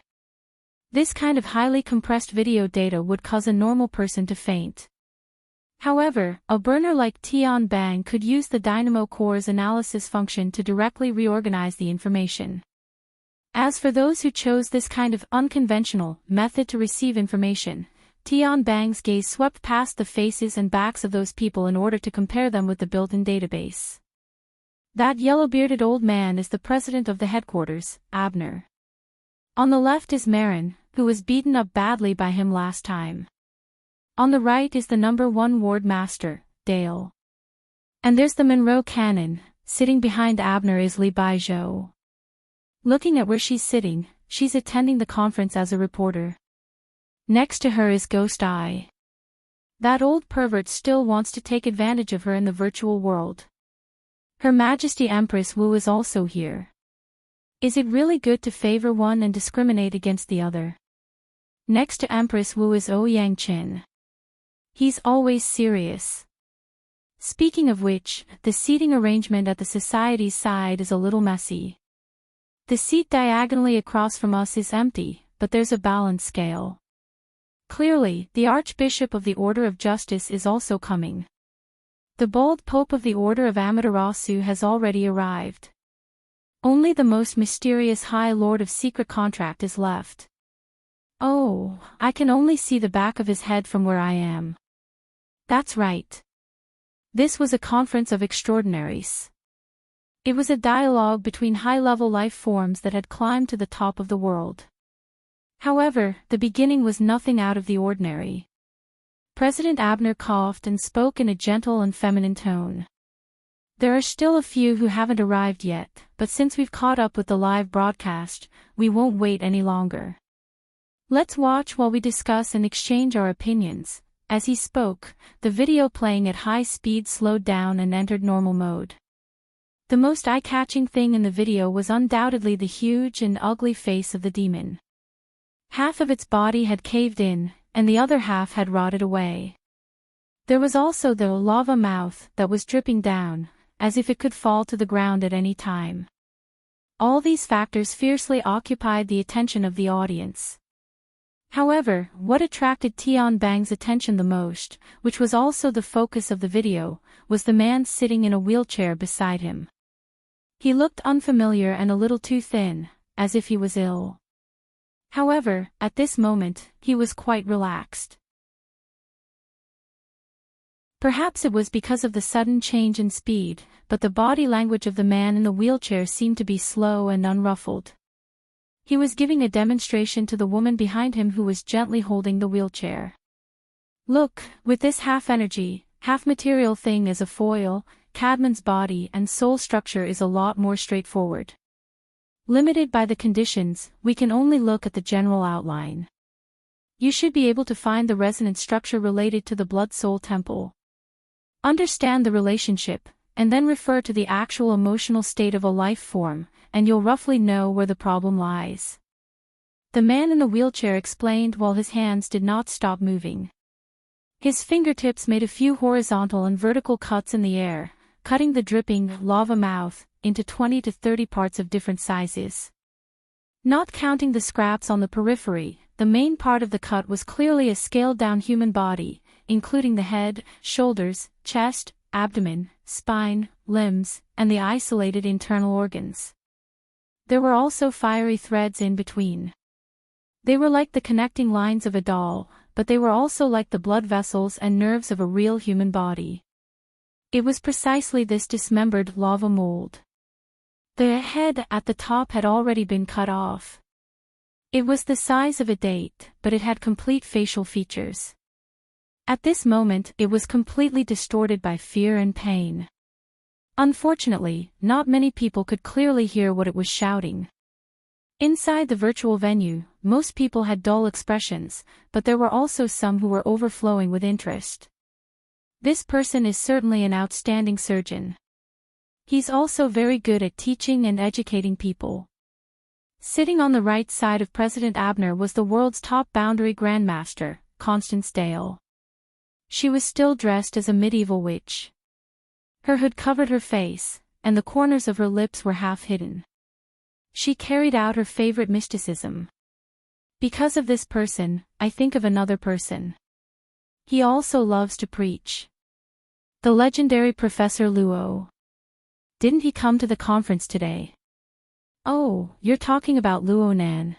This kind of highly compressed video data would cause a normal person to faint. However, a burner like Tian Bang could use the Dynamo Core's analysis function to directly reorganize the information. As for those who chose this kind of unconventional method to receive information, Tian Bang's gaze swept past the faces and backs of those people in order to compare them with the built-in database. That yellow-bearded old man is the president of the headquarters, Abner. On the left is Marin, who was beaten up badly by him last time. On the right is the number 1 ward master, Dale. And there's the Monroe cannon. Sitting behind Abner is Li Baizhou. Looking at where she's sitting, she's attending the conference as a reporter. Next to her is Ghost Eye. That old pervert still wants to take advantage of her in the virtual world. Her Majesty Empress Wu is also here. Is it really good to favor one and discriminate against the other? Next to Empress Wu is Ouyang Qin. He's always serious. Speaking of which, the seating arrangement at the Society's side is a little messy. The seat diagonally across from us is empty, but there's a balance scale. Clearly, the Archbishop of the Order of Justice is also coming. The bold Pope of the Order of Amaterasu has already arrived. Only the most mysterious High Lord of Secret Contract is left. Oh, I can only see the back of his head from where I am. That's right. This was a conference of extraordinaries. It was a dialogue between high-level life forms that had climbed to the top of the world. However, the beginning was nothing out of the ordinary. President Abner coughed and spoke in a gentle and feminine tone. There are still a few who haven't arrived yet, but since we've caught up with the live broadcast, we won't wait any longer. Let's watch while we discuss and exchange our opinions. As he spoke, the video playing at high speed slowed down and entered normal mode. The most eye-catching thing in the video was undoubtedly the huge and ugly face of the demon. Half of its body had caved in, and the other half had rotted away. There was also the lava mouth that was dripping down, as if it could fall to the ground at any time. All these factors fiercely occupied the attention of the audience. However, what attracted Tian Bang's attention the most, which was also the focus of the video, was the man sitting in a wheelchair beside him. He looked unfamiliar and a little too thin, as if he was ill. However, at this moment, he was quite relaxed. Perhaps it was because of the sudden change in speed, but the body language of the man in the wheelchair seemed to be slow and unruffled. He was giving a demonstration to the woman behind him who was gently holding the wheelchair. Look, with this half-energy, half-material thing as a foil, Cadman's body and soul structure is a lot more straightforward. Limited by the conditions, we can only look at the general outline. You should be able to find the resonance structure related to the blood-soul temple. Understand the relationship, and then refer to the actual emotional state of a life form, and you'll roughly know where the problem lies. The man in the wheelchair explained while his hands did not stop moving. His fingertips made a few horizontal and vertical cuts in the air, cutting the dripping lava mouth into 20 to 30 parts of different sizes. Not counting the scraps on the periphery, the main part of the cut was clearly a scaled-down human body, including the head, shoulders, chest, abdomen, spine, limbs, and the isolated internal organs. There were also fiery threads in between. They were like the connecting lines of a doll, but they were also like the blood vessels and nerves of a real human body. It was precisely this dismembered lava mold. The head at the top had already been cut off. It was the size of a date, but it had complete facial features. At this moment, it was completely distorted by fear and pain. Unfortunately, not many people could clearly hear what it was shouting. Inside the virtual venue, most people had dull expressions, but there were also some who were overflowing with interest. This person is certainly an outstanding surgeon. He's also very good at teaching and educating people. Sitting on the right side of President Abner was the world's top boundary grandmaster, Constance Dale. She was still dressed as a medieval witch. Her hood covered her face, and the corners of her lips were half hidden. She carried out her favorite mysticism. Because of this person, I think of another person. He also loves to preach. The legendary Professor Luo. Didn't he come to the conference today? Oh, you're talking about Luo Nan.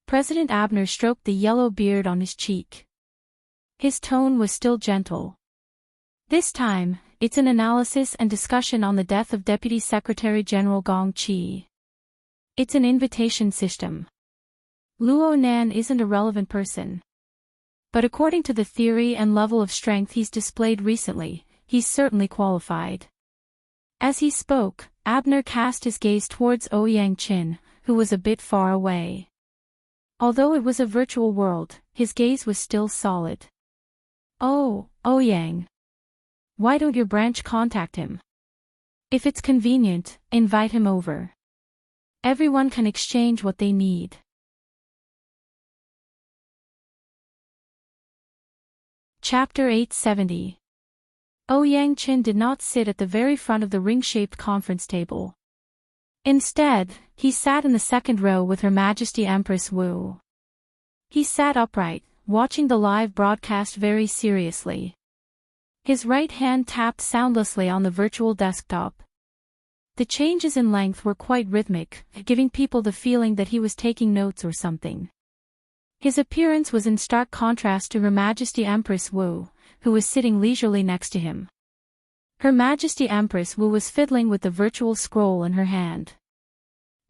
President Abner stroked the yellow beard on his cheek. His tone was still gentle. This time, it's an analysis and discussion on the death of Deputy Secretary General Gong Chi. It's an invitation system. Luo Nan isn't a relevant person. But according to the theory and level of strength he's displayed recently, he's certainly qualified. As he spoke, Abner cast his gaze towards Ouyang Qin, who was a bit far away. Although it was a virtual world, his gaze was still solid. Oh, Ouyang. Why don't your branch contact him? If it's convenient, invite him over. Everyone can exchange what they need. Chapter 870. Ouyang Qin did not sit at the very front of the ring-shaped conference table. Instead, he sat in the second row with Her Majesty Empress Wu. He sat upright, watching the live broadcast very seriously. His right hand tapped soundlessly on the virtual desktop. The changes in length were quite rhythmic, giving people the feeling that he was taking notes or something. His appearance was in stark contrast to Her Majesty Empress Wu, who was sitting leisurely next to him. Her Majesty Empress Wu was fiddling with the virtual scroll in her hand.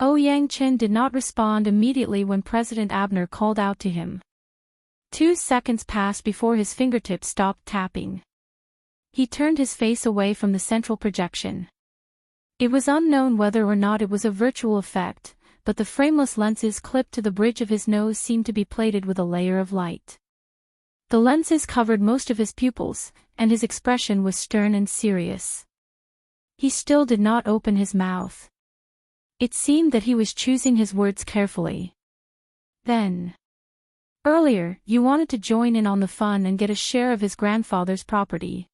Ouyang Qin did not respond immediately when President Abner called out to him. 2 seconds passed before his fingertips stopped tapping. He turned his face away from the central projection. It was unknown whether or not it was a virtual effect, but the frameless lenses clipped to the bridge of his nose seemed to be plated with a layer of light. The lenses covered most of his pupils, and his expression was stern and serious. He still did not open his mouth. It seemed that he was choosing his words carefully. Then. Earlier, you wanted to join in on the fun and get a share of his grandfather's property.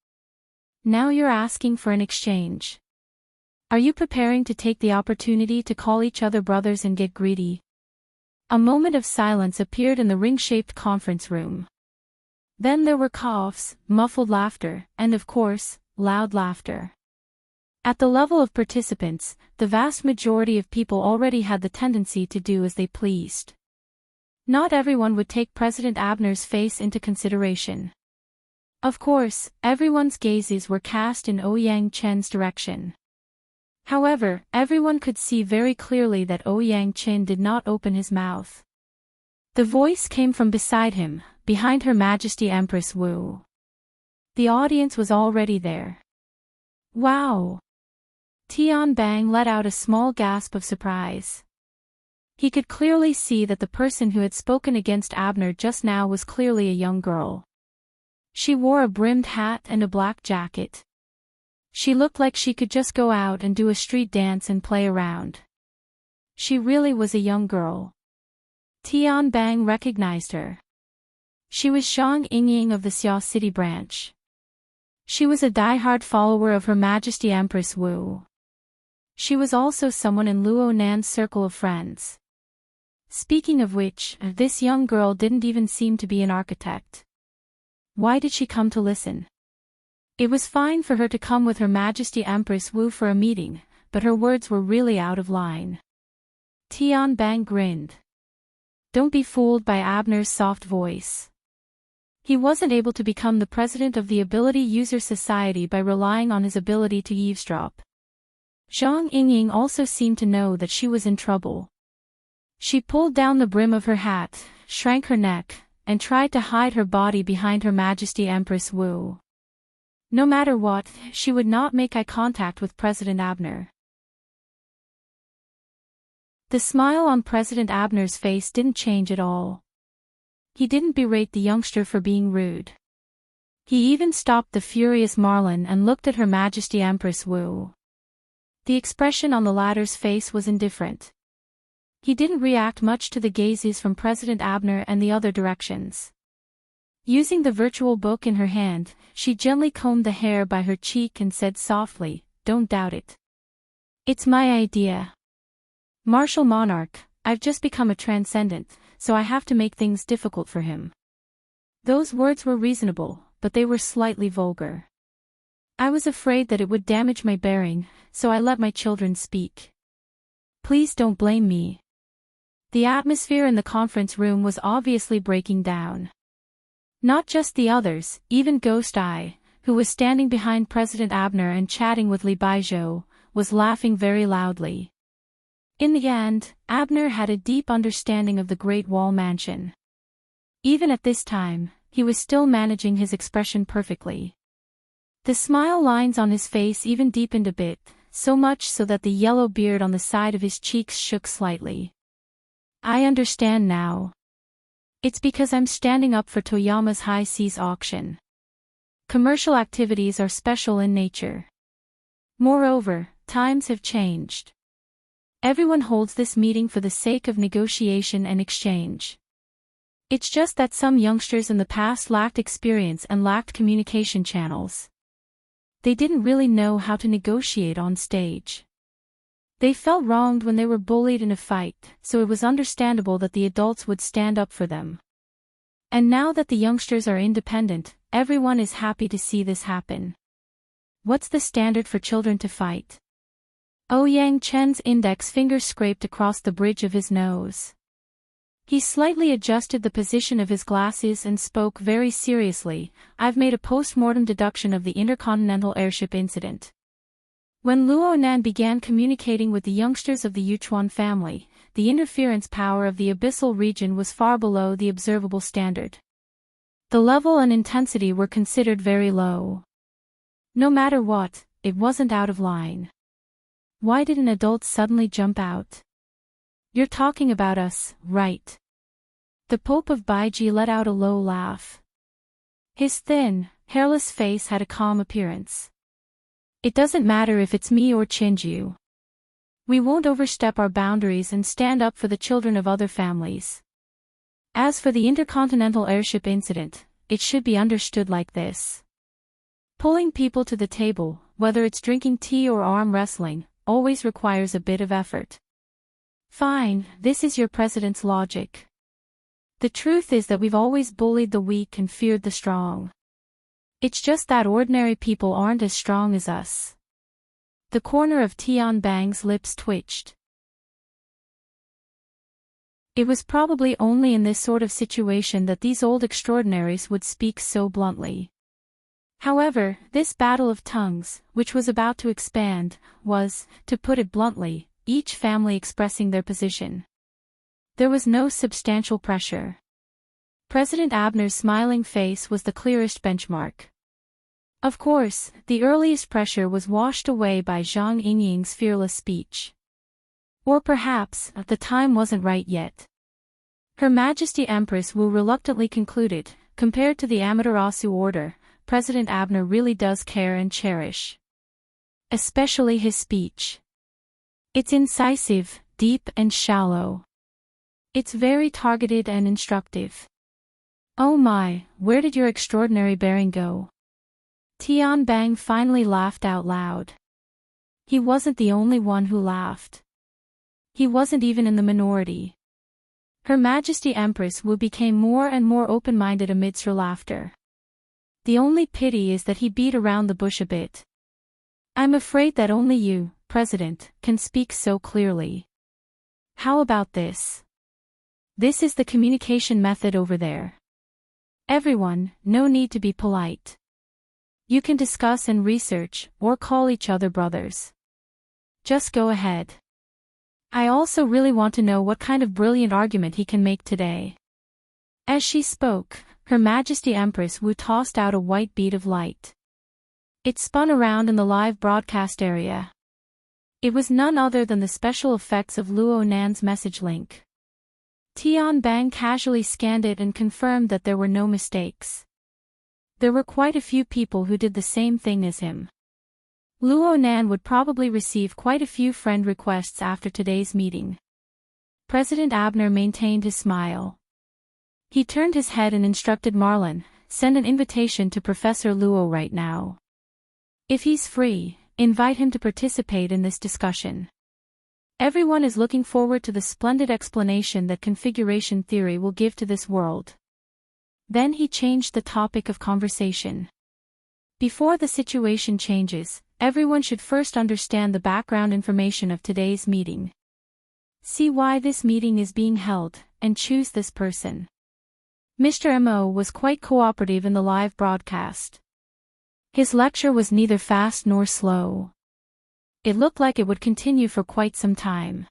Now you're asking for an exchange. Are you preparing to take the opportunity to call each other brothers and get greedy? A moment of silence appeared in the ring-shaped conference room. Then there were coughs, muffled laughter, and of course, loud laughter. At the level of participants, the vast majority of people already had the tendency to do as they pleased. Not everyone would take President Abner's face into consideration. Of course, everyone's gazes were cast in Ouyang Chen's direction. However, everyone could see very clearly that Ouyang Chen did not open his mouth. The voice came from beside him, behind Her Majesty Empress Wu. The audience was already there. Wow! Tian Bang let out a small gasp of surprise. He could clearly see that the person who had spoken against Abner just now was clearly a young girl. She wore a brimmed hat and a black jacket. She looked like she could just go out and do a street dance and play around. She really was a young girl. Tian Bang recognized her. She was Zhang Yingying of the Xia City branch. She was a die-hard follower of Her Majesty Empress Wu. She was also someone in Luo Nan's circle of friends. Speaking of which, this young girl didn't even seem to be an architect. Why did she come to listen? It was fine for her to come with Her Majesty Empress Wu for a meeting, but her words were really out of line. Tian Bang grinned. Don't be fooled by Abner's soft voice. He wasn't able to become the president of the Ability User Society by relying on his ability to eavesdrop. Zhang Yingying also seemed to know that she was in trouble. She pulled down the brim of her hat, shrank her neck, and tried to hide her body behind Her Majesty Empress Wu. No matter what, she would not make eye contact with President Abner. The smile on President Abner's face didn't change at all. He didn't berate the youngster for being rude. He even stopped the furious Marlin and looked at Her Majesty Empress Wu. The expression on the latter's face was indifferent. He didn't react much to the gazes from President Abner and the other directions. Using the virtual book in her hand, she gently combed the hair by her cheek and said softly, "Don't doubt it. It's my idea. Martial monarch, I've just become a transcendent, so I have to make things difficult for him." Those words were reasonable, but they were slightly vulgar. I was afraid that it would damage my bearing, so I let my children speak. Please don't blame me. The atmosphere in the conference room was obviously breaking down. Not just the others, even Ghost Eye, who was standing behind President Abner and chatting with Li Baizhou, was laughing very loudly. In the end, Abner had a deep understanding of the Great Wall Mansion. Even at this time, he was still managing his expression perfectly. The smile lines on his face even deepened a bit, so much so that the yellow beard on the side of his cheeks shook slightly. I understand now. It's because I'm standing up for Toyama's high seas auction. Commercial activities are special in nature. Moreover, times have changed. Everyone holds this meeting for the sake of negotiation and exchange. It's just that some youngsters in the past lacked experience and lacked communication channels. They didn't really know how to negotiate on stage. They felt wronged when they were bullied in a fight, so it was understandable that the adults would stand up for them. And now that the youngsters are independent, everyone is happy to see this happen. What's the standard for children to fight? Yang Chen's index finger scraped across the bridge of his nose. He slightly adjusted the position of his glasses and spoke very seriously. I've made a post-mortem deduction of the intercontinental airship incident. When Luo Nan began communicating with the youngsters of the Yuchuan family, the interference power of the abyssal region was far below the observable standard. The level and intensity were considered very low. No matter what, it wasn't out of line. Why did an adult suddenly jump out? You're talking about us, right? The Pope of Baiji let out a low laugh. His thin, hairless face had a calm appearance. It doesn't matter if it's me or Chinju. We won't overstep our boundaries and stand up for the children of other families. As for the intercontinental airship incident, it should be understood like this. Pulling people to the table, whether it's drinking tea or arm wrestling, always requires a bit of effort. Fine, this is your president's logic. The truth is that we've always bullied the weak and feared the strong. It's just that ordinary people aren't as strong as us. The corner of Tian Bang's lips twitched. It was probably only in this sort of situation that these old extraordinaries would speak so bluntly. However, this battle of tongues, which was about to expand, was, to put it bluntly, each family expressing their position. There was no substantial pressure. President Abner's smiling face was the clearest benchmark. Of course, the earliest pressure was washed away by Zhang Yingying's fearless speech. Or perhaps, the time wasn't right yet. Her Majesty Empress Wu reluctantly concluded, compared to the Amaterasu order, President Abner really does care and cherish. Especially his speech. It's incisive, deep and shallow. It's very targeted and instructive. Oh my, where did your extraordinary bearing go? Tian Bang finally laughed out loud. He wasn't the only one who laughed. He wasn't even in the minority. Her Majesty Empress Wu became more and more open-minded amidst her laughter. The only pity is that he beat around the bush a bit. I'm afraid that only you, President, can speak so clearly. How about this? This is the communication method over there. Everyone, no need to be polite. You can discuss and research, or call each other brothers. Just go ahead. I also really want to know what kind of brilliant argument he can make today. As she spoke, Her Majesty Empress Wu tossed out a white bead of light. It spun around in the live broadcast area. It was none other than the special effects of Luo Nan's message link. Tian Bang casually scanned it and confirmed that there were no mistakes. There were quite a few people who did the same thing as him. Luo Nan would probably receive quite a few friend requests after today's meeting. President Abner maintained his smile. He turned his head and instructed Marlin, send an invitation to Professor Luo right now. If he's free, invite him to participate in this discussion. Everyone is looking forward to the splendid explanation that configuration theory will give to this world. Then he changed the topic of conversation. Before the situation changes, everyone should first understand the background information of today's meeting. See why this meeting is being held, and choose this person. Mr. Mo was quite cooperative in the live broadcast. His lecture was neither fast nor slow. It looked like it would continue for quite some time.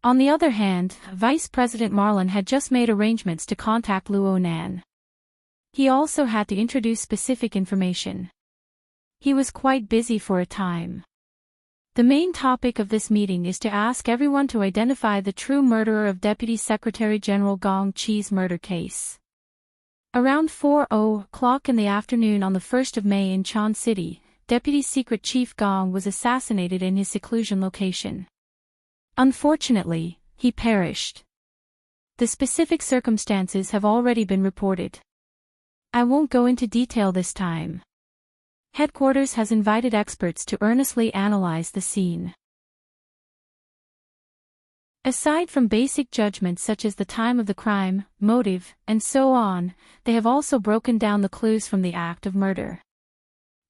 On the other hand, Vice President Marlin had just made arrangements to contact Luo Nan. He also had to introduce specific information. He was quite busy for a time. The main topic of this meeting is to ask everyone to identify the true murderer of Deputy Secretary General Gong Qi's murder case. Around 4:00 in the afternoon on the 1st of May in Chan City, Deputy Secret Chief Gong was assassinated in his seclusion location. Unfortunately, he perished. The specific circumstances have already been reported. I won't go into detail this time. Headquarters has invited experts to earnestly analyze the scene. Aside from basic judgments such as the time of the crime, motive, and so on, they have also broken down the clues from the act of murder.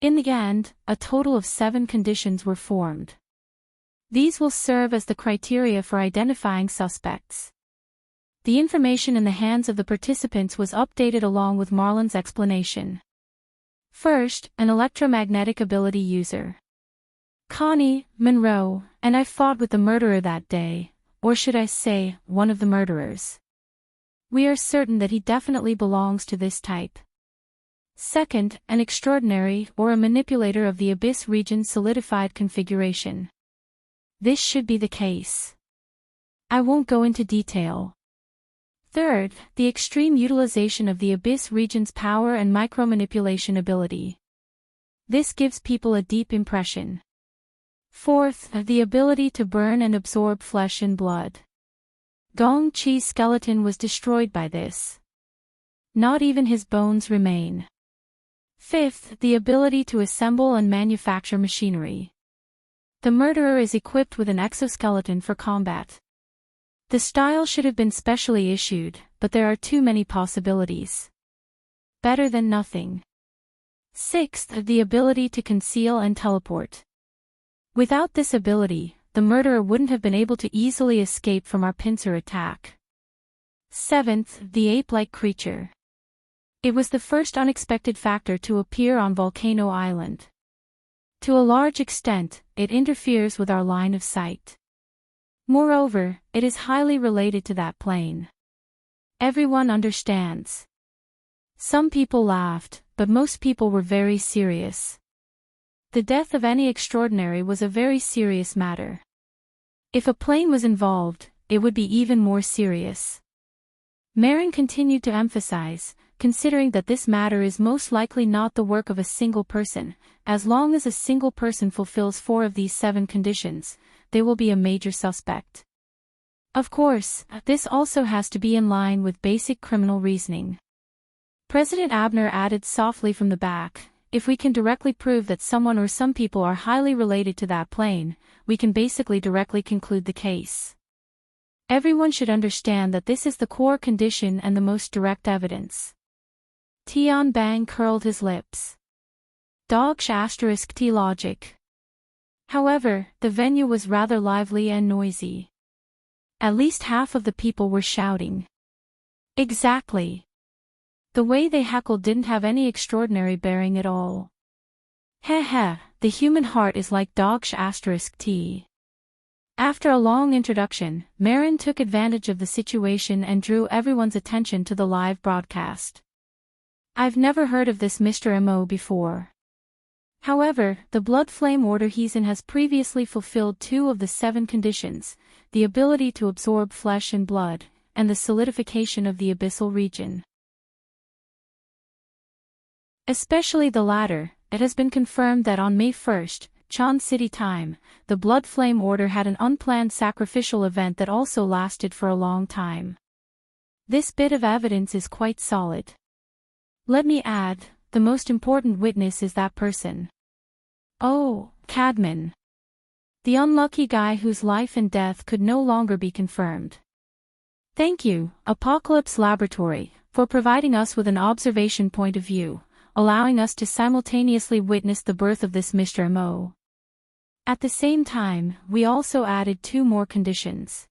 In the end, a total of 7 conditions were formed. These will serve as the criteria for identifying suspects. The information in the hands of the participants was updated along with Marlon's explanation. First, an electromagnetic ability user. Connie, Monroe, and I fought with the murderer that day, or should I say, one of the murderers. We are certain that he definitely belongs to this type. Second, an extraordinary or a manipulator of the Abyss region's solidified configuration. This should be the case. I won't go into detail. Third, the extreme utilization of the Abyss region's power and micromanipulation ability. This gives people a deep impression. Fourth, the ability to burn and absorb flesh and blood. Gong Chi's skeleton was destroyed by this. Not even his bones remain. Fifth, the ability to assemble and manufacture machinery. The murderer is equipped with an exoskeleton for combat. The style should have been specially issued, but there are too many possibilities. Better than nothing. Sixth, the ability to conceal and teleport. Without this ability, the murderer wouldn't have been able to easily escape from our pincer attack. Seventh, the ape-like creature. It was the first unexpected factor to appear on Volcano Island. To a large extent, it interferes with our line of sight. Moreover, it is highly related to that plane. Everyone understands. Some people laughed, but most people were very serious. The death of any extraordinary was a very serious matter. If a plane was involved, it would be even more serious. Marin continued to emphasize, considering that this matter is most likely not the work of a single person, as long as a single person fulfills 4 of these 7 conditions, they will be a major suspect. Of course, this also has to be in line with basic criminal reasoning. President Abner added softly from the back, if we can directly prove that someone or some people are highly related to that plane, we can basically directly conclude the case. Everyone should understand that this is the core condition and the most direct evidence. Tian Bang curled his lips. T logic. However, the venue was rather lively and noisy. At least half of the people were shouting. Exactly. The way they heckled didn't have any extraordinary bearing at all. Heh, the human heart is like T. After a long introduction, Marin took advantage of the situation and drew everyone's attention to the live broadcast. I've never heard of this Mr. Mo before. However, the blood flame order he's in has previously fulfilled 2 of the 7 conditions, the ability to absorb flesh and blood, and the solidification of the abyssal region. Especially the latter, it has been confirmed that on May 1st, Chan City time, the blood flame order had an unplanned sacrificial event that also lasted for a long time. This bit of evidence is quite solid. Let me add, the most important witness is that person. Oh, Cadman. The unlucky guy whose life and death could no longer be confirmed. Thank you, Apocalypse Laboratory, for providing us with an observation point of view, allowing us to simultaneously witness the birth of this Mr. Mo. At the same time, we also added 2 more conditions.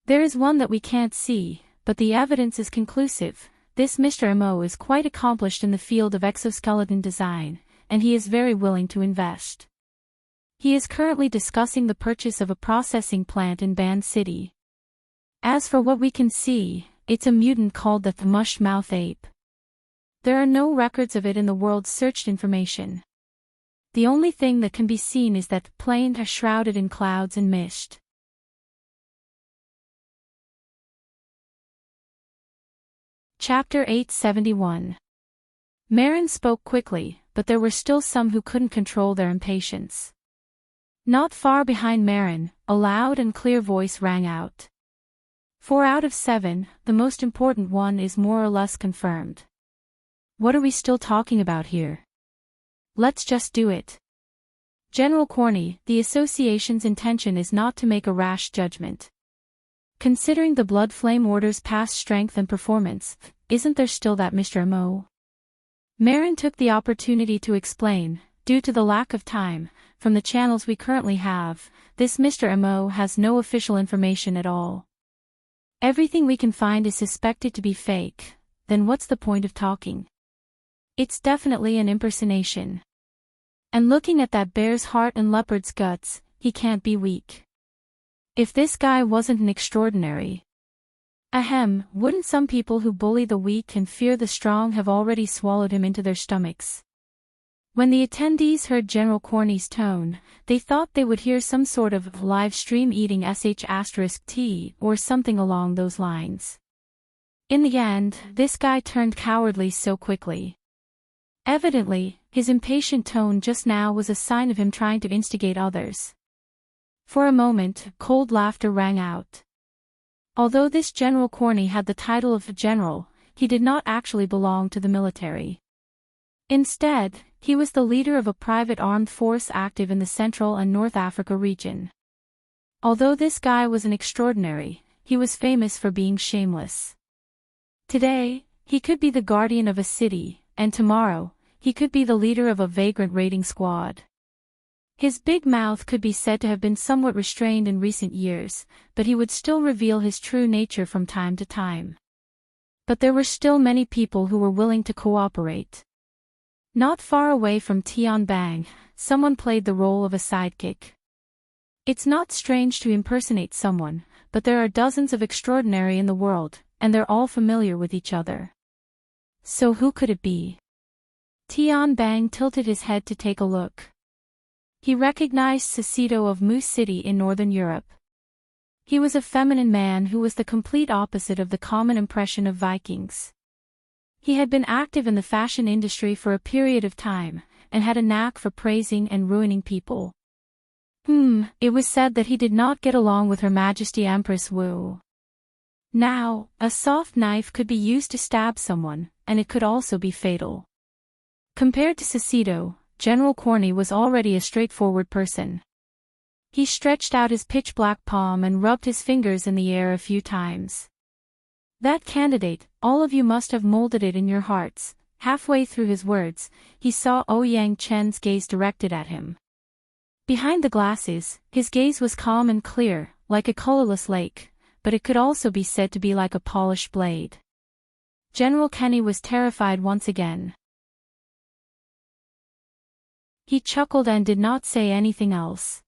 There is one that we can't see, but the evidence is conclusive. This Mr. Mo is quite accomplished in the field of exoskeleton design, and he is very willing to invest. He is currently discussing the purchase of a processing plant in Band City. As for what we can see, it's a mutant called the mush-mouth ape. There are no records of it in the world's searched information. The only thing that can be seen is that the plane is shrouded in clouds and mist. Chapter 871. Marin spoke quickly, but there were still some who couldn't control their impatience. Not far behind Marin, a loud and clear voice rang out. 4 out of 7, the most important one is more or less confirmed. What are we still talking about here? Let's just do it. General Corney, the association's intention is not to make a rash judgment. Considering the Blood Flame Order's past strength and performance, isn't there still that Mr. Mo? Marin took the opportunity to explain, due to the lack of time, from the channels we currently have, this Mr. Mo has no official information at all. Everything we can find is suspected to be fake, then what's the point of talking? It's definitely an impersonation. And looking at that bear's heart and leopard's guts, he can't be weak. If this guy wasn't an extraordinary. Ahem, wouldn't some people who bully the weak and fear the strong have already swallowed him into their stomachs? When the attendees heard General Corney's tone, they thought they would hear some sort of live stream eating *T or something along those lines. In the end, this guy turned cowardly so quickly. Evidently, his impatient tone just now was a sign of him trying to instigate others. For a moment, cold laughter rang out. Although this General Corney had the title of general, he did not actually belong to the military. Instead, he was the leader of a private armed force active in the Central and North Africa region. Although this guy was an extraordinary, he was famous for being shameless. Today, he could be the guardian of a city, and tomorrow, he could be the leader of a vagrant raiding squad. His big mouth could be said to have been somewhat restrained in recent years, but he would still reveal his true nature from time to time. But there were still many people who were willing to cooperate. Not far away from Tian Bang, someone played the role of a sidekick. It's not strange to impersonate someone, but there are dozens of extraordinary in the world, and they're all familiar with each other. So who could it be? Tian Bang tilted his head to take a look. He recognized Cicito of Moose City in Northern Europe. He was a feminine man who was the complete opposite of the common impression of Vikings. He had been active in the fashion industry for a period of time, and had a knack for praising and ruining people. It was said that he did not get along with Her Majesty Empress Wu. Now, a soft knife could be used to stab someone, and it could also be fatal. Compared to Cicito, General Corney was already a straightforward person. He stretched out his pitch-black palm and rubbed his fingers in the air a few times. That candidate, all of you must have molded it in your hearts. Halfway through his words, he saw Ouyang Chen's gaze directed at him. Behind the glasses, his gaze was calm and clear, like a colorless lake, but it could also be said to be like a polished blade. General Kenny was terrified once again. He chuckled and did not say anything else.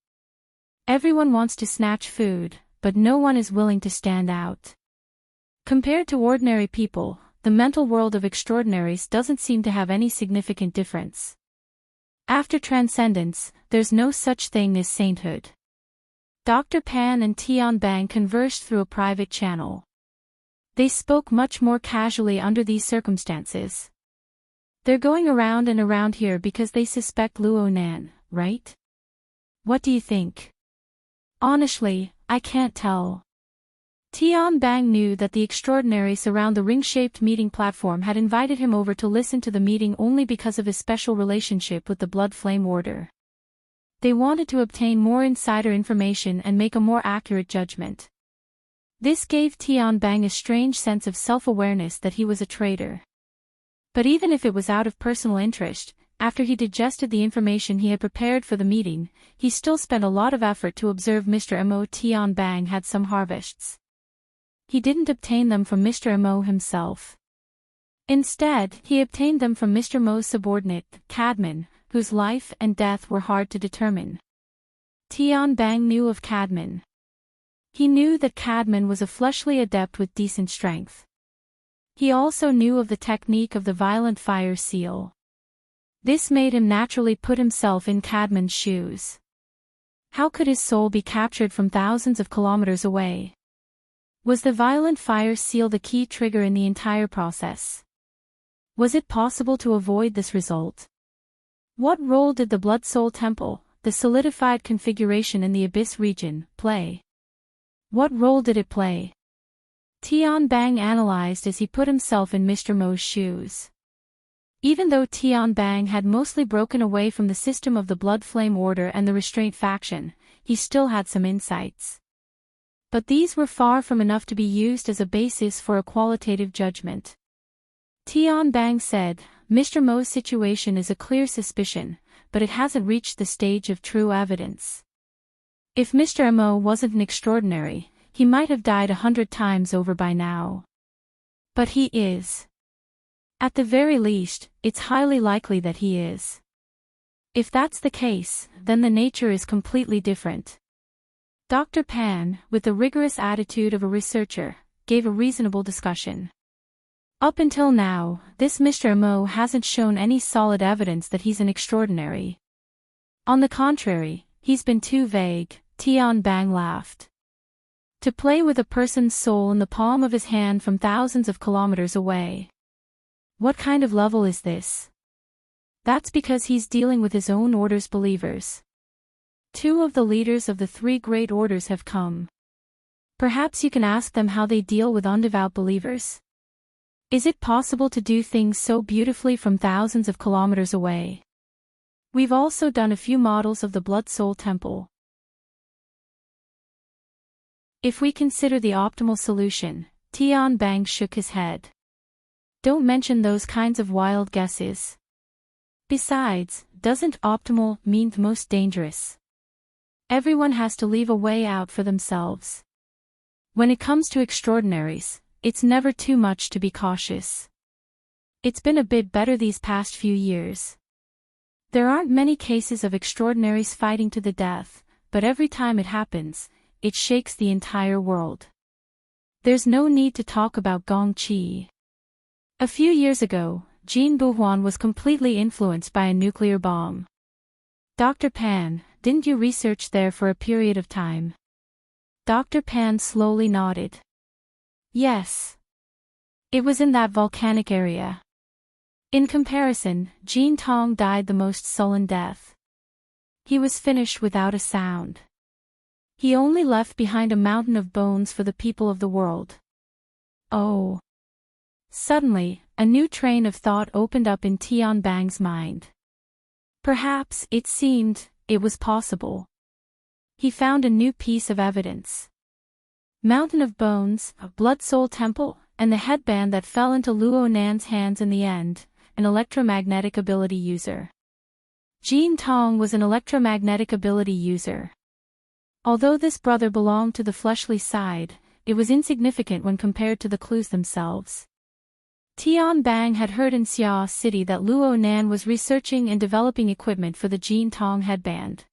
Everyone wants to snatch food, but no one is willing to stand out. Compared to ordinary people, the mental world of extraordinaries doesn't seem to have any significant difference. After transcendence, there's no such thing as sainthood. Dr. Pan and Tian Bang conversed through a private channel. They spoke much more casually under these circumstances. They're going around and around here because they suspect Luo Nan, right? What do you think? Honestly, I can't tell. Tian Bang knew that the extraordinaries around the ring-shaped meeting platform had invited him over to listen to the meeting only because of his special relationship with the Blood Flame Order. They wanted to obtain more insider information and make a more accurate judgment. This gave Tian Bang a strange sense of self-awareness that he was a traitor. But even if it was out of personal interest, after he digested the information he had prepared for the meeting, he still spent a lot of effort to observe Mr. Mo. Tian Bang had some harvests. He didn't obtain them from Mr. Mo himself. Instead, he obtained them from Mr. Mo's subordinate, Cadman, whose life and death were hard to determine. Tian Bang knew of Cadman. He knew that Cadman was a fleshly adept with decent strength. He also knew of the technique of the violent fire seal. This made him naturally put himself in Cadman's shoes. How could his soul be captured from thousands of kilometers away? Was the violent fire seal the key trigger in the entire process? Was it possible to avoid this result? What role did the Blood Soul Temple, the solidified configuration in the Abyss region, play? What role did it play? Tian Bang analyzed as he put himself in Mr. Mo's shoes. Even though Tian Bang had mostly broken away from the system of the Blood Flame Order and the Restraint faction, he still had some insights. But these were far from enough to be used as a basis for a qualitative judgment. Tian Bang said, Mr. Mo's situation is a clear suspicion, but it hasn't reached the stage of true evidence. If Mr. Mo wasn't an extraordinary, he might have died 100 times over by now. But he is. At the very least, it's highly likely that he is. If that's the case, then the nature is completely different. Dr. Pan, with the rigorous attitude of a researcher, gave a reasonable discussion. Up until now, this Mr. Mo hasn't shown any solid evidence that he's an extraordinary. On the contrary, he's been too vague, Tian Bang laughed. To play with a person's soul in the palm of his hand from thousands of kilometers away. What kind of level is this? That's because he's dealing with his own order's believers. 2 of the leaders of the 3 great orders have come. Perhaps you can ask them how they deal with undevout believers. Is it possible to do things so beautifully from thousands of kilometers away? We've also done a few models of the Blood Soul Temple. If we consider the optimal solution, Tian Bang shook his head. Don't mention those kinds of wild guesses. Besides, doesn't optimal mean the most dangerous? Everyone has to leave a way out for themselves. When it comes to extraordinaries, it's never too much to be cautious. It's been a bit better these past few years. There aren't many cases of extraordinaries fighting to the death, but every time it happens, it shakes the entire world. There's no need to talk about Gong Qi. A few years ago, Jin Buhuan was completely influenced by a nuclear bomb. Dr. Pan, didn't you research there for a period of time? Dr. Pan slowly nodded. Yes. It was in that volcanic area. In comparison, Jin Tong died the most sullen death. He was finished without a sound. He only left behind a mountain of bones for the people of the world. Oh. Suddenly, a new train of thought opened up in Tian Bang's mind. Perhaps, it seemed, it was possible. He found a new piece of evidence. Mountain of Bones, a Blood Soul Temple, and the headband that fell into Luo Nan's hands in the end, an electromagnetic ability user. Jin Tong was an electromagnetic ability user. Although this brother belonged to the fleshly side, it was insignificant when compared to the clues themselves. Tian Bang had heard in Xia City that Luo Nan was researching and developing equipment for the Jin Tong headband.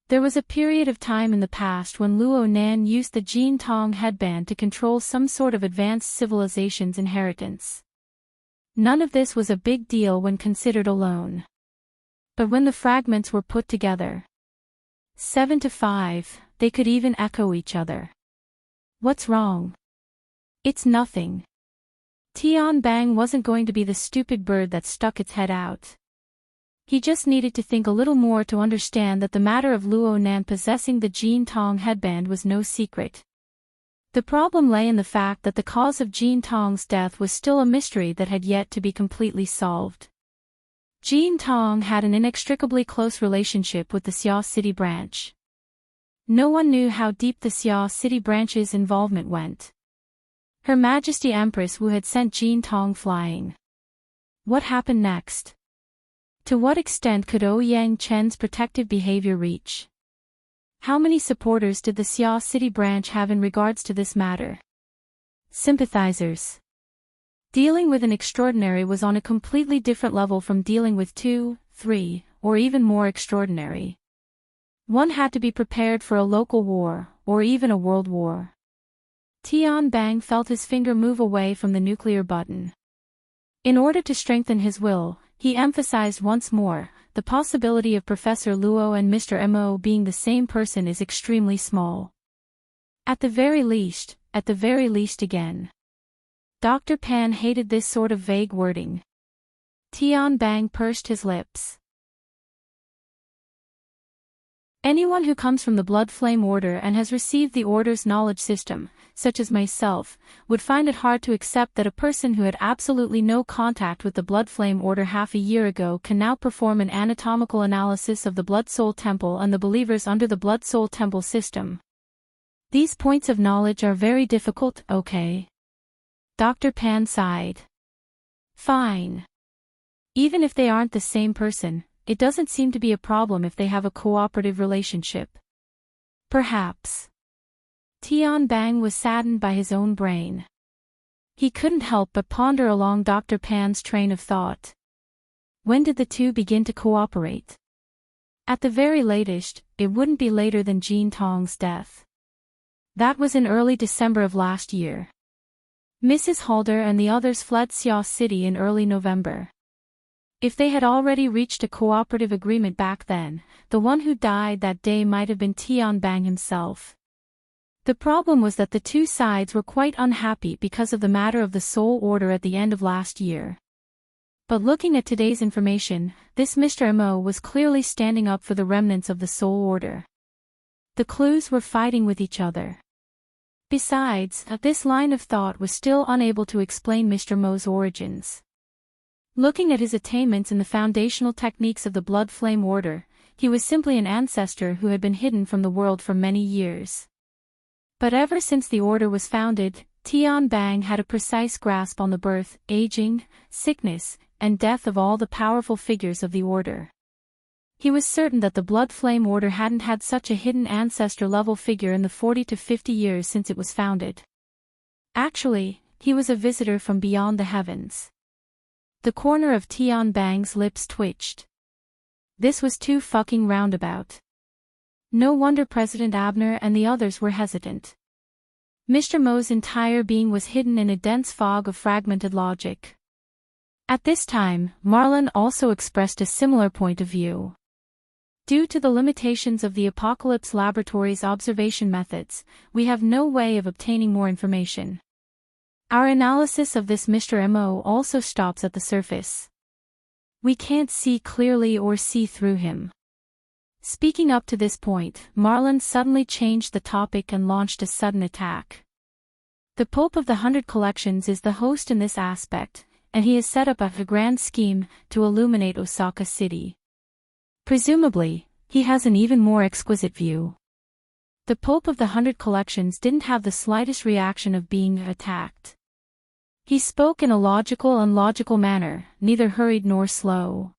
There was a period of time in the past when Luo Nan used the Jin Tong headband to control some sort of advanced civilization's inheritance. None of this was a big deal when considered alone. But when the fragments were put together, 7 to 5, they could even echo each other. What's wrong? It's nothing. Tian Bang wasn't going to be the stupid bird that stuck its head out. He just needed to think a little more to understand that the matter of Luo Nan possessing the Jin Tong headband was no secret. The problem lay in the fact that the cause of Jin Tong's death was still a mystery that had yet to be completely solved. Jin Tong had an inextricably close relationship with the Xia City branch. No one knew how deep the Xia City branch's involvement went. Her Majesty Empress Wu had sent Jin Tong flying. What happened next? To what extent could Ouyang Chen's protective behavior reach? How many supporters did the Xia City branch have in regards to this matter? Sympathizers. Dealing with an extraordinary was on a completely different level from dealing with 2, 3, or even more extraordinary. One had to be prepared for a local war, or even a world war. Tian Bang felt his finger move away from the nuclear button. In order to strengthen his will, he emphasized once more, the possibility of Professor Luo and Mr. Mo being the same person is extremely small. At the very least again. Dr. Pan hated this sort of vague wording. Tian Bang pursed his lips. Anyone who comes from the Blood Flame Order and has received the Order's knowledge system, such as myself, would find it hard to accept that a person who had absolutely no contact with the Blood Flame Order half a year ago can now perform an anatomical analysis of the Blood Soul Temple and the believers under the Blood Soul Temple system. These points of knowledge are very difficult, okay? Dr. Pan sighed. Fine. Even if they aren't the same person, it doesn't seem to be a problem if they have a cooperative relationship. Perhaps. Tian Bang was saddened by his own brain. He couldn't help but ponder along Dr. Pan's train of thought. When did the two begin to cooperate? At the very latest, it wouldn't be later than Jean Tong's death. That was in early December of last year. Mrs. Halder and the others fled Xia City in early November. If they had already reached a cooperative agreement back then, the one who died that day might have been Tian Bang himself. The problem was that the two sides were quite unhappy because of the matter of the Soul Order at the end of last year. But looking at today's information, this Mr. Mo was clearly standing up for the remnants of the Soul Order. The clues were fighting with each other. Besides, this line of thought was still unable to explain Mr. Mo's origins. Looking at his attainments in the foundational techniques of the Blood Flame Order, he was simply an ancestor who had been hidden from the world for many years. But ever since the order was founded, Tian Bang had a precise grasp on the birth, aging, sickness, and death of all the powerful figures of the order. He was certain that the Blood Flame Order hadn't had such a hidden ancestor-level figure in the 40 to 50 years since it was founded. Actually, he was a visitor from beyond the heavens. The corner of Tian Bang's lips twitched. This was too fucking roundabout. No wonder President Abner and the others were hesitant. Mr. Mo's entire being was hidden in a dense fog of fragmented logic. At this time, Marlin also expressed a similar point of view. Due to the limitations of the Apocalypse Laboratory's observation methods, we have no way of obtaining more information. Our analysis of this Mr. Mo also stops at the surface. We can't see clearly or see through him. Speaking up to this point, Marlin suddenly changed the topic and launched a sudden attack. The Pope of the 100 Collections is the host in this aspect, and he has set up a grand scheme to illuminate Osaka City. Presumably, he has an even more exquisite view. The Pope of the 100 Collections didn't have the slightest reaction of being attacked. He spoke in a logical and logical manner, neither hurried nor slow.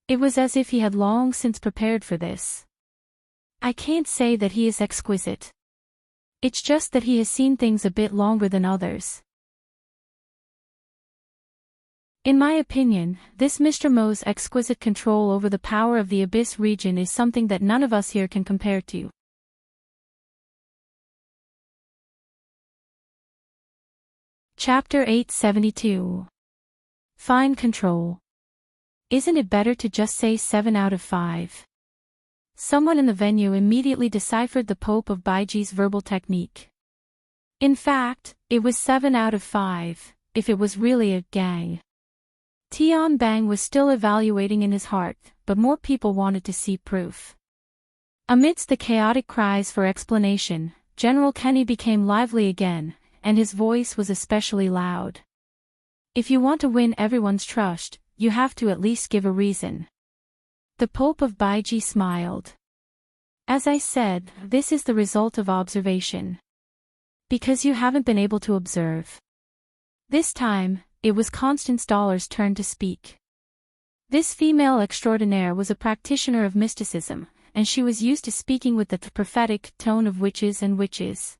It was as if he had long since prepared for this. I can't say that he is exquisite. It's just that he has seen things a bit longer than others. In my opinion, this Mr. Mo's exquisite control over the power of the Abyss region is something that none of us here can compare to. Chapter 872. Fine control. Isn't it better to just say 7 out of 5? Someone in the venue immediately deciphered the Pope of Baiji's verbal technique. In fact, it was 7 out of 5, if it was really a gang. Tian Bang was still evaluating in his heart, but more people wanted to see proof. Amidst the chaotic cries for explanation, General Kenny became lively again, and his voice was especially loud. If you want to win everyone's trust, you have to at least give a reason. The Pope of Baiji smiled. As I said, this is the result of observation. Because you haven't been able to observe. This time, it was Constance Dollar's turn to speak. This female extraordinaire was a practitioner of mysticism, and she was used to speaking with the prophetic tone of witches and witches.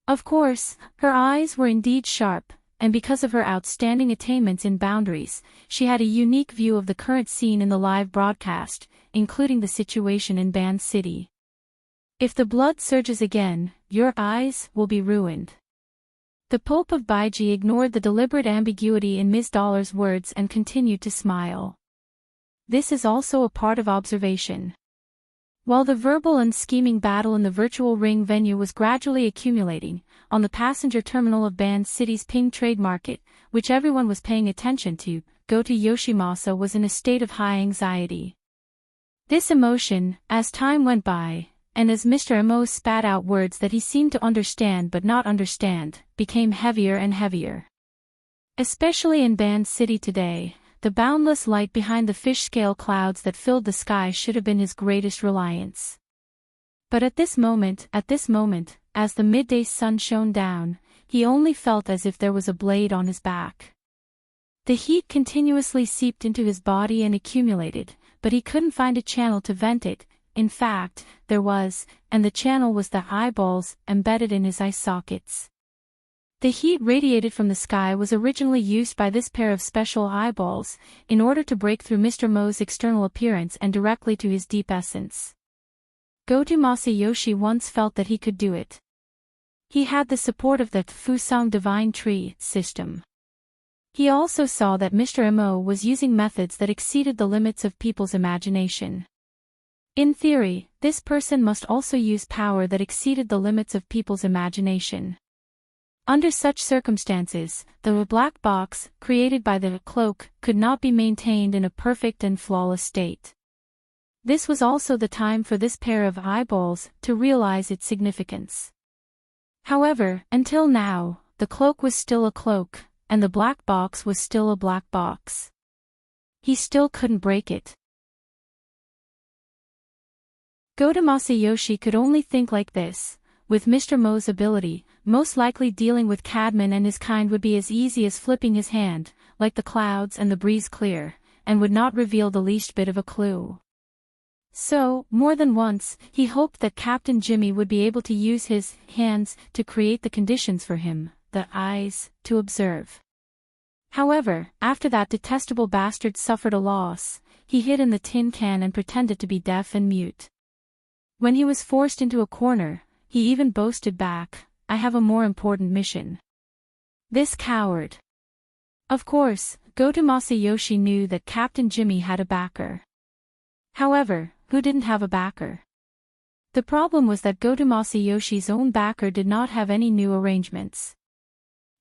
Of course, her eyes were indeed sharp, and because of her outstanding attainments in boundaries, she had a unique view of the current scene in the live broadcast, including the situation in Band City. If the blood surges again, your eyes will be ruined. The Pope of Baiji ignored the deliberate ambiguity in Ms. Dollar's words and continued to smile. This is also a part of observation. While the verbal and scheming battle in the virtual ring venue was gradually accumulating, on the passenger terminal of Band City's Ping Trade Market, which everyone was paying attention to, Goto Yoshimasa was in a state of high anxiety. This emotion, as time went by, and as Mr. Amo spat out words that he seemed to understand but not understand, became heavier and heavier. Especially in Band City today, the boundless light behind the fish-scale clouds that filled the sky should have been his greatest reliance. But at this moment, as the midday sun shone down, he only felt as if there was a blade on his back. The heat continuously seeped into his body and accumulated, but he couldn't find a channel to vent it. In fact, there was, and the channel was the eyeballs embedded in his eye sockets. The heat radiated from the sky was originally used by this pair of special eyeballs, in order to break through Mr. Mo's external appearance and directly to his deep essence. Goto Masayoshi once felt that he could do it. He had the support of the Fusang Divine Tree system. He also saw that Mr. Mo was using methods that exceeded the limits of people's imagination. In theory, this person must also use power that exceeded the limits of people's imagination. Under such circumstances, the black box, created by the cloak, could not be maintained in a perfect and flawless state. This was also the time for this pair of eyeballs to realize its significance. However, until now, the cloak was still a cloak, and the black box was still a black box. He still couldn't break it. Goto Masayoshi could only think like this. With Mr. Mo's ability, most likely dealing with Cadman and his kind would be as easy as flipping his hand, like the clouds and the breeze clear, and would not reveal the least bit of a clue. So, more than once, he hoped that Captain Jimmy would be able to use his hands to create the conditions for him, the eyes, to observe. However, after that detestable bastard suffered a loss, he hid in the tin can and pretended to be deaf and mute. When he was forced into a corner, he even boasted back, "I have a more important mission." This coward. Of course, Goto Masayoshi knew that Captain Jimmy had a backer. However, who didn't have a backer? The problem was that Goto Masayoshi's own backer did not have any new arrangements.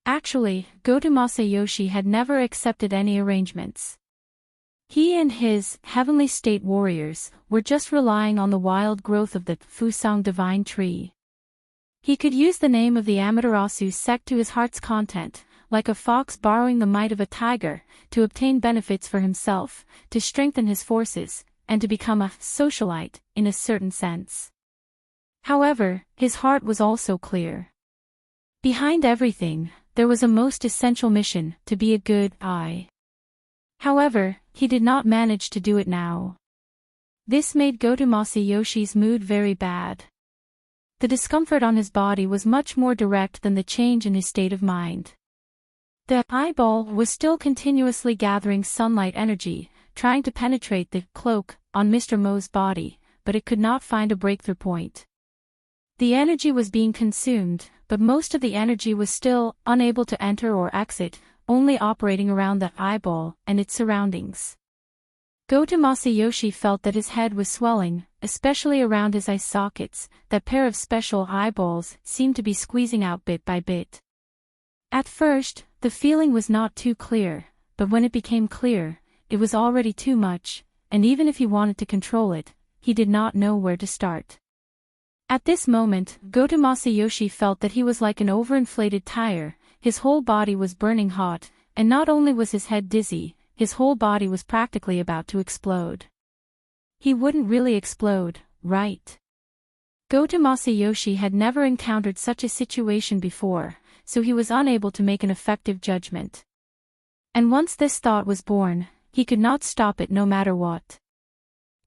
Actually, Goto Masayoshi had never accepted any arrangements. He and his heavenly state warriors were just relying on the wild growth of the Fusang Divine Tree. He could use the name of the Amaterasu sect to his heart's content, like a fox borrowing the might of a tiger, to obtain benefits for himself, to strengthen his forces, and to become a socialite, in a certain sense. However, his heart was also clear. Behind everything, there was a most essential mission, to be a good eye. However, he did not manage to do it now. This made Goto Masayoshi's mood very bad. The discomfort on his body was much more direct than the change in his state of mind. The eyeball was still continuously gathering sunlight energy, trying to penetrate the cloak on Mr. Mo's body, but it could not find a breakthrough point. The energy was being consumed, but most of the energy was still unable to enter or exit, only operating around the eyeball and its surroundings. Goto Masayoshi felt that his head was swelling, especially around his eye sockets. That pair of special eyeballs seemed to be squeezing out bit by bit. At first, the feeling was not too clear, but when it became clear, it was already too much, and even if he wanted to control it, he did not know where to start. At this moment, Goto Masayoshi felt that he was like an overinflated tire. His whole body was burning hot, and not only was his head dizzy, his whole body was practically about to explode. He wouldn't really explode, right? Goto Masayoshi had never encountered such a situation before, so he was unable to make an effective judgment. And once this thought was born, he could not stop it no matter what.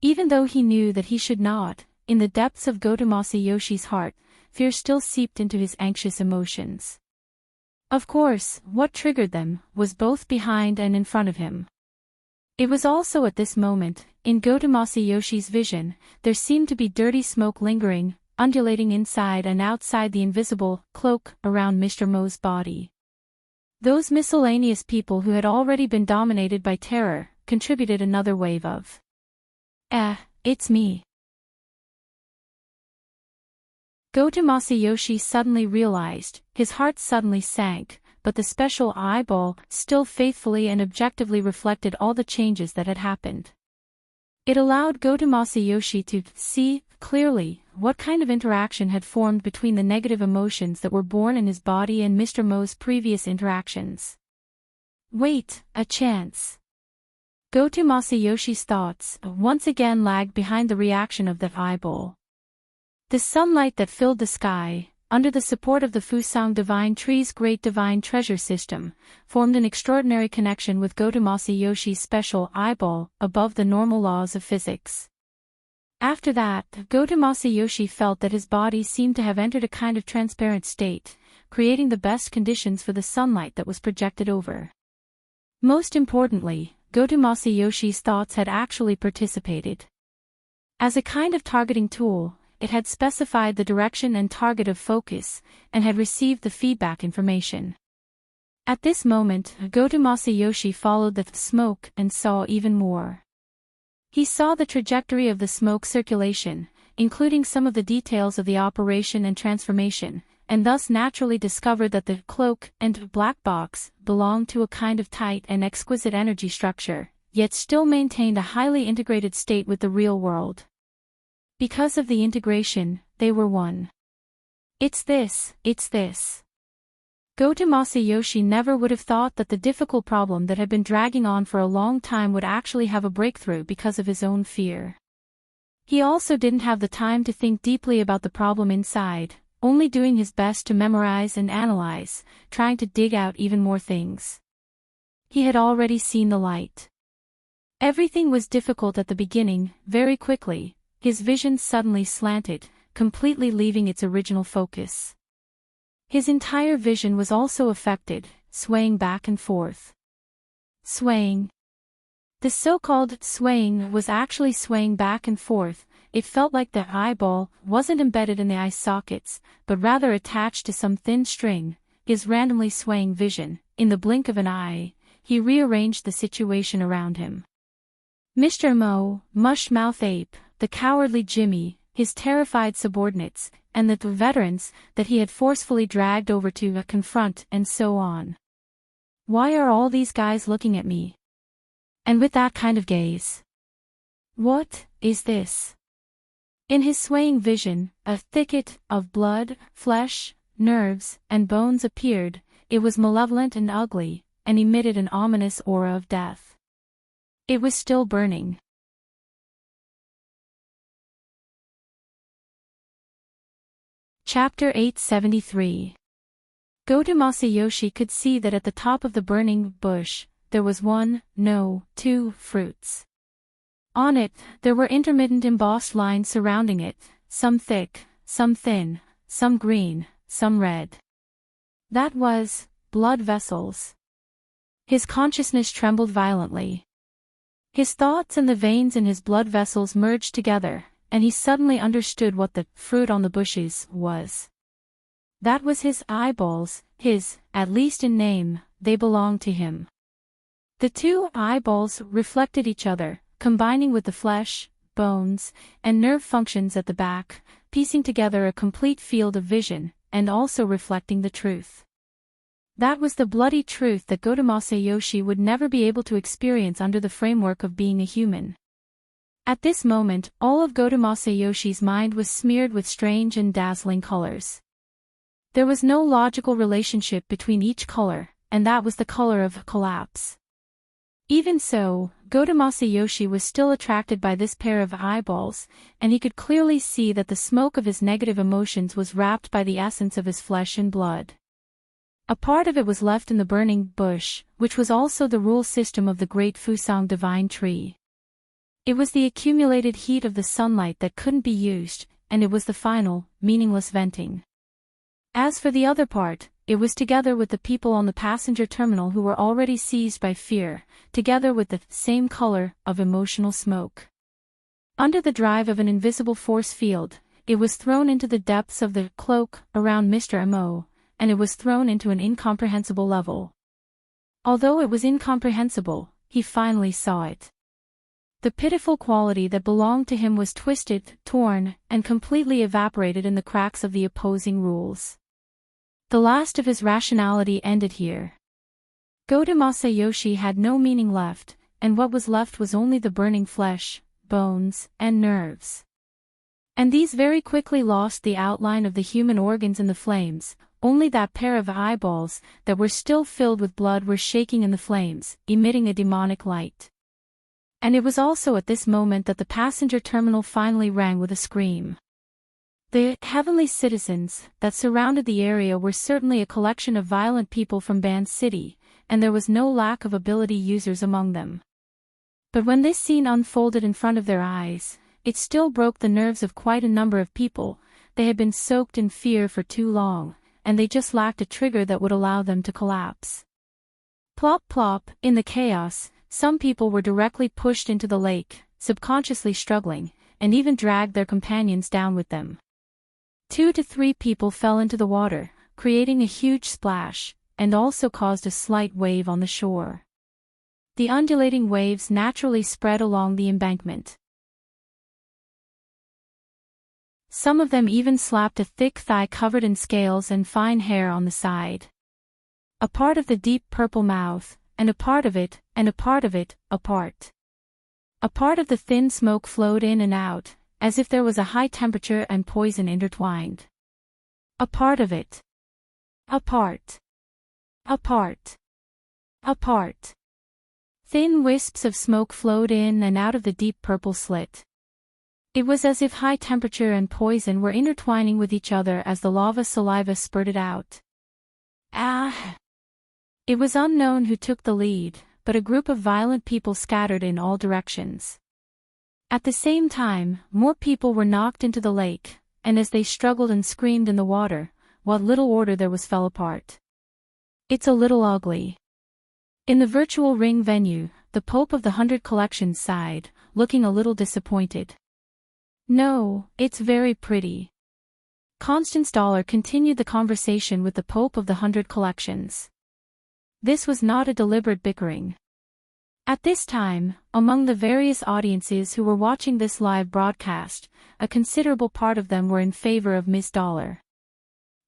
Even though he knew that he should not, in the depths of Goto Masayoshi's heart, fear still seeped into his anxious emotions. Of course, what triggered them was both behind and in front of him. It was also at this moment, in Goto Masayoshi's vision, there seemed to be dirty smoke lingering, undulating inside and outside the invisible cloak around Mr. Mo's body. Those miscellaneous people who had already been dominated by terror, contributed another wave of, it's me. Goto Masayoshi suddenly realized, his heart suddenly sank, but the special eyeball still faithfully and objectively reflected all the changes that had happened. It allowed Goto Masayoshi to see clearly what kind of interaction had formed between the negative emotions that were born in his body and Mr. Mo's previous interactions. Wait, a chance. Goto Masayoshi's thoughts once again lagged behind the reaction of that eyeball. The sunlight that filled the sky, under the support of the Fusang Divine Tree's Great Divine Treasure System, formed an extraordinary connection with Goto Masayoshi's special eyeball above the normal laws of physics. After that, Goto Masayoshi felt that his body seemed to have entered a kind of transparent state, creating the best conditions for the sunlight that was projected over. Most importantly, Goto Masayoshi's thoughts had actually participated. As a kind of targeting tool, it had specified the direction and target of focus, and had received the feedback information. At this moment, Goto Masayoshi followed the smoke and saw even more. He saw the trajectory of the smoke circulation, including some of the details of the operation and transformation, and thus naturally discovered that the cloak and black box belonged to a kind of tight and exquisite energy structure, yet still maintained a highly integrated state with the real world. Because of the integration, they were one. It's this. Goto Masayoshi never would have thought that the difficult problem that had been dragging on for a long time would actually have a breakthrough because of his own fear. He also didn't have the time to think deeply about the problem inside, only doing his best to memorize and analyze, trying to dig out even more things. He had already seen the light. Everything was difficult at the beginning. Very quickly, his vision suddenly slanted, completely leaving its original focus. His entire vision was also affected, swaying back and forth. Swaying. The so-called swaying was actually swaying back and forth. It felt like the eyeball wasn't embedded in the eye sockets, but rather attached to some thin string. His randomly swaying vision, in the blink of an eye, he rearranged the situation around him. Mr. Mo, Mush-Mouth Ape, the cowardly Jimmy, his terrified subordinates, and the veterans that he had forcefully dragged over to confront, and so on. Why are all these guys looking at me? And with that kind of gaze? What is this? In his swaying vision, a thicket of blood, flesh, nerves, and bones appeared. It was malevolent and ugly, and emitted an ominous aura of death. It was still burning. Chapter 873. Goto Masayoshi could see that at the top of the burning bush, there was two fruits. On it, there were intermittent embossed lines surrounding it, some thick, some thin, some green, some red. That was blood vessels. His consciousness trembled violently. His thoughts and the veins in his blood vessels merged together, and he suddenly understood what the fruit on the bushes was. That was his eyeballs, at least in name, they belonged to him. The two eyeballs reflected each other, combining with the flesh, bones, and nerve functions at the back, piecing together a complete field of vision, and also reflecting the truth. That was the bloody truth that Goto Masayoshi would never be able to experience under the framework of being a human. At this moment, all of Goto Masayoshi's mind was smeared with strange and dazzling colors. There was no logical relationship between each color, and that was the color of collapse. Even so, Goto Masayoshi was still attracted by this pair of eyeballs, and he could clearly see that the smoke of his negative emotions was wrapped by the essence of his flesh and blood. A part of it was left in the burning bush, which was also the rule system of the great Fusang Divine Tree. It was the accumulated heat of the sunlight that couldn't be used, and it was the final, meaningless venting. As for the other part, it was together with the people on the passenger terminal who were already seized by fear, together with the same color of emotional smoke. Under the drive of an invisible force field, it was thrown into the depths of the cloak around Mr. Mo, and it was thrown into an incomprehensible level. Although it was incomprehensible, he finally saw it. The pitiful quality that belonged to him was twisted, torn, and completely evaporated in the cracks of the opposing rules. The last of his rationality ended here. Goto Masayoshi had no meaning left, and what was left was only the burning flesh, bones, and nerves. And these very quickly lost the outline of the human organs in the flames. Only that pair of eyeballs that were still filled with blood were shaking in the flames, emitting a demonic light. And it was also at this moment that the passenger terminal finally rang with a scream. The heavenly citizens that surrounded the area were certainly a collection of violent people from Band City, and there was no lack of ability users among them. But when this scene unfolded in front of their eyes, it still broke the nerves of quite a number of people. They had been soaked in fear for too long, and they just lacked a trigger that would allow them to collapse. Plop plop, in the chaos, some people were directly pushed into the lake, subconsciously struggling, and even dragged their companions down with them. 2 to 3 people fell into the water, creating a huge splash, and also caused a slight wave on the shore. The undulating waves naturally spread along the embankment. Some of them even slapped a thick thigh covered in scales and fine hair on the side. A part of the deep purple mouth, and a part of it, and a part of it, a part. A part of the thin smoke flowed in and out, as if there was a high temperature and poison intertwined. A part of it. A part. A part. A part. Thin wisps of smoke flowed in and out of the deep purple slit. It was as if high temperature and poison were intertwining with each other as the lava saliva spurted out. Ah! It was unknown who took the lead, but a group of violent people scattered in all directions. At the same time, more people were knocked into the lake, and as they struggled and screamed in the water, what little order there was fell apart. It's a little ugly. In the virtual ring venue, the Pope of the 100 Collections sighed, looking a little disappointed. No, it's very pretty. Constance Dollar continued the conversation with the Pope of the 100 Collections. This was not a deliberate bickering. At this time, among the various audiences who were watching this live broadcast, a considerable part of them were in favor of Miss Dollar.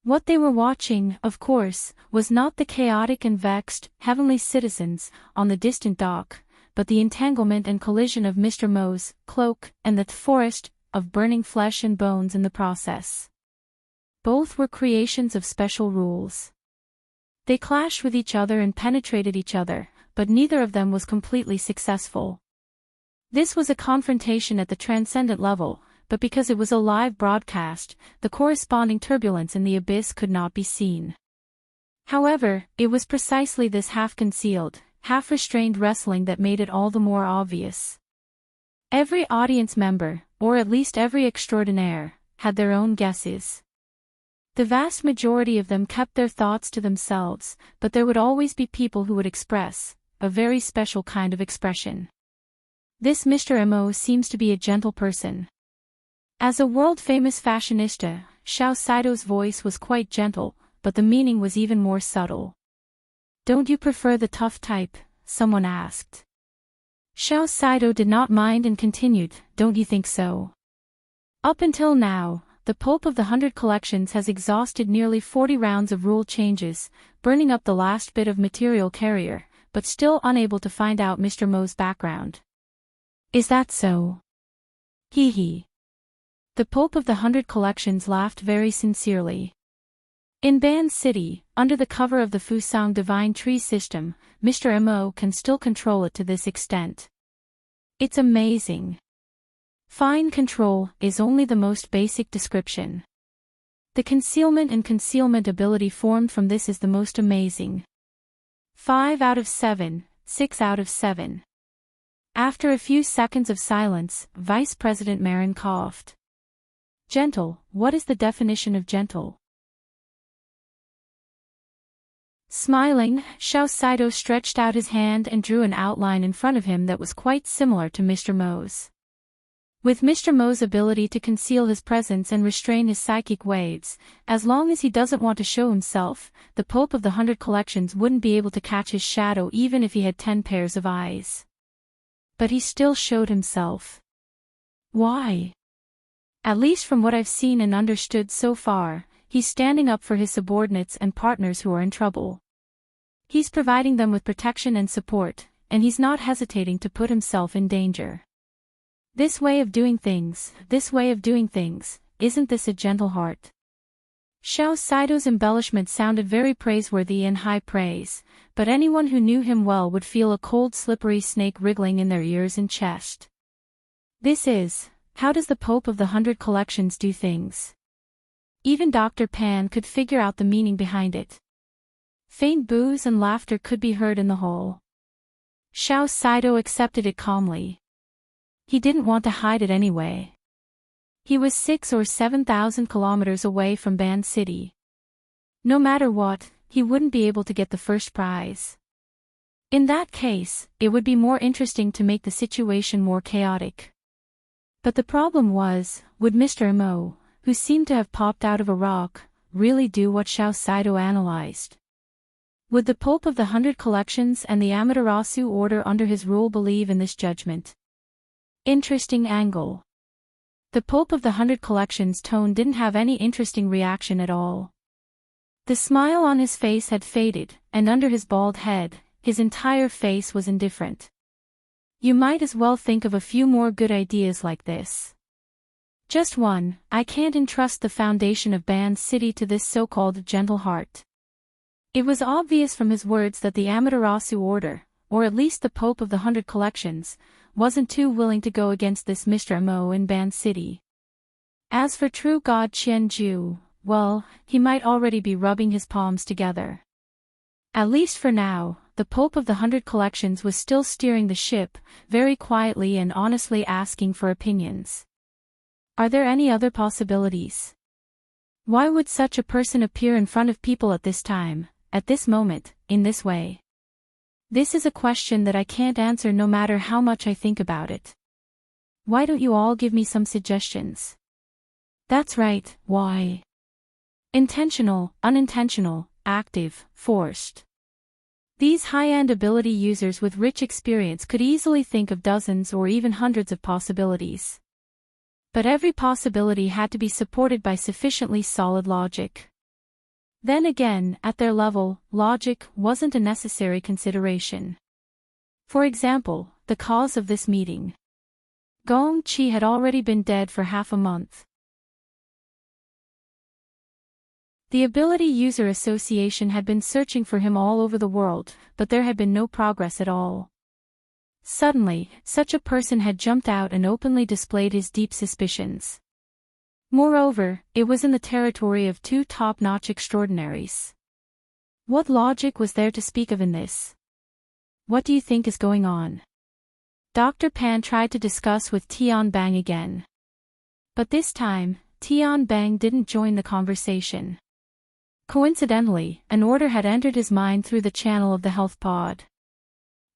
What they were watching, of course, was not the chaotic and vexed, heavenly citizens on the distant dock, but the entanglement and collision of Mr. Mo's cloak and the forest of burning flesh and bones in the process. Both were creations of special rules. They clashed with each other and penetrated each other, but neither of them was completely successful. This was a confrontation at the transcendent level, but because it was a live broadcast, the corresponding turbulence in the abyss could not be seen. However, it was precisely this half-concealed, half-restrained wrestling that made it all the more obvious. Every audience member, or at least every extraordinaire, had their own guesses. The vast majority of them kept their thoughts to themselves, but there would always be people who would express a very special kind of expression. This Mr. Mo seems to be a gentle person. As a world-famous fashionista, Xiao Saito's voice was quite gentle, but the meaning was even more subtle. Don't you prefer the tough type? Someone asked. Xiao Saito did not mind and continued, don't you think so? Up until now, the Pope of the 100 Collections has exhausted nearly 40 rounds of rule changes, burning up the last bit of material carrier, but still unable to find out Mr. Mo's background. Is that so? Hee hee. The Pope of the 100 Collections laughed very sincerely. In Ban City, under the cover of the Fusang Divine Tree system, Mr. Mo can still control it to this extent. It's amazing. Fine control is only the most basic description. The concealment and concealment ability formed from this is the most amazing. 5 out of 7, 6 out of 7. After a few seconds of silence, Vice President Marin coughed. Gentle, what is the definition of gentle? Smiling, Xiao Saito stretched out his hand and drew an outline in front of him that was quite similar to Mr. Mo's. With Mr. Mo's ability to conceal his presence and restrain his psychic waves, as long as he doesn't want to show himself, the Pope of the 100 Collections wouldn't be able to catch his shadow even if he had 10 pairs of eyes. But he still showed himself. Why? At least from what I've seen and understood so far, he's standing up for his subordinates and partners who are in trouble. He's providing them with protection and support, and he's not hesitating to put himself in danger. This way of doing things, isn't this a gentle heart? Xiao Saito's embellishment sounded very praiseworthy and high praise, but anyone who knew him well would feel a cold slippery snake wriggling in their ears and chest. How does the Pope of the 100 Collections do things? Even Dr. Pan could figure out the meaning behind it. Faint boos and laughter could be heard in the hall. Xiao Saito accepted it calmly. He didn't want to hide it anyway. He was 6 or 7,000 kilometers away from Ban City. No matter what, he wouldn't be able to get the first prize. In that case, it would be more interesting to make the situation more chaotic. But the problem was, would Mr. Mo, who seemed to have popped out of a rock, really do what Xiao Saito analyzed? Would the Pope of the 100 Collections and the Amaterasu Order under his rule believe in this judgment? Interesting angle. The Pope of the 100 Collections' tone didn't have any interesting reaction at all. The smile on his face had faded, and under his bald head, his entire face was indifferent. You might as well think of a few more good ideas like this. Just one, I can't entrust the foundation of Ban City to this so-called gentle heart. It was obvious from his words that the Amaterasu Order, or at least the Pope of the 100 Collections, wasn't too willing to go against this Mr. Mo in Ban City. As for true God Qianju, well, he might already be rubbing his palms together. At least for now, the Pope of the 100 Collections was still steering the ship, very quietly and honestly asking for opinions. Are there any other possibilities? Why would such a person appear in front of people at this time, at this moment, in this way? This is a question that I can't answer no matter how much I think about it. Why don't you all give me some suggestions? That's right, why? Intentional, unintentional, active, forced. These high-end ability users with rich experience could easily think of dozens or even hundreds of possibilities. But every possibility had to be supported by sufficiently solid logic. Then again, at their level, logic wasn't a necessary consideration. For example, the cause of this meeting. Gong Qi had already been dead for half a month. The Ability User Association had been searching for him all over the world, but there had been no progress at all. Suddenly, such a person had jumped out and openly displayed his deep suspicions. Moreover, it was in the territory of two top-notch extraordinaries. What logic was there to speak of in this? What do you think is going on? Dr. Pan tried to discuss with Tian Bang again. But this time, Tian Bang didn't join the conversation. Coincidentally, an order had entered his mind through the channel of the health pod.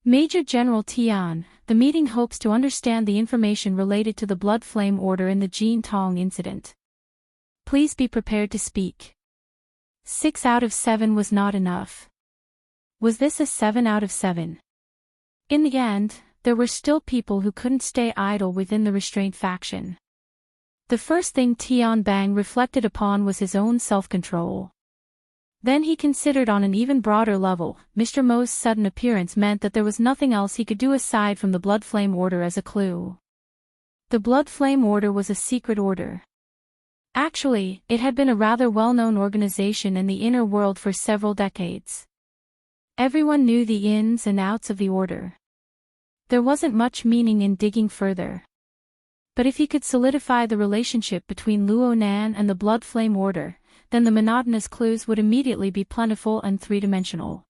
Major General Tian, the meeting hopes to understand the information related to the Blood Flame Order in the Jin Tong incident. Please be prepared to speak. 6 out of 7 was not enough. Was this a 7 out of 7? In the end, there were still people who couldn't stay idle within the restraint faction. The first thing Tian Bang reflected upon was his own self-control. Then he considered on an even broader level, Mr. Mo's sudden appearance meant that there was nothing else he could do aside from the Blood Flame Order as a clue. The Blood Flame Order was a secret order. Actually, it had been a rather well-known organization in the inner world for several decades. Everyone knew the ins and outs of the order. There wasn't much meaning in digging further. But if he could solidify the relationship between Luo Nan and the Blood Flame Order, then the monotonous clues would immediately be plentiful and three-dimensional.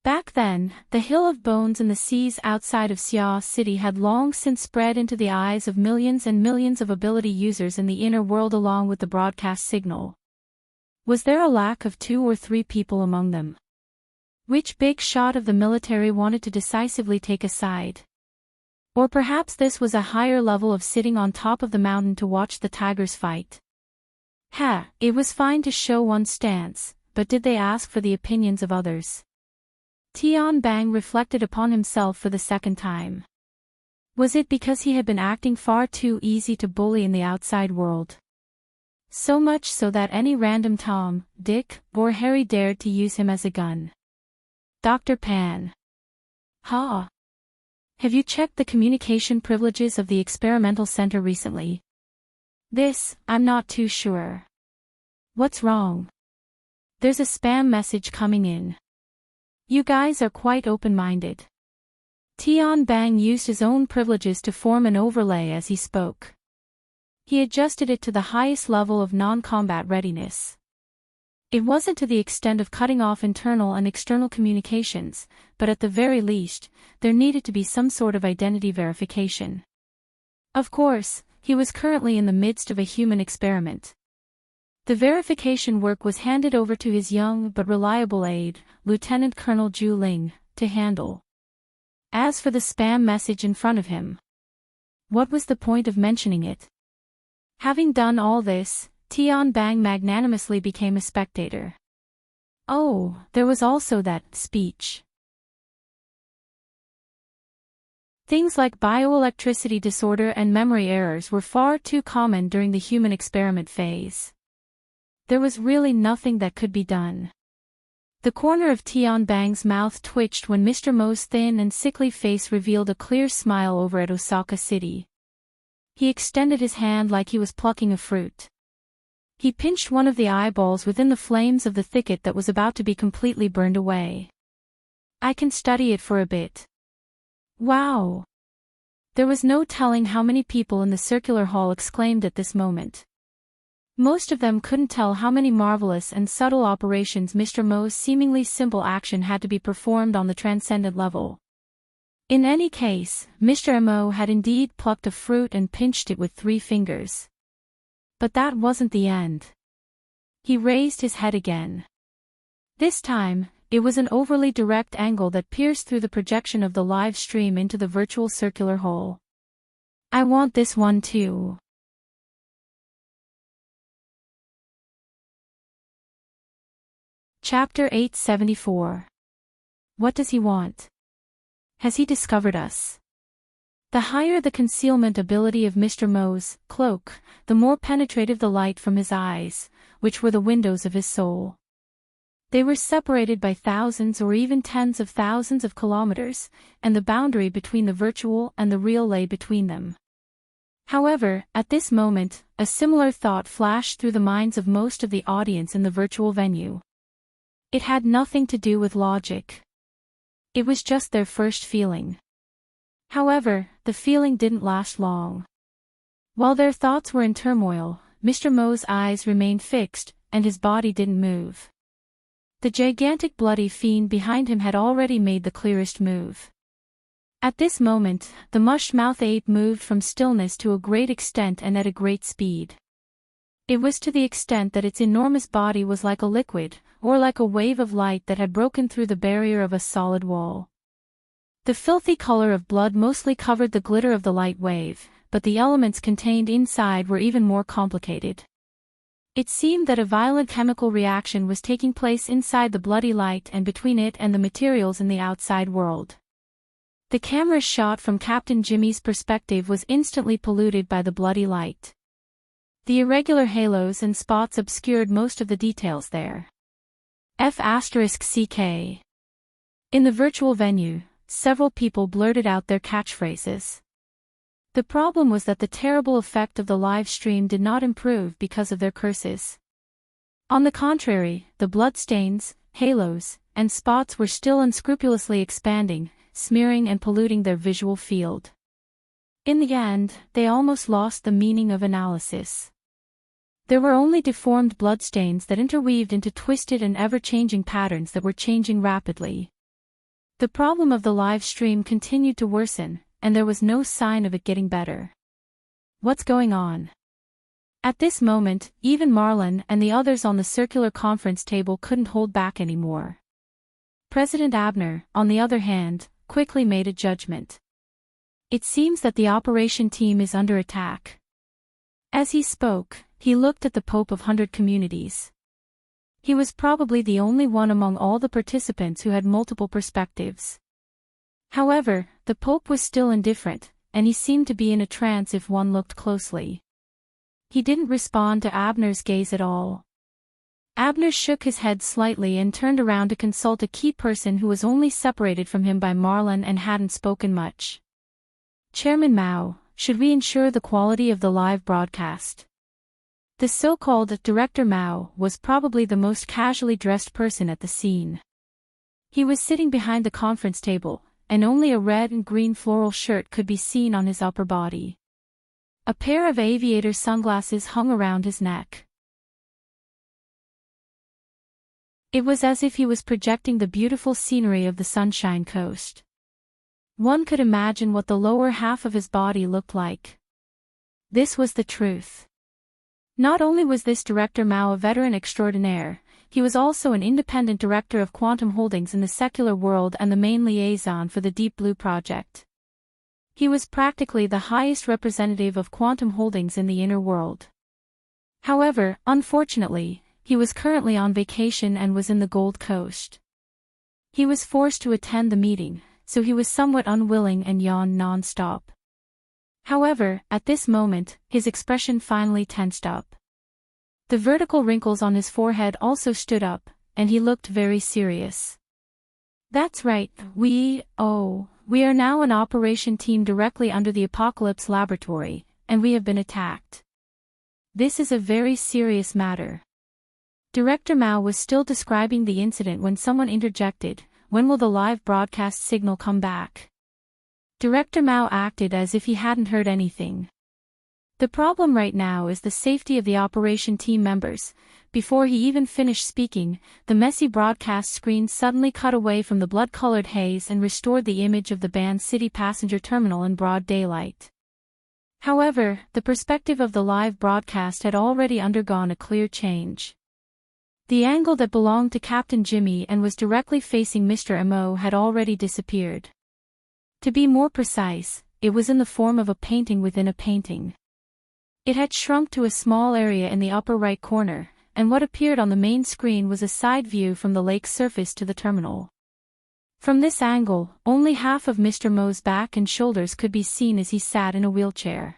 Back then, the Hill of Bones in the seas outside of Xia City had long since spread into the eyes of millions and millions of ability users in the inner world along with the broadcast signal. Was there a lack of 2 or 3 people among them? Which big shot of the military wanted to decisively take a side? Or perhaps this was a higher level of sitting on top of the mountain to watch the tigers fight. It was fine to show one's stance, but did they ask for the opinions of others? Tian Bang reflected upon himself for the second time. Was it because he had been acting far too easy to bully in the outside world? So much so that any random Tom, Dick, or Harry dared to use him as a gun. Dr. Pan. Have you checked the communication privileges of the experimental center recently? This, I'm not too sure. What's wrong? There's a spam message coming in. You guys are quite open-minded. Tian Bang used his own privileges to form an overlay as he spoke. He adjusted it to the highest level of non-combat readiness. It wasn't to the extent of cutting off internal and external communications, but at the very least, there needed to be some sort of identity verification. Of course, he was currently in the midst of a human experiment. The verification work was handed over to his young but reliable aide, Lieutenant Colonel Zhu Ling, to handle. As for the spam message in front of him, what was the point of mentioning it? Having done all this, Tian Bang magnanimously became a spectator. Oh, there was also that speech. Things like bioelectricity disorder and memory errors were far too common during the human experiment phase. There was really nothing that could be done. The corner of Tian Bang's mouth twitched when Mr. Mo's thin and sickly face revealed a clear smile over at Osaka City. He extended his hand like he was plucking a fruit. He pinched one of the eyeballs within the flames of the thicket that was about to be completely burned away. I can study it for a bit. Wow! There was no telling how many people in the circular hall exclaimed at this moment. Most of them couldn't tell how many marvelous and subtle operations Mr. Mo's seemingly simple action had to be performed on the transcendent level. In any case, Mr. Mo had indeed plucked a fruit and pinched it with 3 fingers. But that wasn't the end. He raised his head again. This time, it was an overly direct angle that pierced through the projection of the live stream into the virtual circular hole. I want this one too. Chapter 874. What does he want? Has he discovered us? The higher the concealment ability of Mr. Mo's cloak, the more penetrative the light from his eyes, which were the windows of his soul. They were separated by thousands or even tens of thousands of kilometers, and the boundary between the virtual and the real lay between them. However, at this moment, a similar thought flashed through the minds of most of the audience in the virtual venue. It had nothing to do with logic. It was just their first feeling. However, the feeling didn't last long. While their thoughts were in turmoil, Mr. Mo's eyes remained fixed, and his body didn't move. The gigantic bloody fiend behind him had already made the clearest move. At this moment, the mush-mouth ape moved from stillness to a great extent and at a great speed. It was to the extent that its enormous body was like a liquid, or like a wave of light that had broken through the barrier of a solid wall. The filthy color of blood mostly covered the glitter of the light wave, but the elements contained inside were even more complicated. It seemed that a violent chemical reaction was taking place inside the bloody light and between it and the materials in the outside world. The camera shot from Captain Jimmy's perspective was instantly polluted by the bloody light. The irregular halos and spots obscured most of the details there. F***CK. In the virtual venue, several people blurted out their catchphrases. The problem was that the terrible effect of the live stream did not improve because of their curses. On the contrary, the bloodstains, halos, and spots were still unscrupulously expanding, smearing and polluting their visual field. In the end, they almost lost the meaning of analysis. There were only deformed bloodstains that interweaved into twisted and ever-changing patterns that were changing rapidly. The problem of the live stream continued to worsen, and there was no sign of it getting better. What's going on? At this moment, even Marlon and the others on the circular conference table couldn't hold back anymore. President Abner, on the other hand, quickly made a judgment. It seems that the operation team is under attack. As he spoke, he looked at the Pope of 100 Communities. He was probably the only one among all the participants who had multiple perspectives. However, the Pope was still indifferent, and he seemed to be in a trance if one looked closely. He didn't respond to Abner's gaze at all. Abner shook his head slightly and turned around to consult a key person who was only separated from him by Marlon and hadn't spoken much. Chairman Mao, should we ensure the quality of the live broadcast? The so-called Director Mao was probably the most casually dressed person at the scene. He was sitting behind the conference table, and only a red and green floral shirt could be seen on his upper body. A pair of aviator sunglasses hung around his neck. It was as if he was projecting the beautiful scenery of the Sunshine Coast. One could imagine what the lower half of his body looked like. This was the truth. Not only was this Director Mao a veteran extraordinaire, he was also an independent director of quantum holdings in the secular world and the main liaison for the Deep Blue project. He was practically the highest representative of quantum holdings in the inner world. However, unfortunately, he was currently on vacation and was in the Gold Coast. He was forced to attend the meeting, so he was somewhat unwilling and yawned non-stop. However, at this moment, his expression finally tensed up. The vertical wrinkles on his forehead also stood up, and he looked very serious. That's right, we are now an operation team directly under the Apocalypse Laboratory, and we have been attacked. This is a very serious matter. Director Mao was still describing the incident when someone interjected, "When will the live broadcast signal come back?" Director Mao acted as if he hadn't heard anything. The problem right now is the safety of the operation team members. Before he even finished speaking, the messy broadcast screen suddenly cut away from the blood-colored haze and restored the image of the Band City passenger terminal in broad daylight. However, the perspective of the live broadcast had already undergone a clear change. The angle that belonged to Captain Jimmy and was directly facing Mr. Mo had already disappeared. To be more precise, it was in the form of a painting within a painting. It had shrunk to a small area in the upper right corner, and what appeared on the main screen was a side view from the lake's surface to the terminal. From this angle, only half of Mr. Mo's back and shoulders could be seen as he sat in a wheelchair.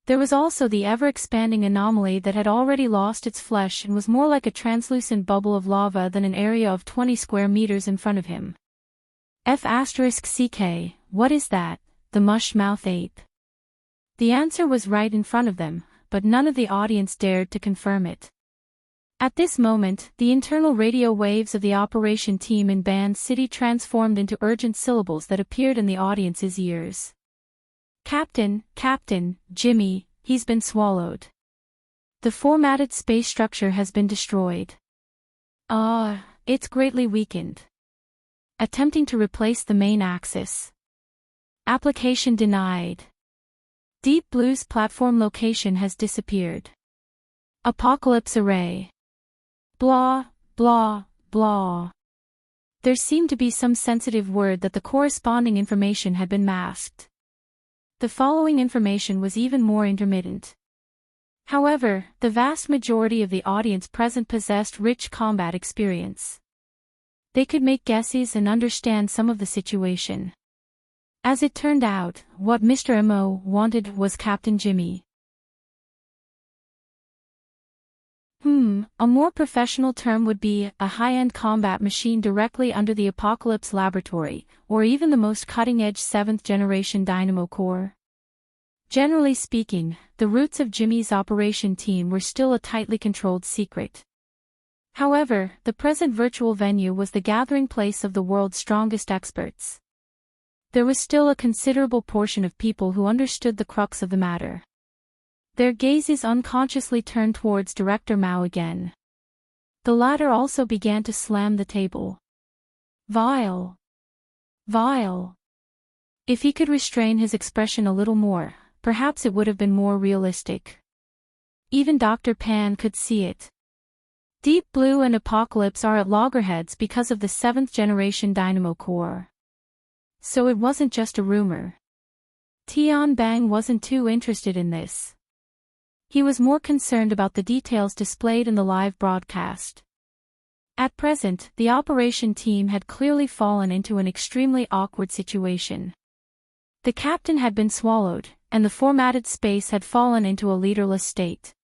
There was also the ever-expanding anomaly that had already lost its flesh and was more like a translucent bubble of lava than an area of 20 square meters in front of him. F***CK, what is that? The mush-mouth ape. The answer was right in front of them, but none of the audience dared to confirm it. At this moment, the internal radio waves of the operation team in Band City transformed into urgent syllables that appeared in the audience's ears. Captain, Jimmy, he's been swallowed. The formatted space structure has been destroyed. It's greatly weakened. Attempting to replace the main axis. Application denied. Deep Blue's platform location has disappeared. Apocalypse array. Blah, blah, blah. There seemed to be some sensitive word that the corresponding information had been masked. The following information was even more intermittent. However, the vast majority of the audience present possessed rich combat experience. They could make guesses and understand some of the situation. As it turned out, what Mr. Mo wanted was Captain Jimmy. A more professional term would be a high-end combat machine directly under the Apocalypse Laboratory, or even the most cutting-edge 7th-generation dynamo core. Generally speaking, the roots of Jimmy's operation team were still a tightly controlled secret. However, the present virtual venue was the gathering place of the world's strongest experts. There was still a considerable portion of people who understood the crux of the matter. Their gazes unconsciously turned towards Director Mao again. The latter also began to slam the table. Vile. Vile. If he could restrain his expression a little more, perhaps it would have been more realistic. Even Dr. Pan could see it. Deep Blue and Apocalypse are at loggerheads because of the 7th-generation dynamo core. So it wasn't just a rumor. Tian Bang wasn't too interested in this. He was more concerned about the details displayed in the live broadcast. At present, the operation team had clearly fallen into an extremely awkward situation. The captain had been swallowed, and the formatted space had fallen into a leaderless state.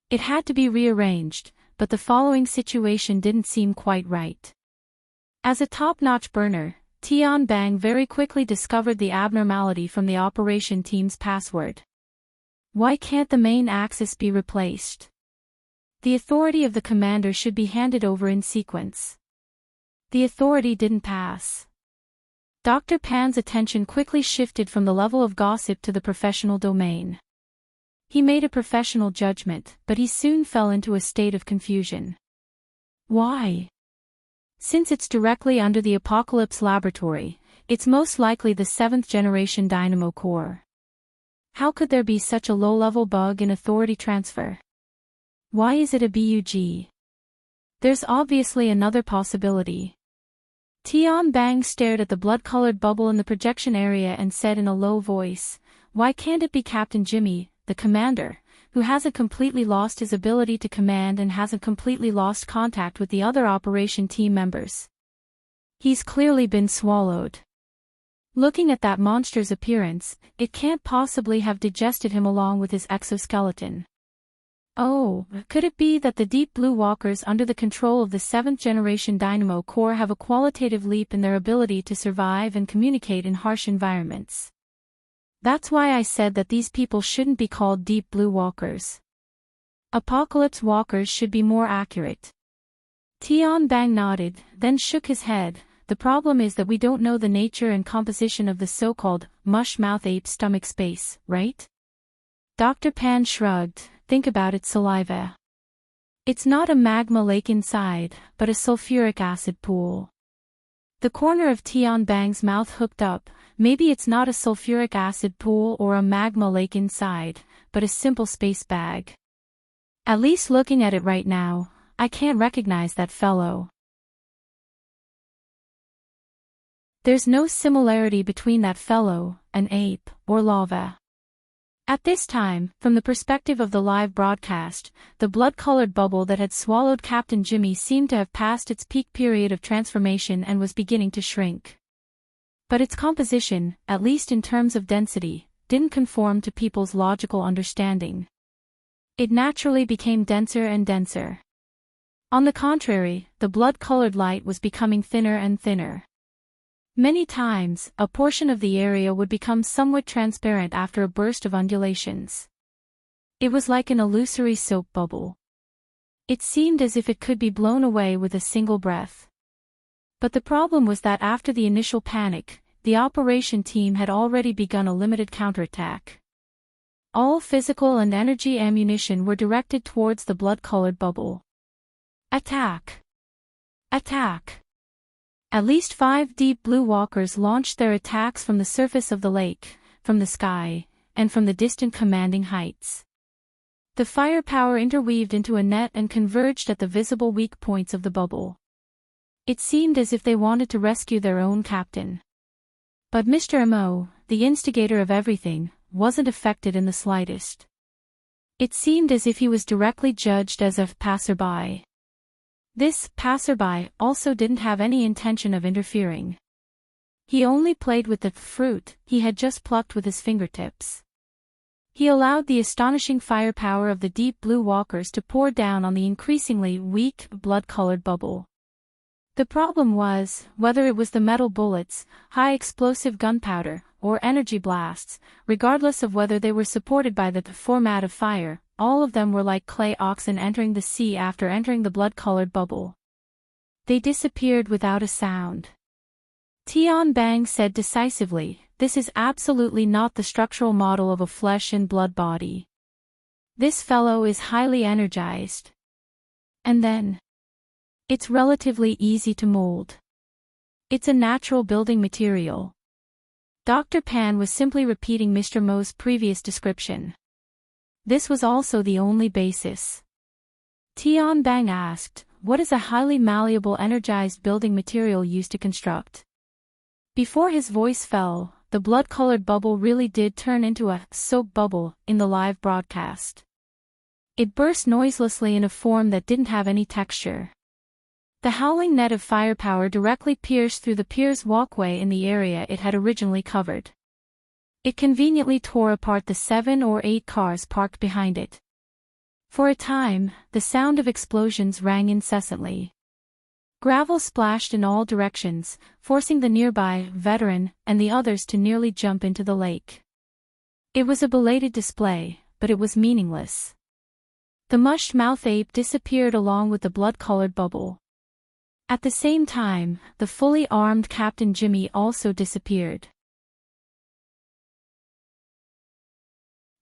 It had to be rearranged, but the following situation didn't seem quite right. As a top-notch burner, Tian Bang very quickly discovered the abnormality from the operation team's password. Why can't the main axis be replaced? The authority of the commander should be handed over in sequence. The authority didn't pass. Dr. Pan's attention quickly shifted from the level of gossip to the professional domain. He made a professional judgment, but he soon fell into a state of confusion. Why? Since it's directly under the Apocalypse laboratory, it's most likely the 7th-generation dynamo core. How could there be such a low-level bug in authority transfer? Why is it a bug? There's obviously another possibility. Tian Bang stared at the blood-colored bubble in the projection area and said in a low voice, "Why can't it be Captain Jimmy, the commander, who hasn't completely lost his ability to command and hasn't completely lost contact with the other operation team members? He's clearly been swallowed. Looking at that monster's appearance, it can't possibly have digested him along with his exoskeleton. Oh, could it be that the deep blue walkers under the control of the 7th-generation dynamo core have a qualitative leap in their ability to survive and communicate in harsh environments? That's why I said that these people shouldn't be called deep blue walkers. Apocalypse walkers should be more accurate." Tian Bang nodded, then shook his head. "The problem is that we don't know the nature and composition of the so-called mush-mouth ape stomach space, right?" Dr. Pan shrugged. "Think about it, saliva. It's not a magma lake inside, but a sulfuric acid pool." The corner of Tian Bang's mouth hooked up. Maybe it's not a sulfuric acid pool or a magma lake inside, but a simple space bag. At least looking at it right now, I can't recognize that fellow. There's no similarity between that fellow, an ape, or lava. At this time, from the perspective of the live broadcast, the blood-colored bubble that had swallowed Captain Jimmy seemed to have passed its peak period of transformation and was beginning to shrink. But its composition, at least in terms of density, didn't conform to people's logical understanding. It naturally became denser and denser. On the contrary, the blood-colored light was becoming thinner and thinner. Many times, a portion of the area would become somewhat transparent after a burst of undulations. It was like an illusory soap bubble. It seemed as if it could be blown away with a single breath. But the problem was that after the initial panic, the operation team had already begun a limited counterattack. All physical and energy ammunition were directed towards the blood-colored bubble. Attack! Attack! At least 5 deep blue walkers launched their attacks from the surface of the lake, from the sky, and from the distant commanding heights. The firepower interweaved into a net and converged at the visible weak points of the bubble. It seemed as if they wanted to rescue their own captain. But Mr. Mo, the instigator of everything, wasn't affected in the slightest. It seemed as if he was directly judged as a passerby. This passerby also didn't have any intention of interfering. He only played with the fruit he had just plucked with his fingertips. He allowed the astonishing firepower of the deep blue walkers to pour down on the increasingly weak, blood-colored bubble. The problem was, whether it was the metal bullets, high-explosive gunpowder, or energy blasts, regardless of whether they were supported by the format of fire, all of them were like clay oxen entering the sea after entering the blood-colored bubble. They disappeared without a sound. Tian Bang said decisively, "This is absolutely not the structural model of a flesh and blood body. This fellow is highly energized. And then, it's relatively easy to mold. It's a natural building material." Dr. Pan was simply repeating Mr. Mo's previous description. This was also the only basis. Tian Bang asked, "What is a highly malleable energized building material used to construct?" Before his voice fell, the blood-colored bubble really did turn into a soap bubble in the live broadcast. It burst noiselessly in a form that didn't have any texture. The howling net of firepower directly pierced through the pier's walkway in the area it had originally covered. It conveniently tore apart the 7 or 8 cars parked behind it. For a time, the sound of explosions rang incessantly. Gravel splashed in all directions, forcing the nearby veteran and the others to nearly jump into the lake. It was a belated display, but it was meaningless. The mush-mouth ape disappeared along with the blood-colored bubble. At the same time, the fully armed Captain Jimmy also disappeared.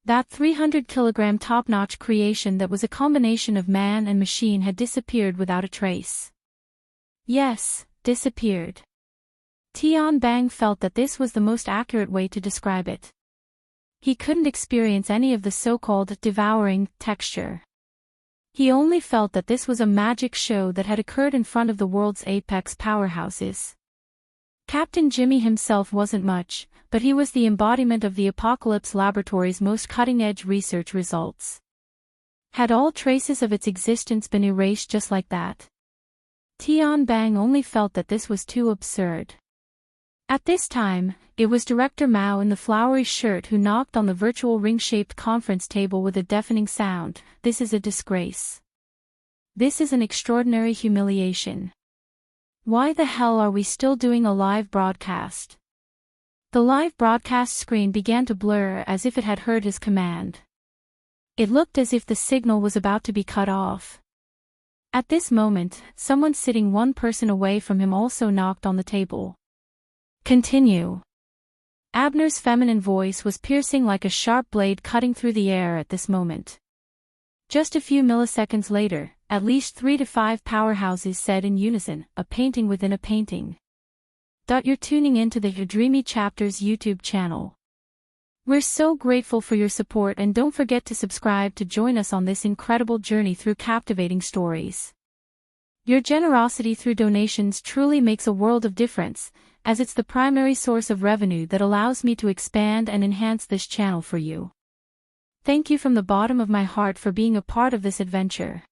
That 300-kilogram top-notch creation that was a combination of man and machine had disappeared without a trace. Yes, disappeared. Tian Bang felt that this was the most accurate way to describe it. He couldn't experience any of the so-called devouring texture. He only felt that this was a magic show that had occurred in front of the world's apex powerhouses. Captain Jimmy himself wasn't much, but he was the embodiment of the Apocalypse Laboratory's most cutting-edge research results. Had all traces of its existence been erased just like that? Tian Bang only felt that this was too absurd. At this time, it was Director Mao in the flowery shirt who knocked on the virtual ring-shaped conference table with a deafening sound. This is a disgrace. This is an extraordinary humiliation. Why the hell are we still doing a live broadcast? The live broadcast screen began to blur as if it had heard his command. It looked as if the signal was about to be cut off. At this moment, someone sitting one person away from him also knocked on the table. Continue. Abner's feminine voice was piercing like a sharp blade cutting through the air at this moment. Just a few milliseconds later, at least 3 to 5 powerhouses said in unison, a painting within a painting. You're tuning into the Dreamy Chapters YouTube channel. We're so grateful for your support, and don't forget to subscribe to join us on this incredible journey through captivating stories. Your generosity through donations truly makes a world of difference, as it's the primary source of revenue that allows me to expand and enhance this channel for you. Thank you from the bottom of my heart for being a part of this adventure.